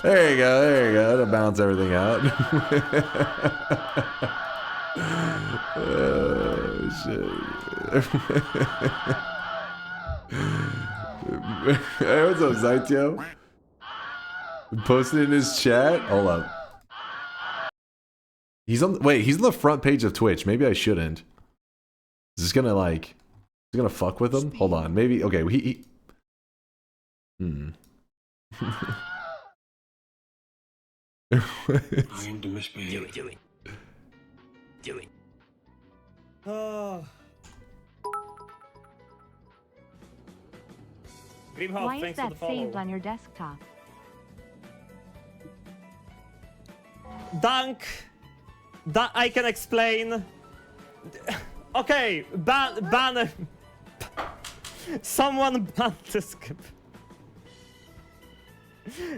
There you go, there you go. That'll balance everything out. Oh, shit. Hey, what's up, Zytio? Posted in his chat? Hold up. He's on, wait, he's on the front page of Twitch. Maybe I shouldn't. Is this gonna, like, is it gonna fuck with him? Hold on, maybe, okay,
I'm to misbehave.
Do it.
Oh.
Why is that saved on your desktop?
Dunk. I can explain. Okay, banner. Someone banned this.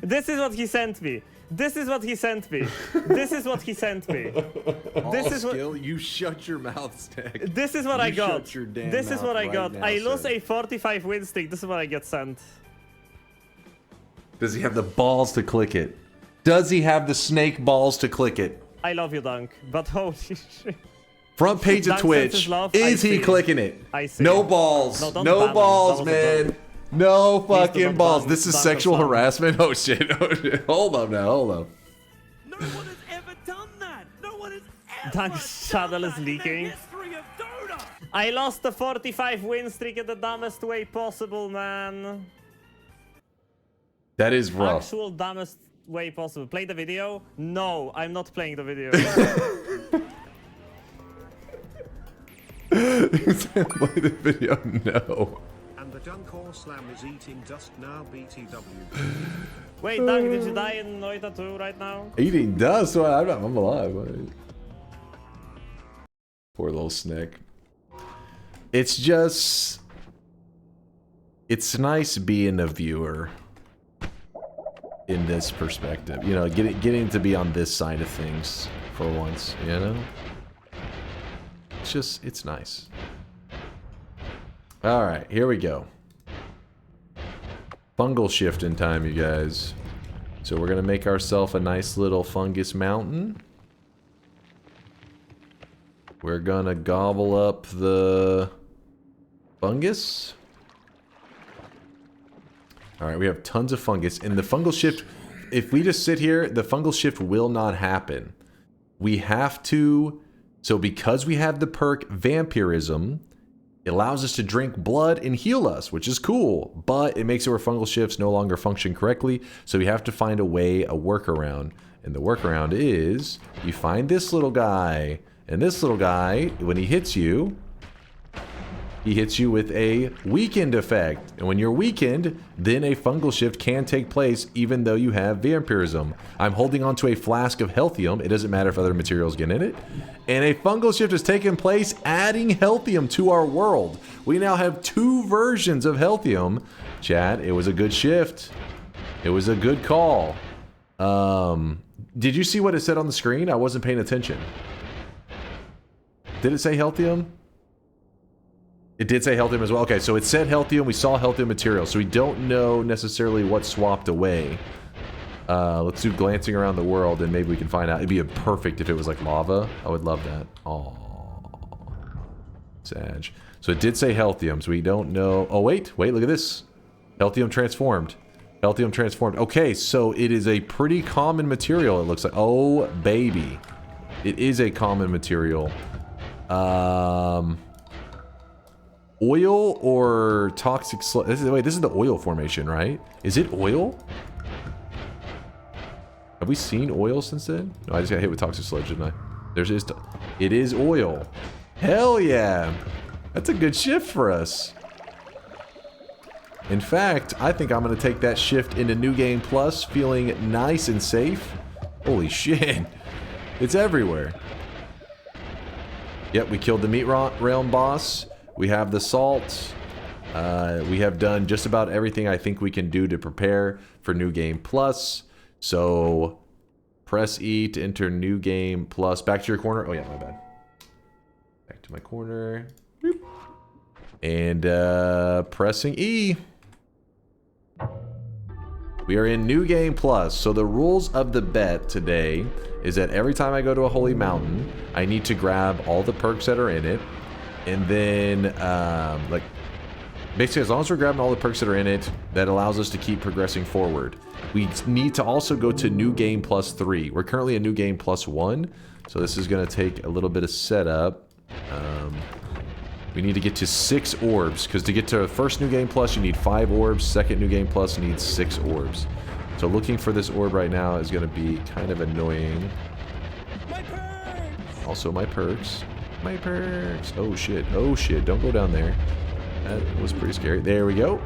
This is what he sent me. This is what he sent me. This is what he sent me. This is what
you shut your mouth, Snek.
This is what I got.
Shut your damn
This is
mouth
what I
right
got.
now,
I lost
sir.
a 45 win streak. This is what I get sent.
Does he have the balls to click it? Does he have the snake balls to click it?
I love you, Dunk, but holy shit.
Front page of
Dunk
Twitch.
senses love.
Is
I
he
see.
clicking it?
I see.
No balls.
No, don't
No
ban him.
balls,
That was a
man.
joke.
No
Please
fucking
don't
balls.
ban
This is
DunkOrSlam.
sexual harassment? Oh shit. Oh, shit. Hold up now. Hold up.
No one has ever done that. No one has ever
Dunk's channel is leaking.
history of Dota.
I lost the 45 win streak in the dumbest way possible, man.
That is rough.
Actual dumbest way possible. Play the video? No, I'm not playing the video.
Play the video. No.
And the DunkOrSlam is eating dust now. BTW.
Wait, Dunk, did you die in Noita too right now?
Eating dust? Well, I'm alive. Poor little Snek. It's just... It's nice being a viewer in this perspective. You know, getting to be on this side of things for once, you know? It's just, it's nice. Alright, here we go. Fungal shifting time, you guys. So we're gonna make ourselves a nice little fungus mountain. We're gonna gobble up the fungus. Alright, we have tons of fungus. And the fungal shift, if we just sit here, the fungal shift will not happen. We have to, so because we have the perk Vampirism, it allows us to drink blood and heal us, which is cool. But it makes it where fungal shifts no longer function correctly. So we have to find a way, a workaround. And the workaround is, you find this little guy. And this little guy, when he hits you with a weakened effect. And when you're weakened, then a fungal shift can take place even though you have vampirism. I'm holding onto a flask of healthium. It doesn't matter if other materials get in it. And a fungal shift has taken place, adding healthium to our world. We now have 2 versions of healthium. Chat, it was a good shift. It was a good call. Did you see what it said on the screen? I wasn't paying attention. Did it say healthium? It did say healthium as well. Okay, so it said healthium. We saw healthium material, so we don't know necessarily what swapped away. Let's do glancing around the world, and maybe we can find out. It'd be perfect if it was like lava. I would love that. Oh, Sag. So it did say healthium, so we don't know. Oh, wait, look at this. Healthium transformed. Healthium transformed. Okay, so it is a pretty common material, it looks like. Oh, baby. It is a common material. Oil or toxic sludge? Wait, this is the oil formation, right? Is it oil? Have we seen oil since then? No, I just got hit with toxic sludge, didn't I? It is oil. Hell yeah! That's a good shift for us. In fact, I think I'm going to take that shift into New Game Plus, feeling nice and safe. Holy shit. It's everywhere. Yep, we killed the meat realm boss. We have the salt. We have done just about everything I think we can do to prepare for New Game Plus. So, press E to enter New Game Plus. Back to your corner. Oh yeah, my bad. Back to my corner. Boop. And pressing E. We are in New Game Plus. So the rules of the bet today is that every time I go to a holy mountain, I need to grab all the perks that are in it. And then, like, basically as long as we're grabbing all the perks that are in it, that allows us to keep progressing forward. We need to also go to New Game Plus 3. We're currently in New Game Plus 1, so this is going to take a little bit of setup. We need to get to 6 orbs, because to get to first New Game Plus, you need 5 orbs. Second New Game Plus needs 6 orbs. So looking for this orb right now is going to be kind of annoying.
My perks!
Also my perks. My perks. Oh shit. Oh shit. Don't go down there. That was pretty scary. There we go.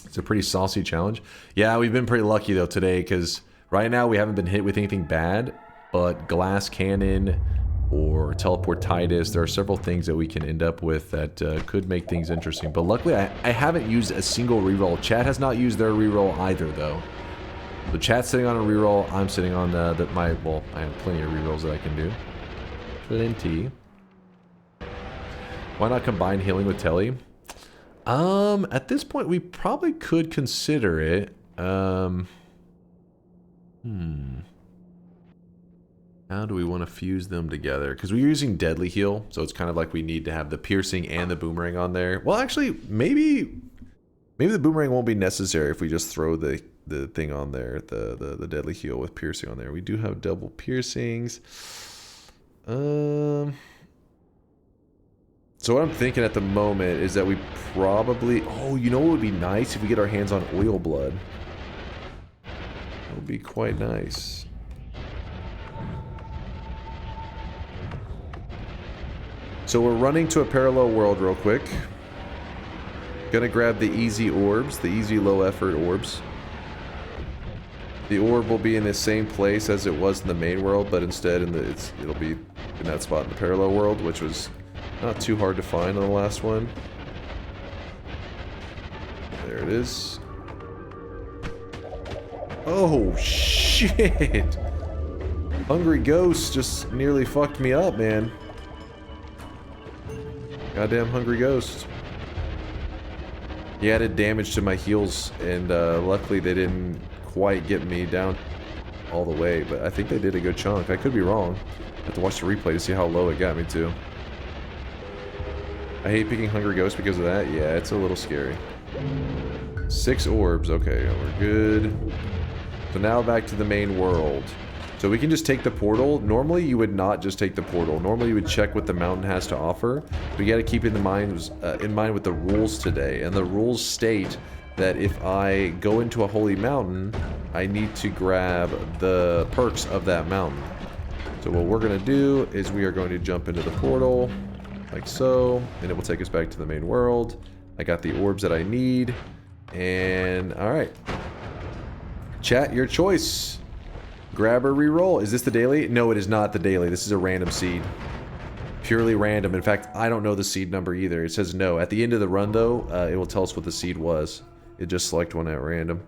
It's a pretty saucy challenge. Yeah, we've been pretty lucky though today, because right now we haven't been hit with anything bad, but glass cannon or teleportitis, there are several things that we can end up with that could make things interesting. But luckily I haven't used a single reroll. Chat has not used their reroll either though. The chat's sitting on a reroll. I'm sitting on well, I have plenty of rerolls that I can do. Plenty. Why not combine healing with Telly? At this point, we probably could consider it. How do we want to fuse them together? Because we're using Deadly Heal, so it's kind of like we need to have the piercing and the boomerang on there. Well, actually, maybe the boomerang won't be necessary if we just throw the thing on there, the Deadly Heal with piercing on there. We do have double piercings. So what I'm thinking at the moment is that we probably... Oh, you know what would be nice if we get our hands on oil blood? That would be quite nice. So we're running to a parallel world real quick. Gonna grab the easy orbs, the easy low effort orbs. The orb will be in the same place as it was in the main world, but instead it'll be in that spot in the parallel world, which was not too hard to find on the last one. There it is. Oh shit! Hungry Ghost just nearly fucked me up, man. Goddamn Hungry Ghost. He added damage to my heals, and luckily they didn't quite get me down all the way, but I think they did a good chunk. I could be wrong. I have to watch the replay to see how low it got me to. I hate picking Hungry Ghost because of that. Yeah, it's a little scary. 6 orbs. Okay, we're good. So now back to the main world. So we can just take the portal. Normally you would not just take the portal. Normally you would check what the mountain has to offer. We got to keep in mind with the rules today. And the rules state that if I go into a holy mountain, I need to grab the perks of that mountain. So what we're going to do is we are going to jump into the portal, like so, and it will take us back to the main world. I got the orbs that I need, and alright. Chat, your choice. Grab or reroll. Is this the daily? No, it is not the daily. This is a random seed. Purely random. In fact, I don't know the seed number either. It says no. At the end of the run, though, it will tell us what the seed was. It just select one at random.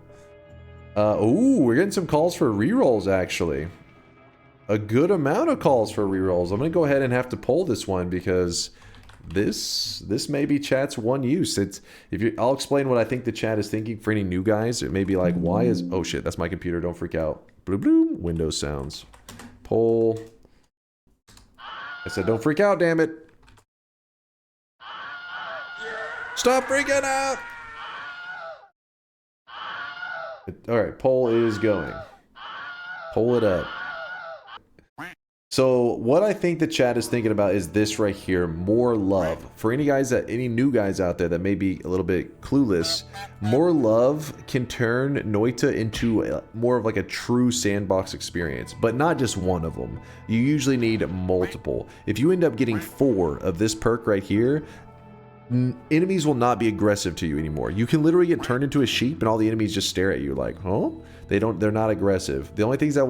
Ooh, we're getting some calls for rerolls, actually. A good amount of calls for rerolls. I'm going to go ahead and have to pull this one because this may be chat's one use. I'll explain what I think the chat is thinking for any new guys. It may be like, why is... Oh shit, that's my computer. Don't freak out. Bloop bloop. Windows sounds. Pull. I said don't freak out, damn it. Stop freaking out! Alright, poll is going. Pull it up. So what I think the chat is thinking about is this right here, more love. For any new guys out there that may be a little bit clueless, more love can turn Noita into more of like a true sandbox experience, but not just one of them. You usually need multiple. If you end up getting 4 of this perk right here, enemies will not be aggressive to you anymore. You can literally get turned into a sheep and all the enemies just stare at you like, huh? They're not aggressive. The only things that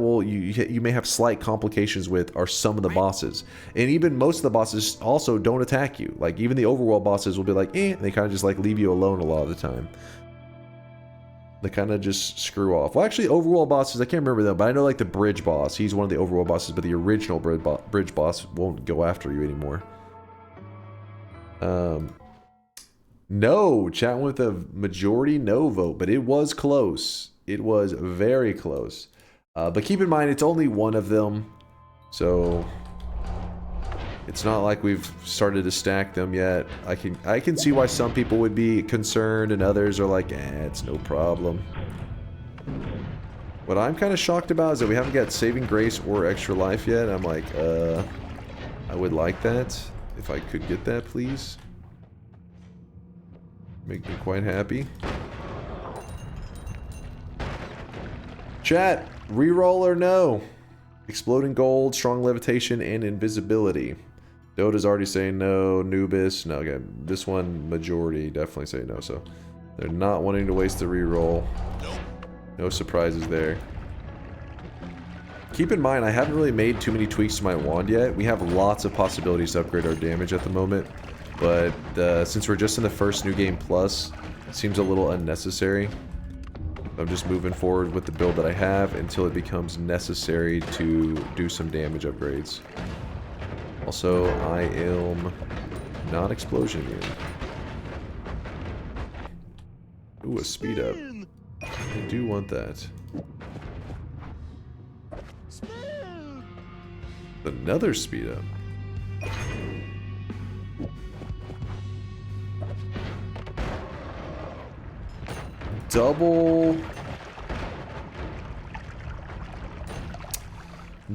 you may have slight complications with are some of the bosses. And even most of the bosses also don't attack you. Like even the overworld bosses will be like, eh, and they kind of just like leave you alone a lot of the time. They kind of just screw off. Well, actually, overworld bosses, I can't remember them, but I know like the bridge boss, he's one of the overworld bosses, but the original bridge boss won't go after you anymore. No, chat with a majority no vote, but it was close. It was very close. But keep in mind, it's only one of them. So it's not like we've started to stack them yet. I can see why some people would be concerned and others are like, it's no problem. What I'm kind of shocked about is that we haven't got Saving Grace or Extra Life yet. I'm like, I would like that. If I could get that, please. Make me quite happy. Chat, reroll or no? Exploding gold, strong levitation, and invisibility. Dota's already saying no. Nubis, no. Okay, this one, majority, definitely say no. So they're not wanting to waste the reroll. No surprises there. Keep in mind, I haven't really made too many tweaks to my wand yet. We have lots of possibilities to upgrade our damage at the moment. But since we're just in the first New Game Plus, it seems a little unnecessary. I'm just moving forward with the build that I have until it becomes necessary to do some damage upgrades. Also, I am not explosion immune. Ooh, a speed up. I do want that. Another speed up.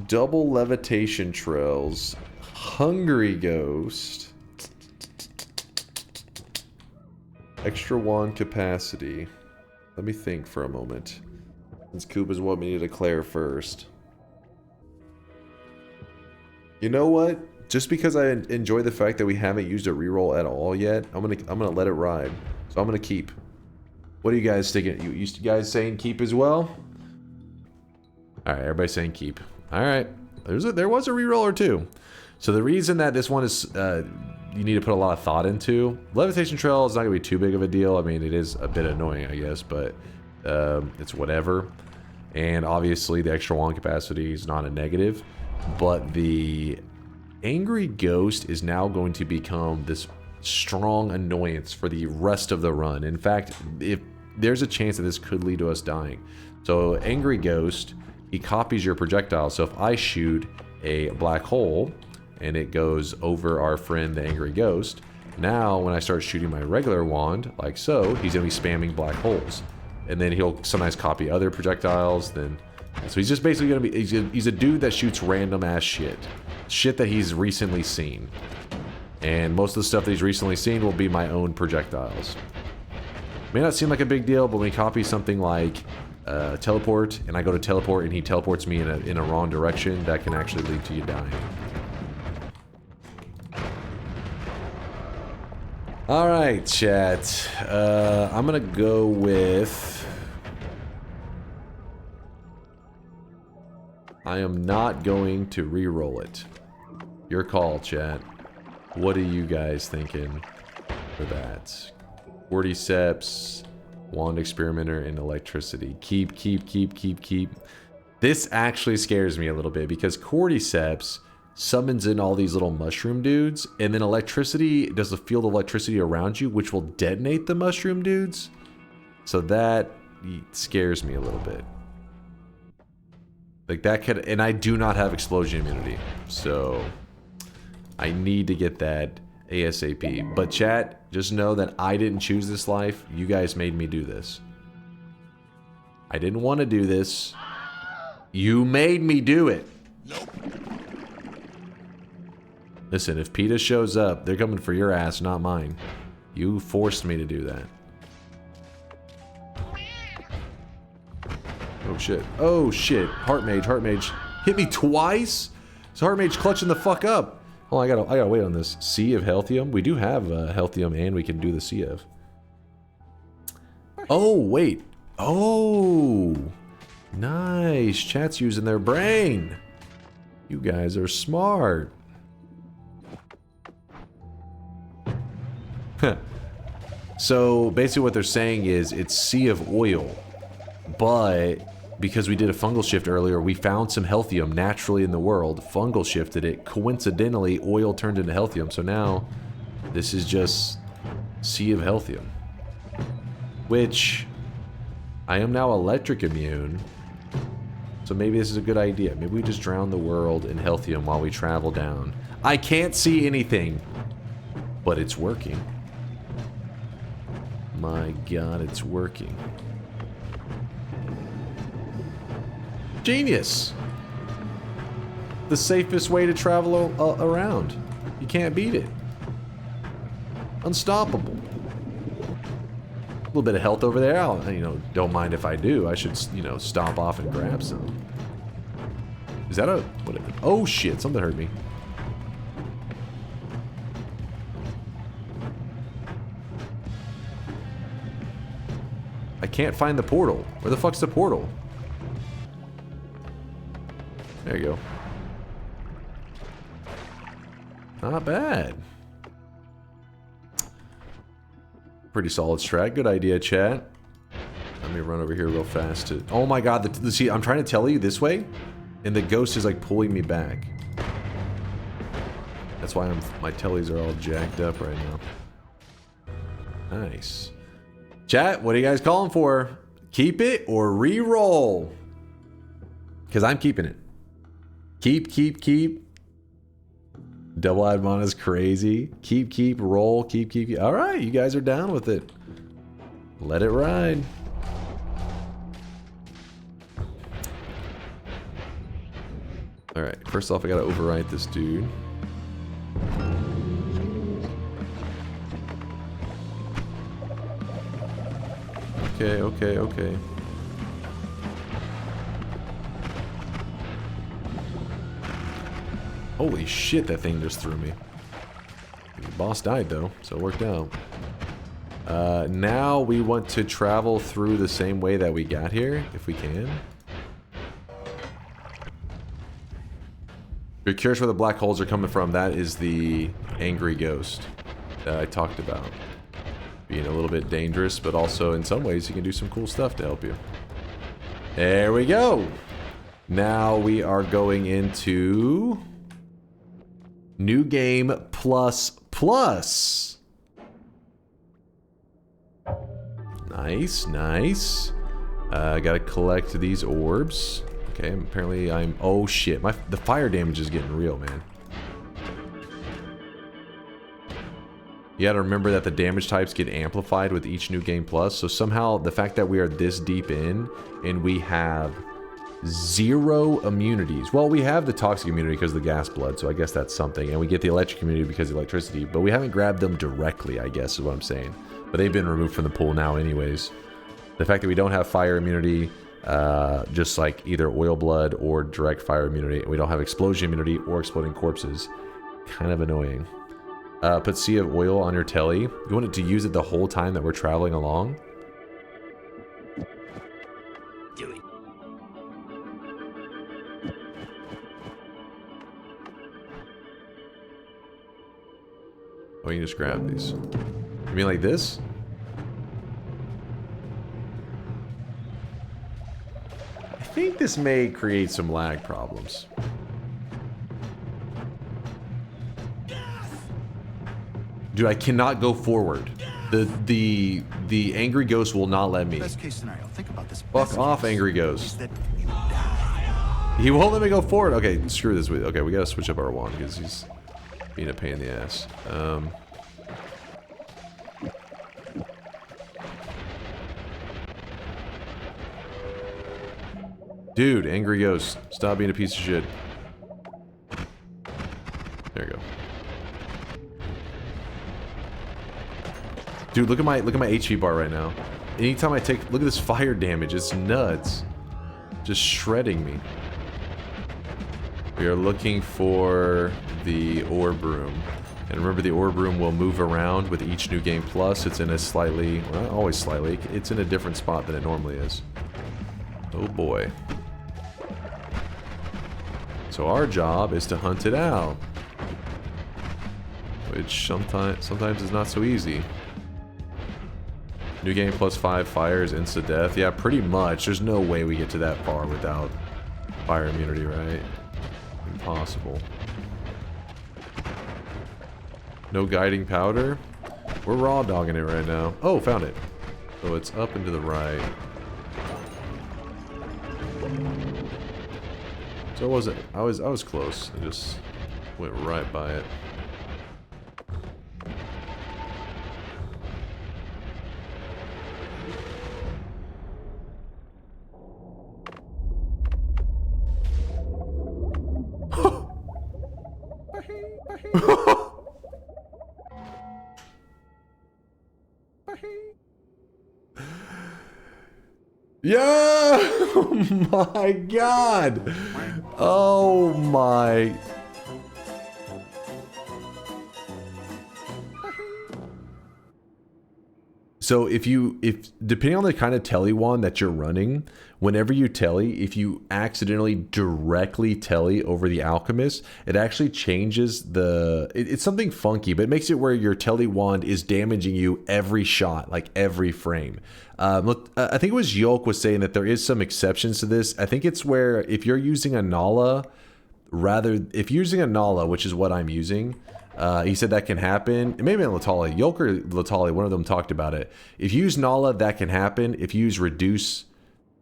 Double levitation trails. Hungry Ghost. Extra wand capacity. Let me think for a moment. Since Koopas want me to declare first. You know what? just because I enjoy the fact that we haven't used a reroll at all yet, I'm gonna let it ride. So I'm gonna keep. What are you guys thinking? You guys saying keep as well? All right, everybody's saying keep. All right, there was a reroll or two. So the reason that this one is you need to put a lot of thought into, levitation trail is not gonna be too big of a deal. I mean, it is a bit annoying, I guess, but it's whatever. And obviously the extra wand capacity is not a negative, but the Angry Ghost is now going to become this strong annoyance for the rest of the run. In fact, if there's a chance that this could lead to us dying. So Angry Ghost, he copies your projectile. So if I shoot a black hole and it goes over our friend the Angry Ghost, now when I start shooting my regular wand, like so, he's gonna be spamming black holes. And then he'll sometimes copy other projectiles. So he's just basically gonna be, he's a dude that shoots random ass shit. Shit that he's recently seen. And most of the stuff that he's recently seen will be my own projectiles. May not seem like a big deal, but when he copies something like teleport, and I go to teleport and he teleports me in a wrong direction, that can actually lead to you dying. Alright, chat. I'm gonna go with... I am not going to re-roll it. Your call, chat. What are you guys thinking for that? Cordyceps, Wand Experimenter, and Electricity. Keep. This actually scares me a little bit because Cordyceps summons in all these little mushroom dudes, and then Electricity does a field of electricity around you, which will detonate the mushroom dudes. So that scares me a little bit. Like that could, and I do not have explosion immunity, so I need to get that ASAP. But chat, just know that I didn't choose this life. You guys made me do this. I didn't want to do this. You made me do it.
Nope.
Listen, if PETA shows up, they're coming for your ass, not mine. You forced me to do that. Oh shit. Oh shit. Heart mage. Hit me twice? Is Heart mage clutching the fuck up? Oh, I gotta wait on this. Sea of Healthium? We do have Healthium and we can do the Sea of. Oh, wait. Oh. Nice. Chat's using their brain. You guys are smart. So basically what they're saying is it's Sea of Oil, but because we did a fungal shift earlier, we found some healthium naturally in the world, fungal shifted it, coincidentally oil turned into healthium, so now this is just Sea of Healthium, which I am now electric immune, so maybe this is a good idea. Maybe we just drown the world in healthium while we travel down. I can't see anything, but it's working. My god, it's working. Genius! The safest way to travel around. You can't beat it. Unstoppable. A little bit of health over there. I'll, don't mind if I do. I should, stop off and grab some. Is that a... what? Oh shit, something hurt me. I can't find the portal. Where the fuck's the portal? There you go. Not bad. Pretty solid strat. Good idea, chat. Let me run over here real fast. Oh my god, see, I'm trying to tell you this way, and the ghost is like pulling me back. That's why my tellies are all jacked up right now. Nice. Chat, what are you guys calling for? Keep it or re-roll? Because I'm keeping it. Keep. Double Admon is crazy. Keep, roll, keep. Alright, you guys are down with it. Let it ride. Alright, first off I gotta overwrite this dude. Okay. Holy shit, that thing just threw me. The boss died though, so it worked out. Now we want to travel through the same way that we got here, if we can. If you're curious where the black holes are coming from, that is the angry ghost that I talked about. Being a little bit dangerous, but also in some ways you can do some cool stuff to help you. There we go! Now we are going into New Game Plus Plus. Nice, nice. Gotta collect these orbs. Okay, apparently I'm... Oh shit, the fire damage is getting real, man. You gotta remember that the damage types get amplified with each New Game Plus, so somehow the fact that we are this deep in and we have 0 immunities. Well, we have the toxic immunity because of the gas blood, so I guess that's something. And we get the electric immunity because of electricity, but we haven't grabbed them directly, I guess is what I'm saying. But they've been removed from the pool now anyways. The fact that we don't have fire immunity, just like either oil blood or direct fire immunity, and we don't have explosion immunity or exploding corpses, kind of annoying. Put Sea of Oil on your telly. You want to use it the whole time that we're traveling along?
Do it.
Oh, you can just grab these. You mean like this? I think this may create some lag problems. Dude, I cannot go forward. The angry ghost will not let me.
Best case scenario. Think about this.
Fuck off, angry ghost. He won't let me go forward. Okay, screw this. Okay, we gotta switch up our wand because he's being a pain in the ass. Dude, angry ghost, stop being a piece of shit. There you go. Dude, look at my HP bar right now. Anytime I take, look at this fire damage. It's nuts. Just shredding me. We are looking for the orb room. And remember, the orb room will move around with each New Game Plus. It's in a slightly, well, not always slightly, it's in a different spot than it normally is. Oh boy. So our job is to hunt it out. Which sometimes is not so easy. New Game Plus 5 fires, insta-death. Yeah, pretty much. There's no way we get to that far without fire immunity, right? Impossible. No guiding powder. We're raw dogging it right now. Oh, found it. So it's up and to the right. So was it? I was close. I just went right by it. Yeah! Oh my god! Oh my... So if depending on the kind of telly wand that you're running, whenever you telly, if you accidentally directly telly over the alchemist, it actually changes it's something funky, but it makes it where your telly wand is damaging you every shot, like every frame. Look, I think it was Yolk was saying that there is some exceptions to this. I think it's where if you're using a Nala, if you're using a Nala, which is what I'm using, he said that can happen. It may have been Latali. Yolk or Latali, one of them talked about it. If you use Nala, that can happen. If you use Reduce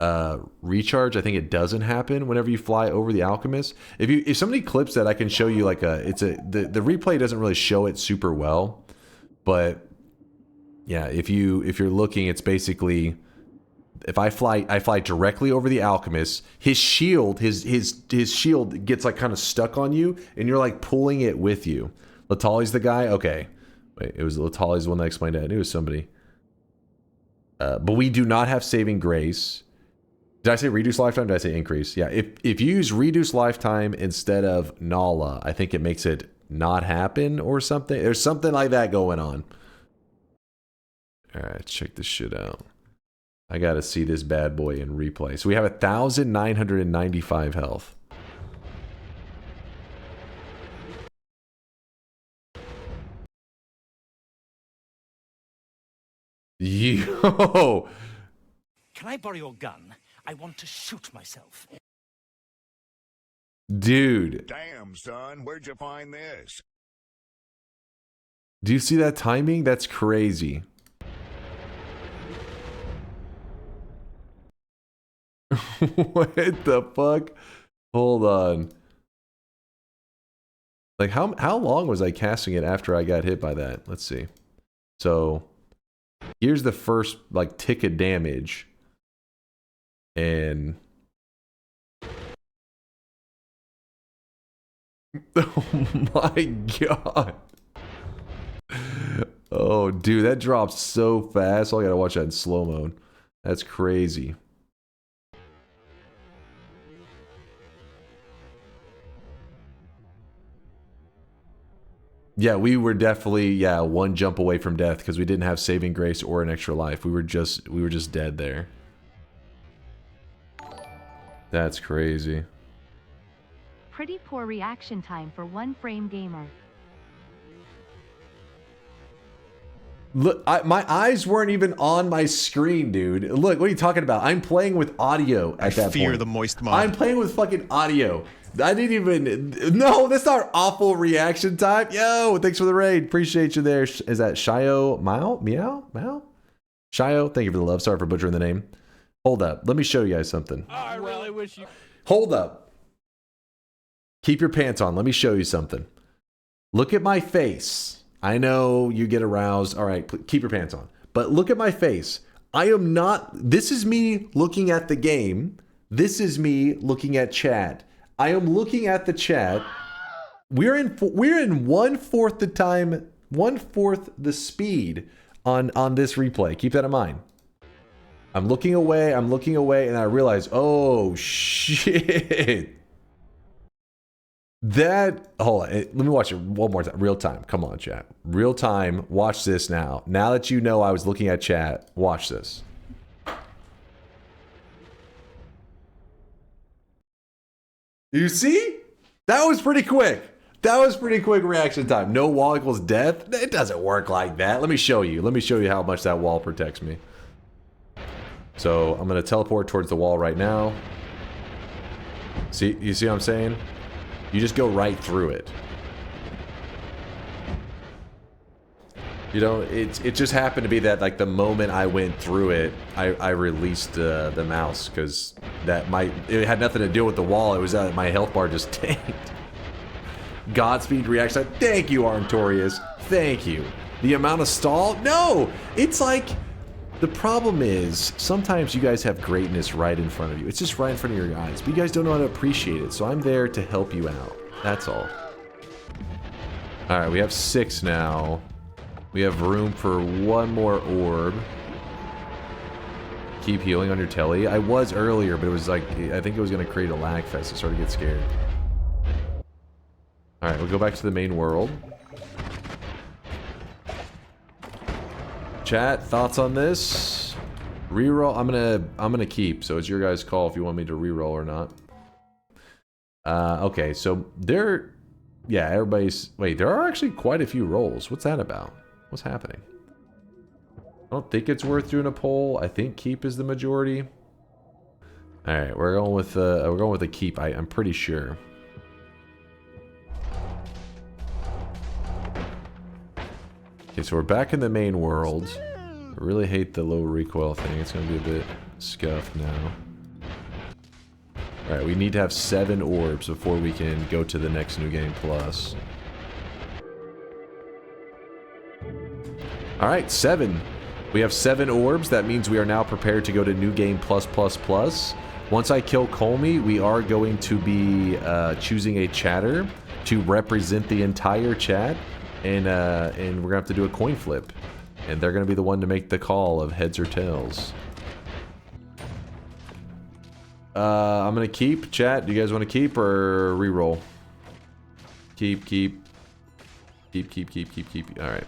Recharge, I think it doesn't happen whenever you fly over the alchemist. If somebody clips that, I can show you like the replay doesn't really show it super well, but yeah, if you're looking, it's basically if I fly directly over the alchemist, his shield shield gets like kind of stuck on you, and you're like pulling it with you. Latali's the guy? Okay. Wait, it was Latali's the one that explained it. I knew it was somebody. But we do not have saving grace. Did I say reduce lifetime? Did I say increase? Yeah, if you use reduce lifetime instead of Nala, I think it makes it not happen or something. There's something like that going on. Alright, check this shit out. I gotta see this bad boy in replay. So we have 1,995 health. Yo!
Can I borrow your gun? I want to shoot myself.
Dude.
Damn, son, where'd you find this?
Do you see that timing? That's crazy. What the fuck? Hold on. Like how long was I casting it after I got hit by that? Let's see. So here's the first like tick of damage. And oh my god. Oh dude, that drops so fast. I gotta watch that in slow mode. That's crazy. Yeah, we were definitely one jump away from death because we didn't have saving grace or an extra life. We were just dead there. That's crazy.
Pretty poor reaction time for one frame gamer.
Look, my eyes weren't even on my screen, dude. Look, what are you talking about? I'm playing with audio at that point. I fear the moist mod. I'm playing with fucking audio. I didn't even... No, that's not awful reaction time. Yo, thanks for the raid. Appreciate you there. Is that Shio Mao? Meow? Mao? Shio, thank you for the love. Sorry for butchering the name. Hold up. Let me show you guys something.
Oh, I really wish you...
Hold up. Keep your pants on. Let me show you something. Look at my face. I know you get aroused. All right, keep your pants on. But look at my face. I am not... This is me looking at the game. This is me looking at chat. I am looking at the chat. We're in 1/4 the time, 1/4 the speed on this replay. Keep that in mind. I'm looking away, and I realize, oh shit. That, hold on, let me watch it one more time. Real time, come on chat. Real time, watch this now. Now that you know I was looking at chat, watch this. You see? That was pretty quick. That was pretty quick reaction time. No wall equals death? It doesn't work like that. Let me show you. Let me show you how much that wall protects me. So I'm going to teleport towards the wall right now. See? You see what I'm saying? You just go right through it. You know, it just happened to be that like the moment I went through it, I released the mouse because it had nothing to do with the wall. It was that my health bar just tanked. Godspeed reaction. Thank you, Arntorius. Thank you. The amount of stall? No! It's like, the problem is, sometimes you guys have greatness right in front of you. It's just right in front of your eyes, but you guys don't know how to appreciate it, so I'm there to help you out. That's all. Alright, we have 6 now. We have room for one more orb. Keep healing on your telly. I was earlier, but it was like, I think it was going to create a lag fest. I started to get scared. Alright, we'll go back to the main world. Chat, thoughts on this? Reroll? I'm gonna keep, so it's your guys' call if you want me to reroll or not. Okay, so yeah, everybody's... Wait, there are actually quite a few rolls. What's that about? What's happening? I don't think it's worth doing a poll. I think keep is the majority. Alright, we're going with the keep, I'm pretty sure. Okay, so we're back in the main world. I really hate the low recoil thing. It's going to be a bit scuffed now. Alright, we need to have 7 orbs before we can go to the next New Game Plus. Alright, 7. We have 7 orbs. That means we are now prepared to go to New Game Plus. Once I kill Kolmi, we are going to be choosing a chatter to represent the entire chat. And we're gonna have to do a coin flip, and they're gonna be the one to make the call of heads or tails. I'm gonna keep. Chat, do you guys want to keep or re-roll? Keep. All right.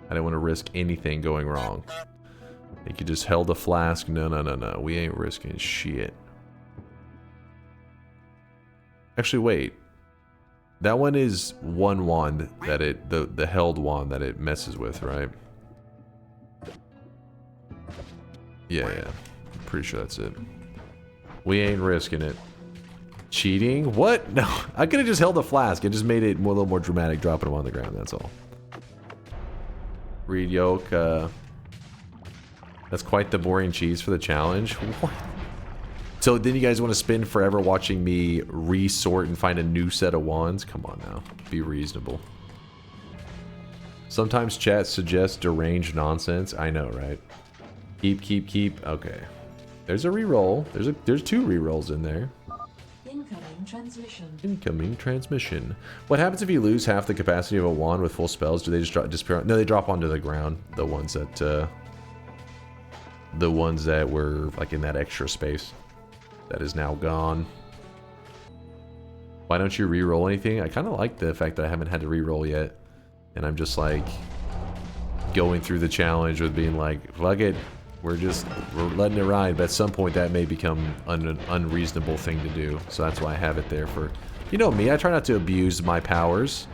I didn't want to risk anything going wrong. I think you just held a flask. No. We ain't risking shit. Actually, wait. That one is one wand that it the held wand that it messes with, right? Yeah. I'm pretty sure that's it. We ain't risking it. Cheating? What? No. I could have just held a flask. It just made it a little more dramatic, dropping them on the ground. That's all. Reed yolk. That's quite the boring cheese for the challenge. What? So then you guys want to spend forever watching me resort and find a new set of wands? Come on now. Be reasonable. Sometimes chat suggests deranged nonsense. I know, right? Keep. Okay. There's a reroll. There's two rerolls in there. Incoming transmission. What happens if you lose half the capacity of a wand with full spells? Do they just disappear? No, they drop onto the ground. The ones that were like in that extra space. That is now gone. Why don't you re-roll anything? I kind of like the fact that I haven't had to re-roll yet. And I'm just like going through the challenge with being like, fuck it. We're letting it ride. But at some point that may become an unreasonable thing to do. So that's why I have it there for... You know me, I try not to abuse my powers.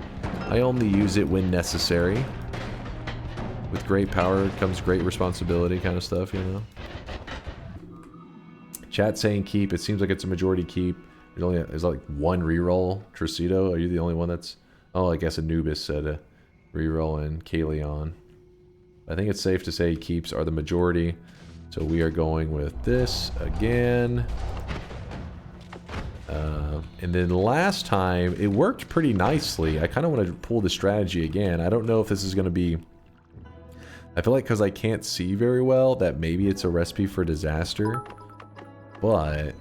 I only use it when necessary. With great power comes great responsibility kind of stuff, you know? Chat saying keep. It seems like it's a majority keep. There's like one reroll. Tricito, are you the only one that's... Oh, I guess Anubis said a reroll and Kaleon. I think it's safe to say keeps are the majority. So we are going with this again. And then last time, it worked pretty nicely. I kind of want to pull the strategy again. I don't know if this is going to be... I feel like because I can't see very well, that maybe it's a recipe for disaster. But...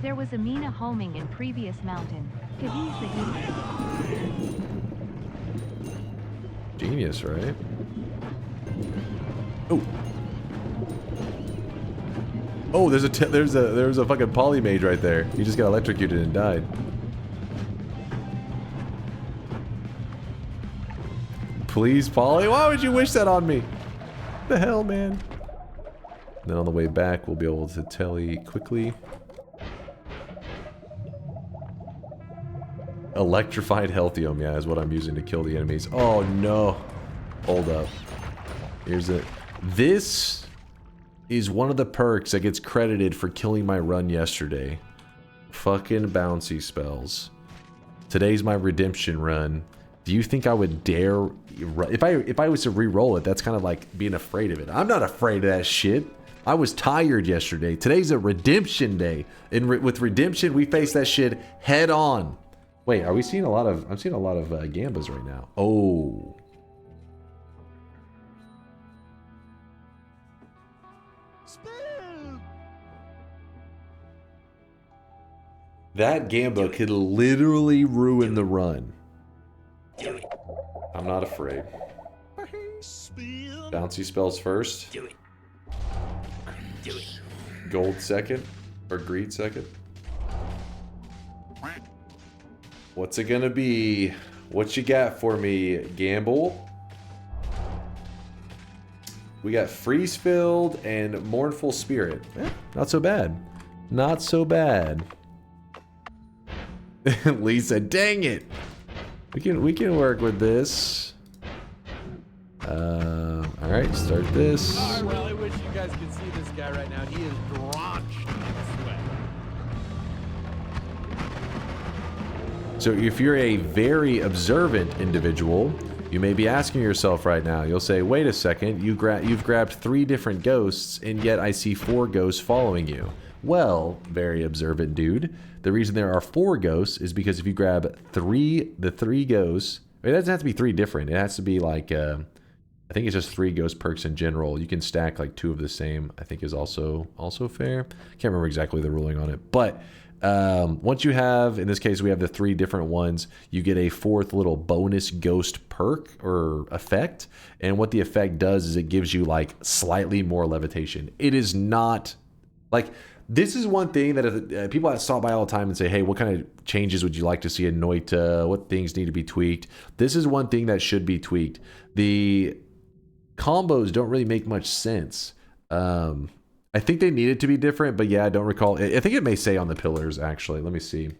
There was a Mina homing in previous mountain.
Genius, right? Oh. Oh, there's a fucking polymage right there. He just got electrocuted and died. Please, Polly, why would you wish that on me? The hell, man. And then on the way back, we'll be able to tally quickly. Electrified healthium, yeah, is what I'm using to kill the enemies. Oh no. Hold up. Here's it. This is one of the perks that gets credited for killing my run yesterday. Fucking bouncy spells. Today's my redemption run. Do you think I would dare... If I was to re-roll it, that's kind of like being afraid of it. I'm not afraid of that shit. I was tired yesterday. Today's a redemption day. And with redemption, we face that shit head on. Wait, are we seeing a lot of... I'm seeing a lot of gambas right now. Oh. That gamba could literally ruin the run. I'm not afraid. Bouncy spells first. Gold second. Or greed second. What's it gonna be? What you got for me, Gamble? We got Freeze Filled and Mournful Spirit. Not so bad. Not so bad. Lisa, dang it! We can work with this. Alright, start this.
I really wish you guys could see this guy right now. He is drenched in sweat.
So if you're a very observant individual, you may be asking yourself right now, you'll say, wait a second, you've grabbed 3 different ghosts, and yet I see 4 ghosts following you. Well, very observant dude, the reason there are 4 ghosts is because if you grab the 3 ghosts, it doesn't have to be 3 different, it has to be like I think it's just 3 ghost perks in general. You can stack like 2 of the same, I think is also fair. Can't remember exactly the ruling on it. But once you have, in this case, we have the 3 different ones, you get a 4th little bonus ghost perk or effect. And what the effect does is it gives you like slightly more levitation. It is not like, this is one thing that if, people that stop by all the time and say, hey, what kind of changes would you like to see in Noita? What things need to be tweaked? This is one thing that should be tweaked. The combos don't really make much sense. I think they needed to be different, but yeah, I don't recall. I think it may say on the pillars, actually. Let me see.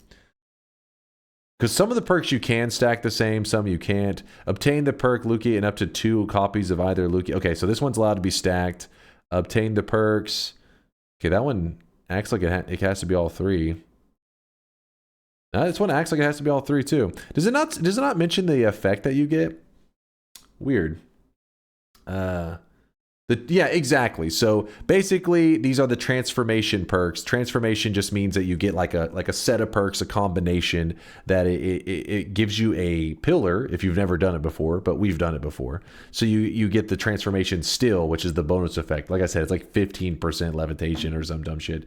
Because some of the perks you can stack the same, some you can't. Obtain the perk Luki and up to 2 copies of either Luki. Okay, so this one's allowed to be stacked. Obtain the perks. Okay, that one acts like it has to be all 3. This one acts like it has to be all 3 too. Does it not mention the effect that you get? Weird. Yeah, exactly. So basically, these are the transformation perks. Transformation just means that you get like a set of perks, a combination that it gives you a pillar if you've never done it before, but we've done it before. So you get the transformation still, which is the bonus effect. Like I said, it's like 15% levitation or some dumb shit.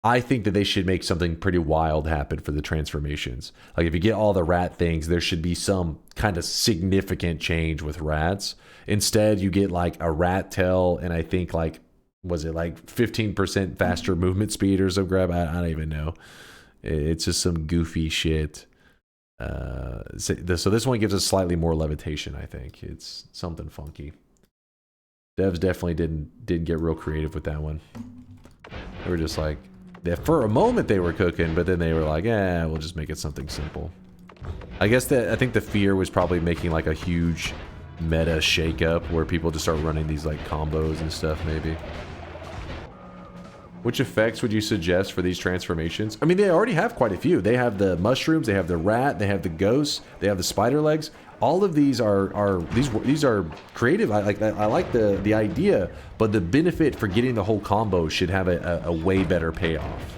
I think that they should make something pretty wild happen for the transformations. Like if you get all the rat things, there should be some kind of significant change with rats. Instead, you get like a rat tail, and I think like, was it like 15% faster movement speed or some grab? I don't even know. It's just some goofy shit. So this one gives us slightly more levitation, I think. It's something funky. Devs definitely didn't get real creative with that one. They were just like, for a moment they were cooking, but then they were like, we'll just make it something simple. I think the fear was probably making like a huge meta shakeup where people just start running these like combos and stuff maybe. Which effects would you suggest for these transformations? I mean, they already have quite a few. They have the mushrooms, they have the rat, they have the ghosts, they have the spider legs. All of these are creative. I like the idea, but the benefit for getting the whole combo should have a way better payoff.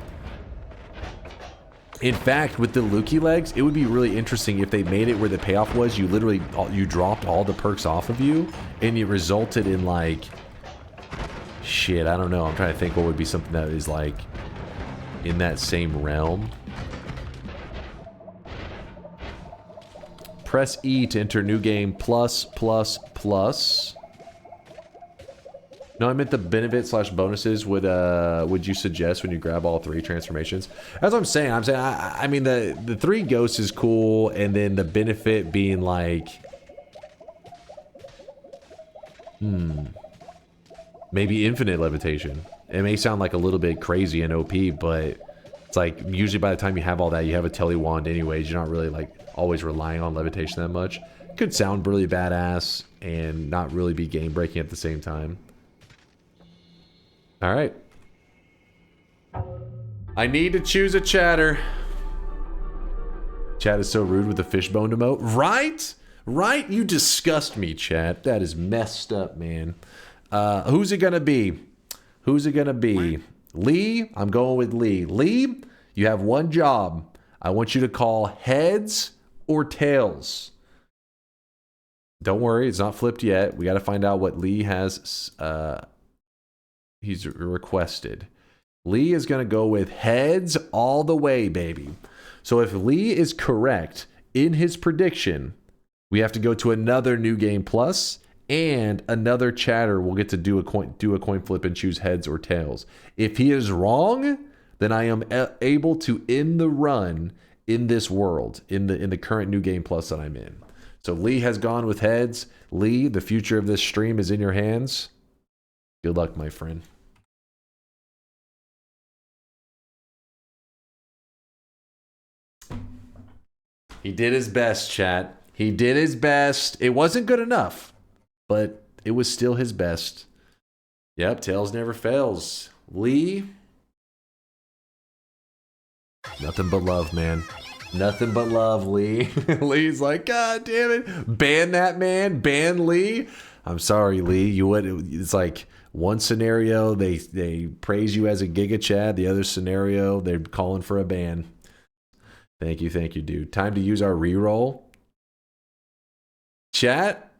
In fact, with the Luki legs, it would be really interesting if they made it where the payoff was you literally you dropped all the perks off of you, and it resulted in like shit. I don't know. I'm trying to think what would be something that is like in that same realm. Press E to enter new game plus. No, I meant the benefit / bonuses would you suggest when you grab all 3 transformations? As I'm saying, I mean the 3 ghosts is cool, and then the benefit being like maybe infinite levitation. It may sound like a little bit crazy and OP, but it's like usually by the time you have all that, you have a tele wand anyways. You're not really like always relying on levitation that much. Could sound really badass and not really be game breaking at the same time. All right. I need to choose a chatter. Chat is so rude with the fishbone emote. Right? Right? You disgust me, chat. That is messed up, man. Who's it gonna be? Who's it gonna be? Lee? I'm going with Lee. Lee, you have one job. I want you to call heads or tails. Don't worry, it's not flipped yet. We got to find out what Lee has he's requested. Lee is going to go with heads all the way, baby. So if Lee is correct in his prediction, we have to go to another new game plus, and another chatter will get to do a coin flip and choose heads or tails. If he is wrong, then I am able to end the run in this world, in the current new game plus that I'm in. So Lee has gone with heads. Lee, the future of this stream is in your hands. Good luck, my friend. He did his best, chat. He did his best. It wasn't good enough, but it was still his best. Yep, tails never fails. Lee. Nothing but love, man. Nothing but love, Lee. Lee's like, God damn it. Ban that man. Ban Lee. I'm sorry, Lee. You would. It's like one scenario, they praise you as a Giga Chad. The other scenario, they're calling for a ban. Thank you, dude. Time to use our reroll. Chat,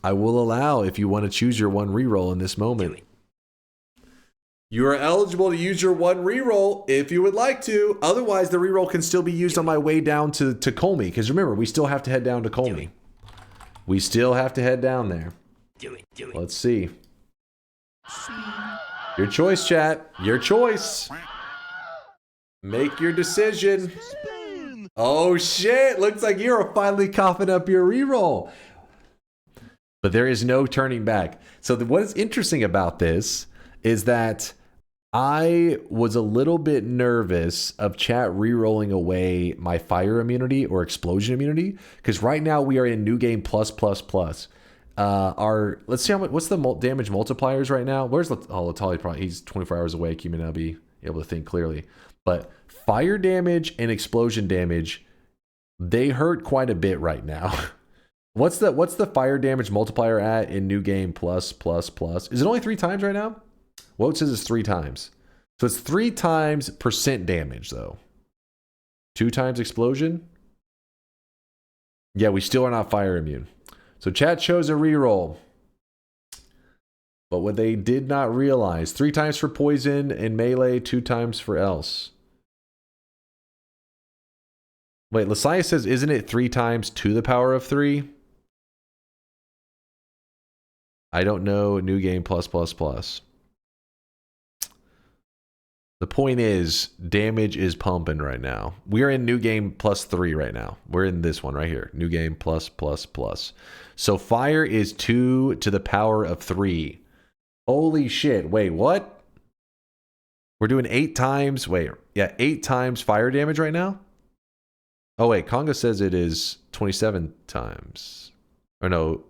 I will allow if you want to choose your one reroll in this moment. You are eligible to use your one reroll if you would like to. Otherwise, the reroll can still be used on my way down to Kolmi. Because remember, we still have to head down to Kolmi. We still have to head down there. Let's see. Your choice, chat. Your choice. Make your decision. Oh shit! Looks like you're finally coughing up your reroll. But there is no turning back. So what is interesting about this is that I was a little bit nervous of chat re-rolling away my fire immunity or explosion immunity, because right now we are in new game plus. Let's see how much. What's the damage multipliers right now? Where's Latali? Probably he's 24 hours awake. He may not be able to think clearly. But fire damage and explosion damage, they hurt quite a bit right now. What's the fire damage multiplier at in new game plus? Is it only 3 times right now? Well, it says it's 3 times. So it's 3 times percent damage, though. 2 times explosion? Yeah, we still are not fire immune. So chat chose a reroll. But what they did not realize, 3 times for poison and melee, 2 times for else. Wait, Lasaya says, isn't it 3 times to the power of 3? I don't know. New game plus. The point is, damage is pumping right now. We're in new game +3 right now. We're in this one right here. New game plus. So fire is 2 to the power of 3. Holy shit. Wait, what? We're doing 8 times. Wait, yeah, 8 times fire damage right now? Oh, wait, Konga says it is 27 times. Or no,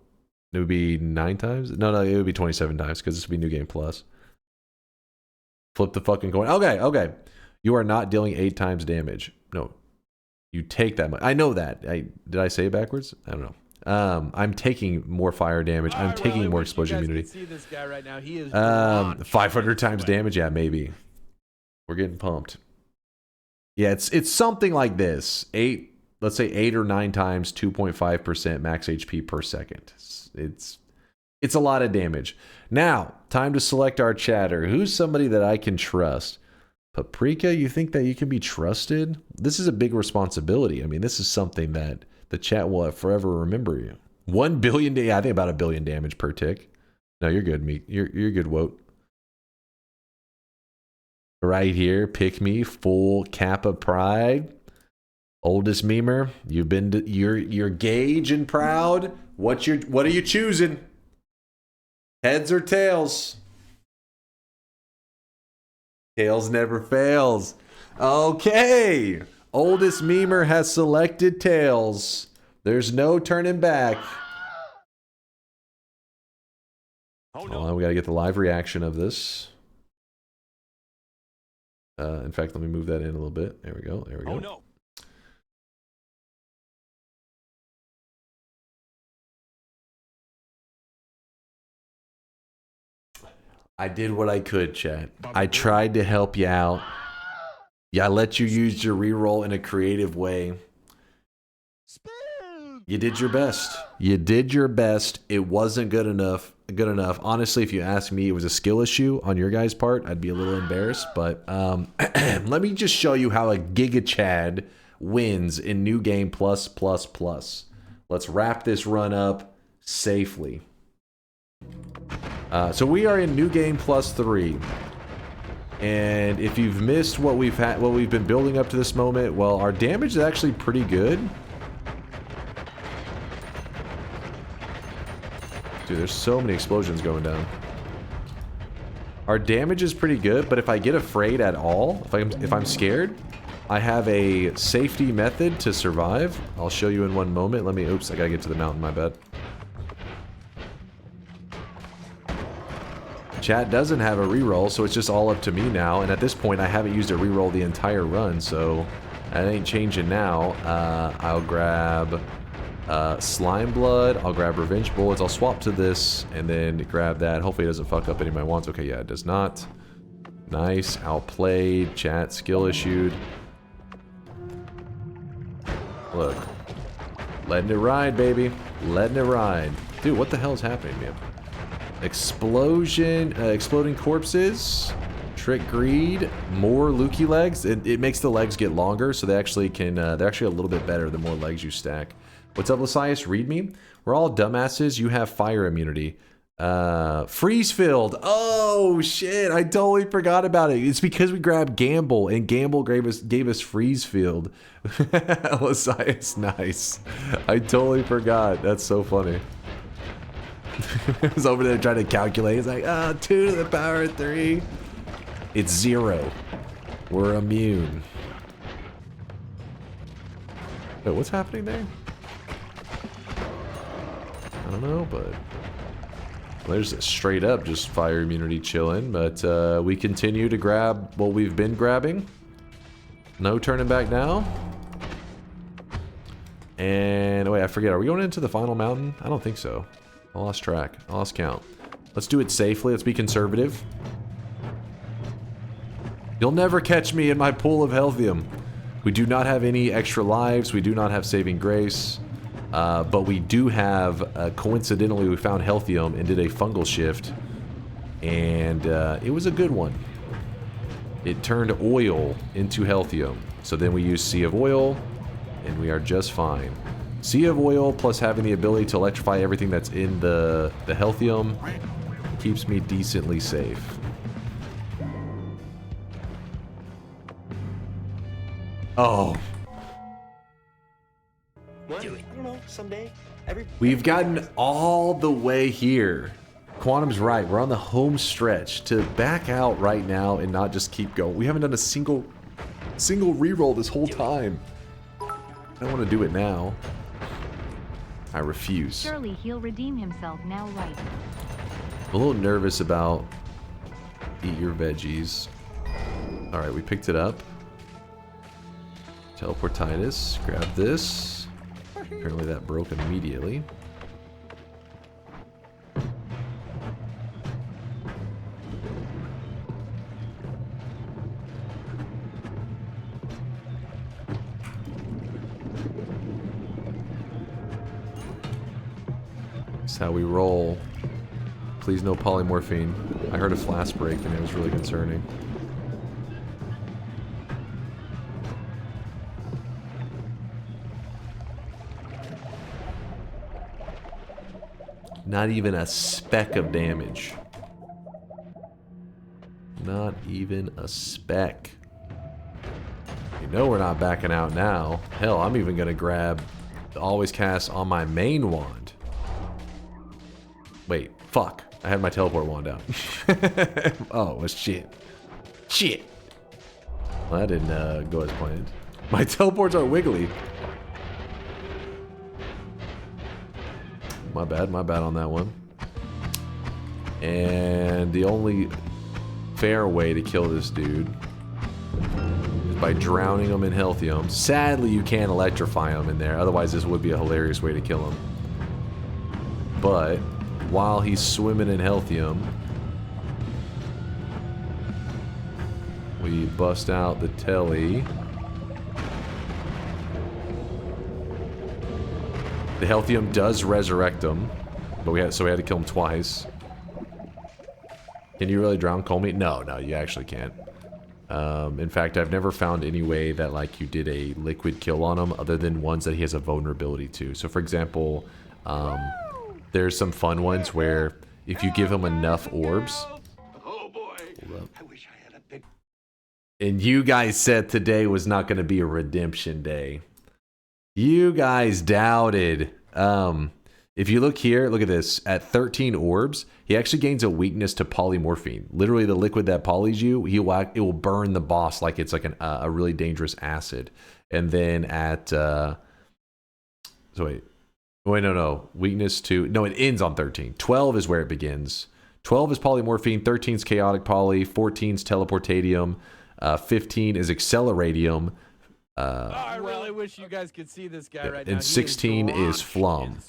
it would be 9 times? No, it would be 27 times because this would be new game plus. Flip the fucking coin. Okay. You are not dealing 8 times damage. No. You take that much. I know that. Did I say it backwards? I don't know. I'm taking more fire damage. I'm taking more explosion immunity.
See this guy right now. He is
500 times damage. Yeah, maybe. We're getting pumped. Yeah, it's something like this. 8, let's say 8 or 9 times 2.5% max HP per second. It's a lot of damage. Now, time to select our chatter. Who's somebody that I can trust? Paprika, you think that you can be trusted? This is a big responsibility. I mean, this is something that the chat will forever remember you. 1 billion, yeah, I think about 1 billion damage per tick. No, you're good, Meek. You're good, Woat. Right here, pick me, full Kappa pride. Oldest memer, you've been to, you're gauge and proud. What are you choosing? Heads or tails? Tails never fails. Okay. Oldest memer has selected tails. There's no turning back. Oh, no. Hold on, we gotta get the live reaction of this. In fact, let me move that in a little bit. There we go. Oh, no. I did what I could, chat. I tried to help you out. Yeah, I let you use your reroll in a creative way. You did your best. You did your best. It wasn't good enough. Honestly, if you ask me, it was a skill issue on your guys' part. I'd be a little embarrassed, but let me just show you how a Giga Chad wins in new game plus. Let's wrap this run up safely. So we are in new game +3, and if you've missed what we've been building up to this moment, well, our damage is actually pretty good. Dude, there's so many explosions going down. Our damage is pretty good, but if I get afraid at all, if I'm scared, I have a safety method to survive. I'll show you in one moment. Oops, I gotta get to the mountain, my bad. Chat doesn't have a reroll, so it's just all up to me now. And at this point, I haven't used a reroll the entire run, so that ain't changing now. I'll grab Slime Blood. I'll grab Revenge Bullets. I'll swap to this and then grab that. Hopefully it doesn't fuck up any of my wands. Okay, yeah, it does not. Nice. Outplayed. Chat skill issued. Look. Letting it ride, baby. Letting it ride. Dude, what the hell is happening, man? Explosion, exploding corpses, trick greed, more Lukey legs. It makes the legs get longer, so they actually can, they're actually a little bit better the more legs you stack. What's up, Lasias? Read me. We're all dumbasses. You have fire immunity. Freeze field. Oh shit, I totally forgot about it. It's because we grabbed Gamble, and Gamble gave us freeze field. Lasias, nice. I totally forgot. That's so funny. I was over there trying to calculate. It's like, 2 to the power of 3. It's 0. We're immune. Wait, what's happening there? I don't know, but there's straight up just fire immunity chilling. But we continue to grab what we've been grabbing. No turning back now. And wait, I forget. Are we going into the final mountain? I don't think so. I lost track. I lost count. Let's do it safely. Let's be conservative. You'll never catch me in my pool of healthium. We do not have any extra lives. We do not have saving grace. But we do have, coincidentally, we found healthium and did a fungal shift. And it was a good one. It turned oil into healthium. So then we use Sea of Oil, and we are just fine. Sea of Oil plus having the ability to electrify everything that's in the healthium keeps me decently safe. Oh.
What? I don't know, someday.
We've gotten all the way here. Quantum's right. We're on the home stretch. To back out right now and not just keep going. We haven't done a single reroll this whole time. I don't want to do it now. I refuse.
Surely he'll redeem himself now, right?
I'm a little nervous about eat your veggies. Alright, we picked it up. Teleportitis. Grab this. Apparently that broke immediately. That's how we roll. Please no polymorphine. I heard a flask break and it was really concerning. Not even a speck of damage. Not even a speck. You know we're not backing out now. Hell, I'm even gonna grab the always cast on my main wand. Wait, fuck. I had my teleport wand out. Oh, well, shit. Shit. Well, that didn't go as planned. My teleports are wiggly. My bad on that one. And the only fair way to kill this dude is by drowning him in healthium. Sadly, you can't electrify him in there. Otherwise, this would be a hilarious way to kill him. But while he's swimming in healthium, we bust out the telly. The healthium does resurrect him, but we had to kill him twice. Can you really drown Kolmi? No, you actually can't. In fact, I've never found any way that like you did a liquid kill on him other than ones that he has a vulnerability to. So for example, there's some fun ones where if you give him enough orbs.
Oh boy. I wish I had a big.
And you guys said today was not going to be a redemption day. You guys doubted. If you look here, look at this. At 13 orbs, he actually gains a weakness to polymorphine. Literally, the liquid that polys you, it will burn the boss like it's like a really dangerous acid. And then at no. Weakness to... No, it ends on 13. 12 is where it begins. 12 is polymorphine. 13 is chaotic poly. 14 is teleportatium. 15 is acceleratium.
I really wish you guys could see this guy right now.
And 16 is flum.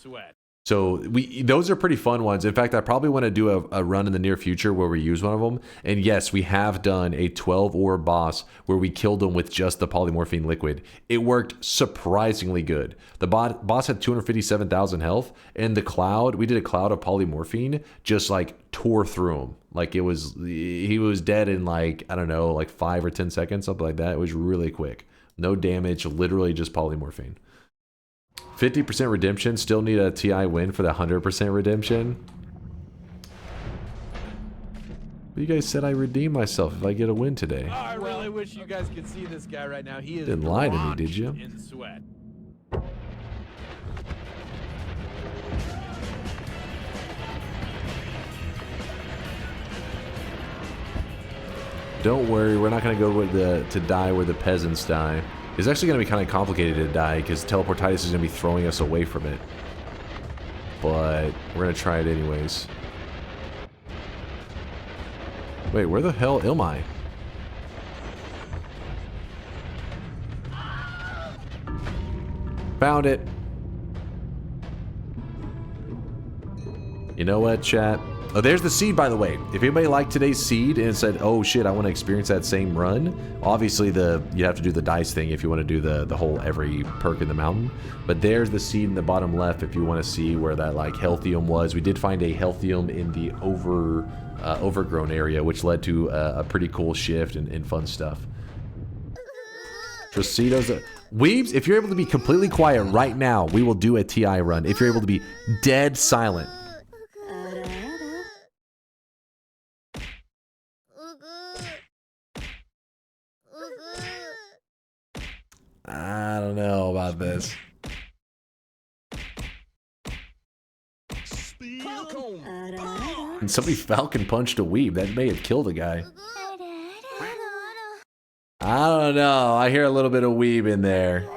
So those are pretty fun ones. In fact, I probably want to do a run in the near future where we use one of them. And yes, we have done a 12 orb boss where we killed them with just the polymorphine liquid. It worked surprisingly good. The boss had 257,000 health, and the cloud, we did a cloud of polymorphine, just like tore through him. Like he was dead in like, I don't know, like 5 or 10 seconds, something like that. It was really quick. No damage, literally just polymorphine. 50% redemption, still need a TI win for the 100% redemption. But you guys said I redeem myself if I get a win today.
Oh, I really wish you guys could see this guy right now. He is
Didn't lie to me, did you?
in sweat.
Don't worry, we're not going to go with to die where the peasants die. It's actually going to be kind of complicated to die because Teleportitis is going to be throwing us away from it. But we're going to try it anyways. Wait, where the hell am I? Found it. You know what, chat? Oh, there's the seed, by the way. If anybody liked today's seed and said, oh shit, I want to experience that same run, obviously you have to do the dice thing if you want to do the whole every perk in the mountain. But there's the seed in the bottom left if you want to see where that like healthium was. We did find a healthium in the overgrown area, which led to a pretty cool shift and fun stuff. Trocitos. Weebs, if you're able to be completely quiet right now, we will do a TI run. If you're able to be dead silent. I don't know about this. And somebody Falcon punched a weeb. That may have killed a guy. I don't know. I hear a little bit of weeb in there.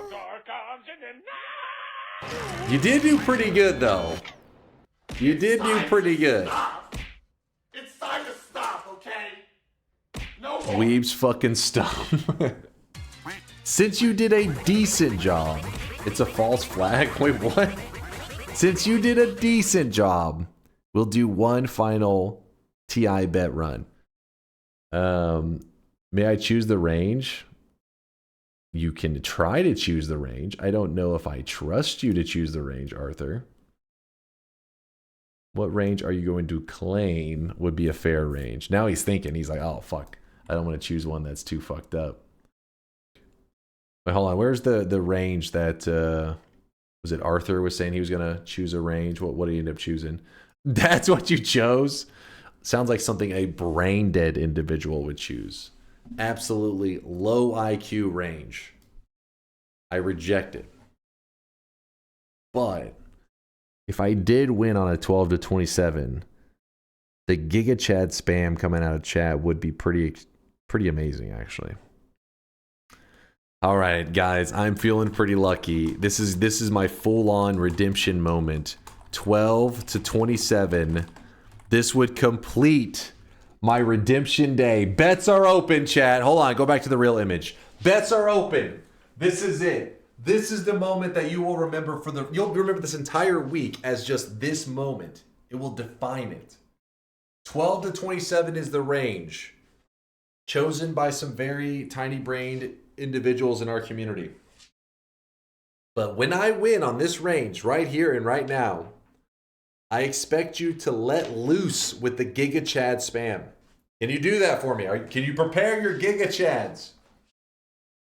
You did do pretty good, though. You did do pretty good.
It's time to stop, okay? No more.
Weeb's fucking stop. Since you did a decent job. It's a false flag? Wait, what? Since you did a decent job, we'll do one final TI bet run. May I choose the range? You can try to choose the range. I don't know if I trust you to choose the range, Arthur. What range are you going to claim would be a fair range? Now he's thinking. He's like, oh, fuck. I don't want to choose one that's too fucked up. Wait, hold on. Where's the range that... was it Arthur was saying he was going to choose a range? What did he end up choosing? That's what you chose? Sounds like something a brain-dead individual would choose. Absolutely low IQ range. I reject it. But if I did win on a 12 to 27, the Giga Chad spam coming out of chat would be pretty amazing, actually. All right, guys, I'm feeling pretty lucky. This is my full-on redemption moment. 12 to 27. This would complete my redemption day. Bets are open, chat. Hold on, go back to the real image. Bets are open. This is it. This is the moment that you will remember you'll remember this entire week as just this moment. It will define it. 12 to 27 is the range. Chosen by some very tiny-brained individuals in our community. But when I win on this range right here and right now, I expect you to let loose with the Giga Chad spam. Can you do that for me? Can you prepare your Giga Chads?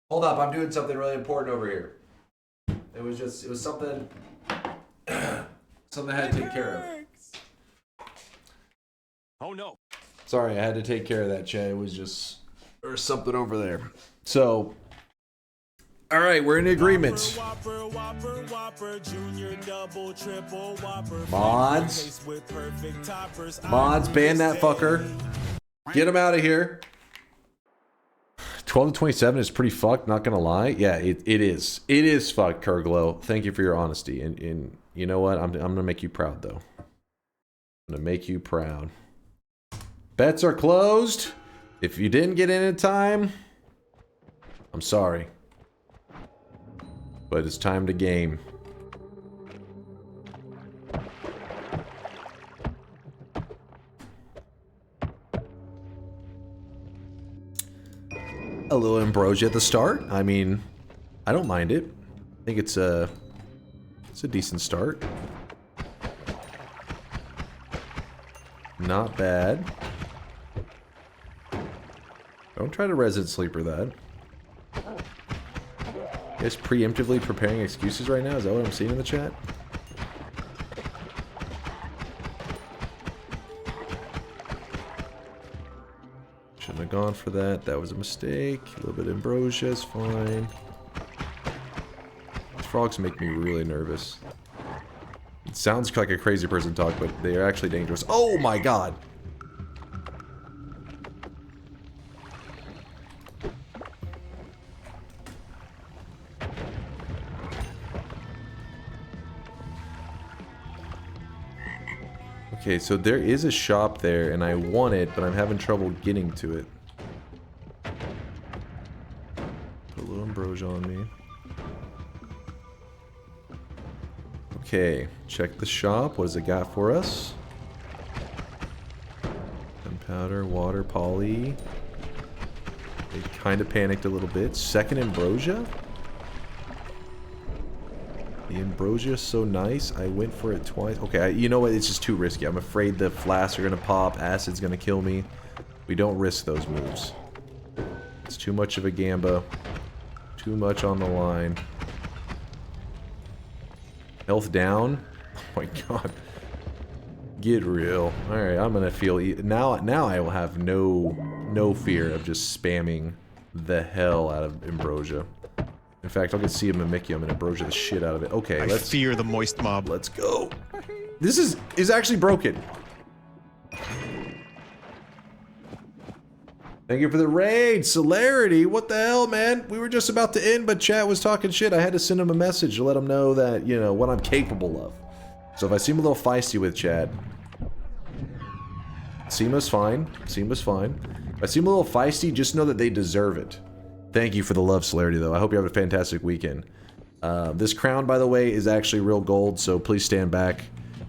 Hold up, I'm doing something really important over here. It was something something I had to take care of.
Oh no.
Sorry, I had to take care of that, chat. It was just there's something over there. So, all right, we're in agreement. Mods, ban that fucker. Get him out of here. 12 to 27 is pretty fucked, not gonna lie. Yeah, it is. It is fucked, Kurglow. Thank you for your honesty. And you know what? I'm gonna make you proud, though. I'm gonna make you proud. Bets are closed. If you didn't get in time, I'm sorry. But it's time to game. A little ambrosia at the start. I mean, I don't mind it. I think it's a decent start. Not bad. Don't try to resident sleeper that. You guys preemptively preparing excuses right now? Is that what I'm seeing in the chat? Shouldn't have gone for that. That was a mistake. A little bit of ambrosia is fine. These frogs make me really nervous. It sounds like a crazy person talk, but they are actually dangerous. Oh my god! Okay, so there is a shop there, and I want it, but I'm having trouble getting to it. Put a little ambrosia on me. Okay, check the shop. What does it got for us? Gunpowder, water, poly. They kind of panicked a little bit. Second ambrosia? The ambrosia is so nice. I went for it twice. Okay, you know what? It's just too risky. I'm afraid the flasks are going to pop. Acid's going to kill me. We don't risk those moves. It's too much of a gamba. Too much on the line. Health down? Oh my god. Get real. Alright, I'm going to feel... Now I will have no fear of just spamming the hell out of ambrosia. In fact, I'll get see a Mimikyu and ambrosia the shit out of it. Okay,
I fear the moist mob.
Let's go. This is actually broken. Thank you for the raid, Celerity. What the hell, man? We were just about to end, but chat was talking shit. I had to send him a message to let him know that, you know, what I'm capable of. So if I seem a little feisty with chat, Seema's fine. Seema's fine. If I seem a little feisty, just know that they deserve it. Thank you for the love, Celerity, though. I hope you have a fantastic weekend. This crown, by the way, is actually real gold, so please stand back,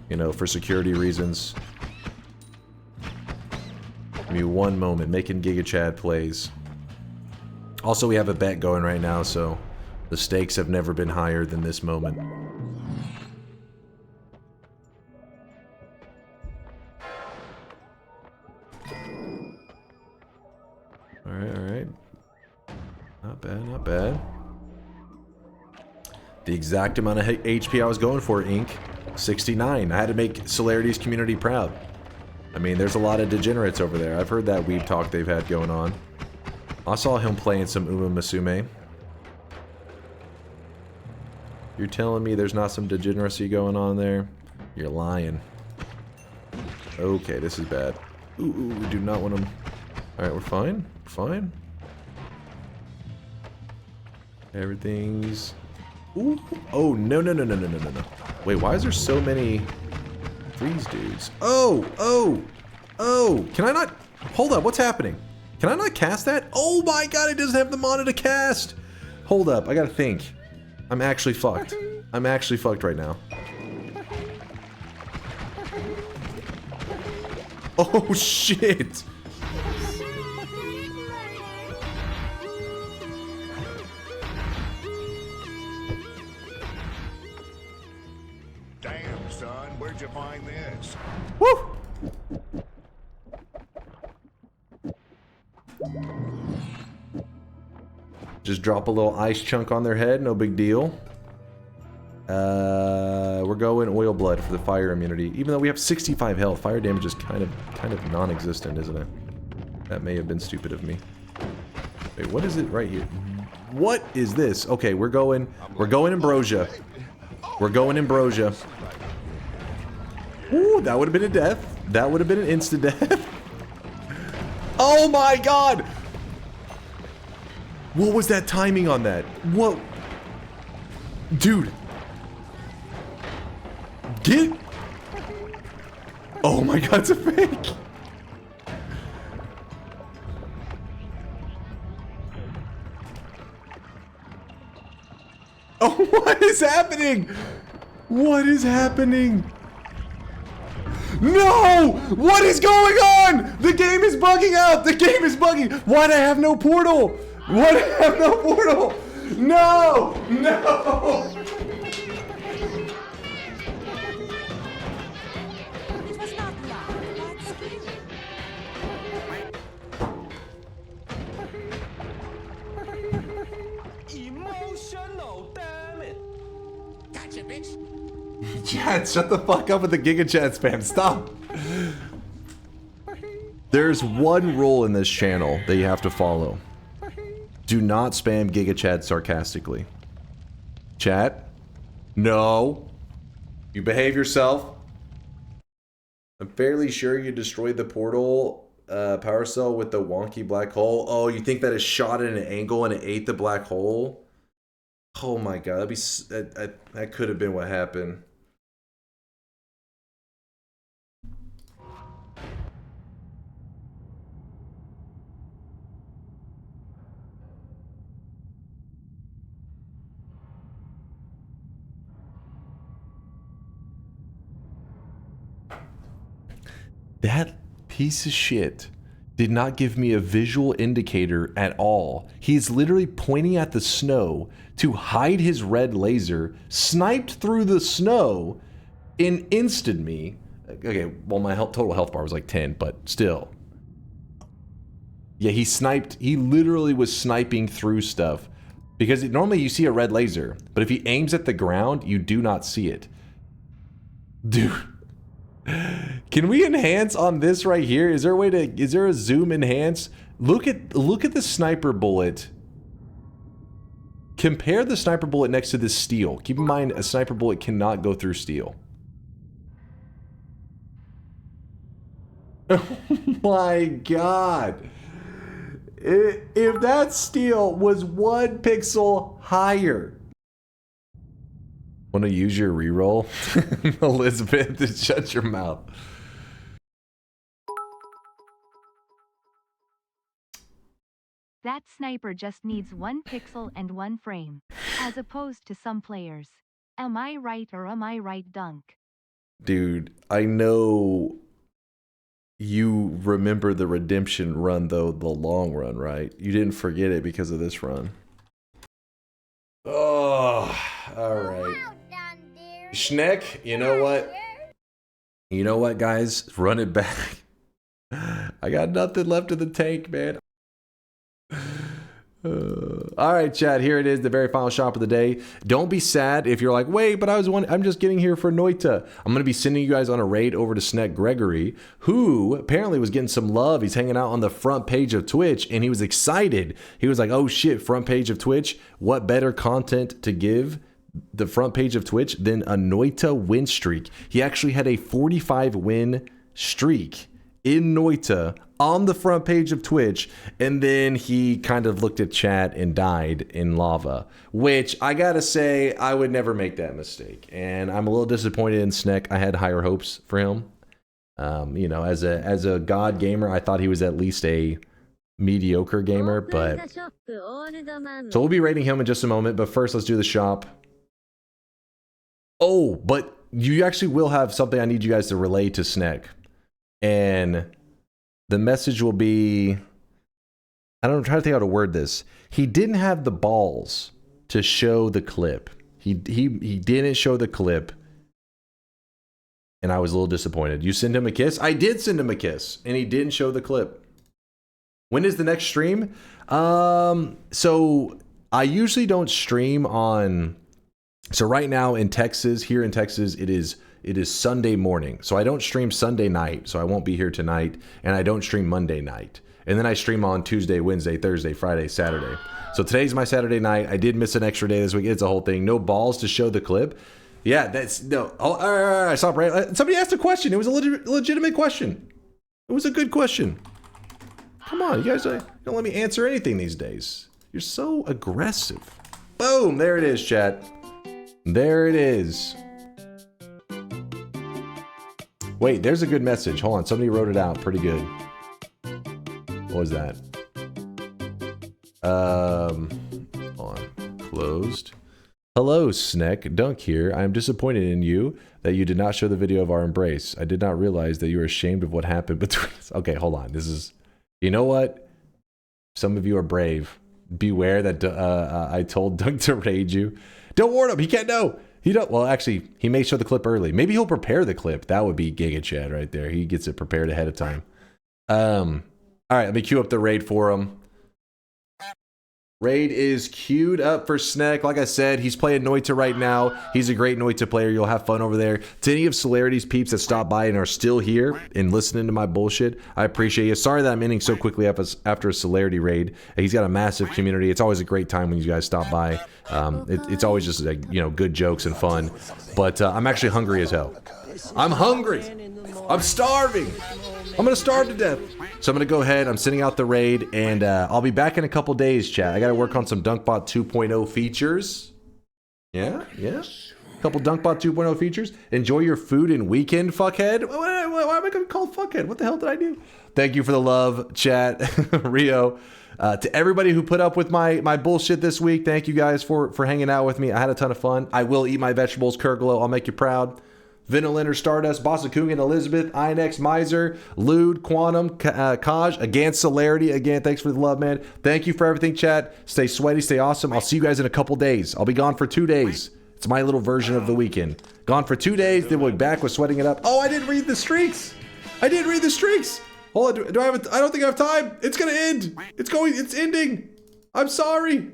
you know, for security reasons. Give me one moment. Making Giga Chad plays. Also, we have a bet going right now, so the stakes have never been higher than this moment. Alright, alright. Not bad, not bad. The exact amount of HP I was going for, Ink. 69. I had to make Celerity's community proud. I mean, there's a lot of degenerates over there. I've heard that weeb talk they've had going on. I saw him playing some Uma Musume. You're telling me there's not some degeneracy going on there? You're lying. Okay, this is bad. Ooh, we do not want him. Alright, we're fine. Fine. Everything's... Ooh. Oh, no. Wait, why is there so many... These dudes? Oh! Can I not... Hold up, what's happening? Can I not cast that? Oh my god, it doesn't have the mana to cast! Hold up, I gotta think. I'm actually fucked. I'm actually fucked right now. Oh shit!
Damn, son, where'd you find this?
Woo! Just drop a little ice chunk on their head, no big deal. We're going oil blood for the fire immunity. Even though we have 65 health, fire damage is kind of non-existent, isn't it? That may have been stupid of me. Wait, what is it right here? What is this? Okay, we're going ambrosia. We're going ambrosia. Ooh, that would have been a death. That would have been an instant death. Oh my god! What was that timing on that? What? Dude. Get... Oh my god, it's a fake! Oh, what is happening? What is happening? No! What is going on? The game is bugging out! The game is bugging! Why'd I have no portal? What? No portal! No! No!
It was not luck, but skill.
Emotional, damn it.
Gotcha, bitch.
Chat, shut the fuck up with the Giga Chat spam. Stop. There's one rule in this channel that you have to follow. Do not spam Giga Chat sarcastically. Chat? No. You behave yourself. I'm fairly sure you destroyed the portal power cell with the wonky black hole. Oh, you think that it shot at an angle and it ate the black hole? Oh my god, that could have been what happened. That piece of shit did not give me a visual indicator at all. He's literally pointing at the snow to hide his red laser, sniped through the snow, and insted me. Okay, well my total health bar was like 10, but still. Yeah, he literally was sniping through stuff. Because normally you see a red laser, but if he aims at the ground, you do not see it. Dude. Can we enhance on this right here? Is there a way to, is there a zoom enhance? Look at the sniper bullet. Compare the sniper bullet next to this steel. Keep in mind, a sniper bullet cannot go through steel. Oh my god. If that steel was 1 pixel higher. Want to use your reroll? Elizabeth, just shut your mouth.
That sniper just needs 1 pixel and 1 frame, as opposed to some players. Am I right or am I right, Dunk?
Dude, I know you remember the redemption run, though, the long run, right? You didn't forget it because of this run. Oh, alright. Snek, you know what? You know what, guys? Run it back. I got nothing left in the tank, man. Alright, chat, here it is, the very final shop of the day. Don't be sad if you're like, wait, but I'm just getting here for Noita. I'm going to be sending you guys on a raid over to Snek Gregory, who apparently was getting some love. He's hanging out on the front page of Twitch, and he was excited. He was like, oh shit, front page of Twitch? What better content to give the front page of Twitch than a Noita win streak? He actually had a 45 win streak in Noita on the front page of Twitch, and then he kind of looked at chat and died in lava, which I gotta say, I would never make that mistake, and I'm a little disappointed in Snek. I had higher hopes for him. You know, as a god gamer, I thought he was at least a mediocre gamer, but so we'll be rating him in just a moment, but first let's do the shop. Oh, but you actually will have something I need you guys to relay to Snek, and the message will be, I don't know, try to think how to word this. He didn't have the balls to show the clip. He didn't show the clip, and I was a little disappointed. You send him a kiss? I did send him a kiss, and he didn't show the clip. When is the next stream? So I usually don't stream on. So right now in Texas, here in Texas, it is Sunday morning. So I don't stream Sunday night, so I won't be here tonight, and I don't stream Monday night. And then I stream on Tuesday, Wednesday, Thursday, Friday, Saturday. So today's my Saturday night. I did miss an extra day this week. It's a whole thing. No balls to show the clip. Yeah, that's no. Oh, all right, stop right. Somebody asked a question. It was a legitimate question. It was a good question. Come on, you guys don't let me answer anything these days. You're so aggressive. Boom, there it is, chat. There it is. Wait, there's a good message. Hold on, somebody wrote it out pretty good. What was that? Hold on. Closed. Hello, Snek. Dunk here. I am disappointed in you that you did not show the video of our embrace. I did not realize that you were ashamed of what happened between us. Okay, hold on. This is... You know what? Some of you are brave. beware that I told Dunk to raid you. Don't warn him. He can't know. He don't. Well, actually, he may show the clip early. Maybe he'll prepare the clip. That would be Giga Chad right there. He gets it prepared ahead of time. All right, let me queue up the raid for him. Raid is queued up for Snek. Like I said, he's playing Noita right now. He's a great Noita player. You'll have fun over there. To any of Celerity's peeps that stopped by and are still here and listening to my bullshit, I appreciate you. Sorry that I'm ending so quickly after a Celerity raid. He's got a massive community. It's always a great time when you guys stop by. It's always just like, you know, good jokes and fun. But I'm actually hungry as hell. I'm hungry. I'm starving. I'm gonna starve to death. So I'm gonna go ahead. I'm sending out the raid, and I'll be back in a couple days, chat. I gotta work on some Dunkbot 2.0 features. Yeah. A couple Dunkbot 2.0 features. Enjoy your food and weekend, fuckhead. Why am I gonna call fuckhead? What the hell did I do? Thank you for the love, chat. Rio. To everybody who put up with my bullshit this week, thank you guys for hanging out with me. I had a ton of fun. I will eat my vegetables, Kurgalo. I'll make you proud. Vinoliner, Stardust, Bosakungan, Elizabeth, Inex, Miser, Lude, Quantum, Kaj, against Celerity. Again, thanks for the love, man. Thank you for everything, chat. Stay sweaty, stay awesome. I'll see you guys in a couple days. I'll be gone for 2 days. It's my little version of the weekend. Gone for 2 days, then we'll be back with Sweating It Up. Oh, I didn't read the streaks. I didn't read the streaks. Hold on, do I have I don't think I have time. It's gonna end. It's ending. I'm sorry.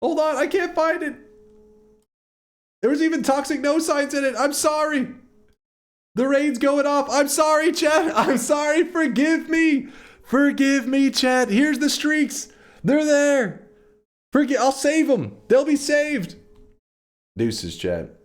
Hold on, I can't find it. There was even toxic no signs in it. I'm sorry. The raid's going off. I'm sorry, chat. I'm sorry. Forgive me. Forgive me, chat. Here's the streaks. They're there. I'll save them. They'll be saved. Deuces, chat.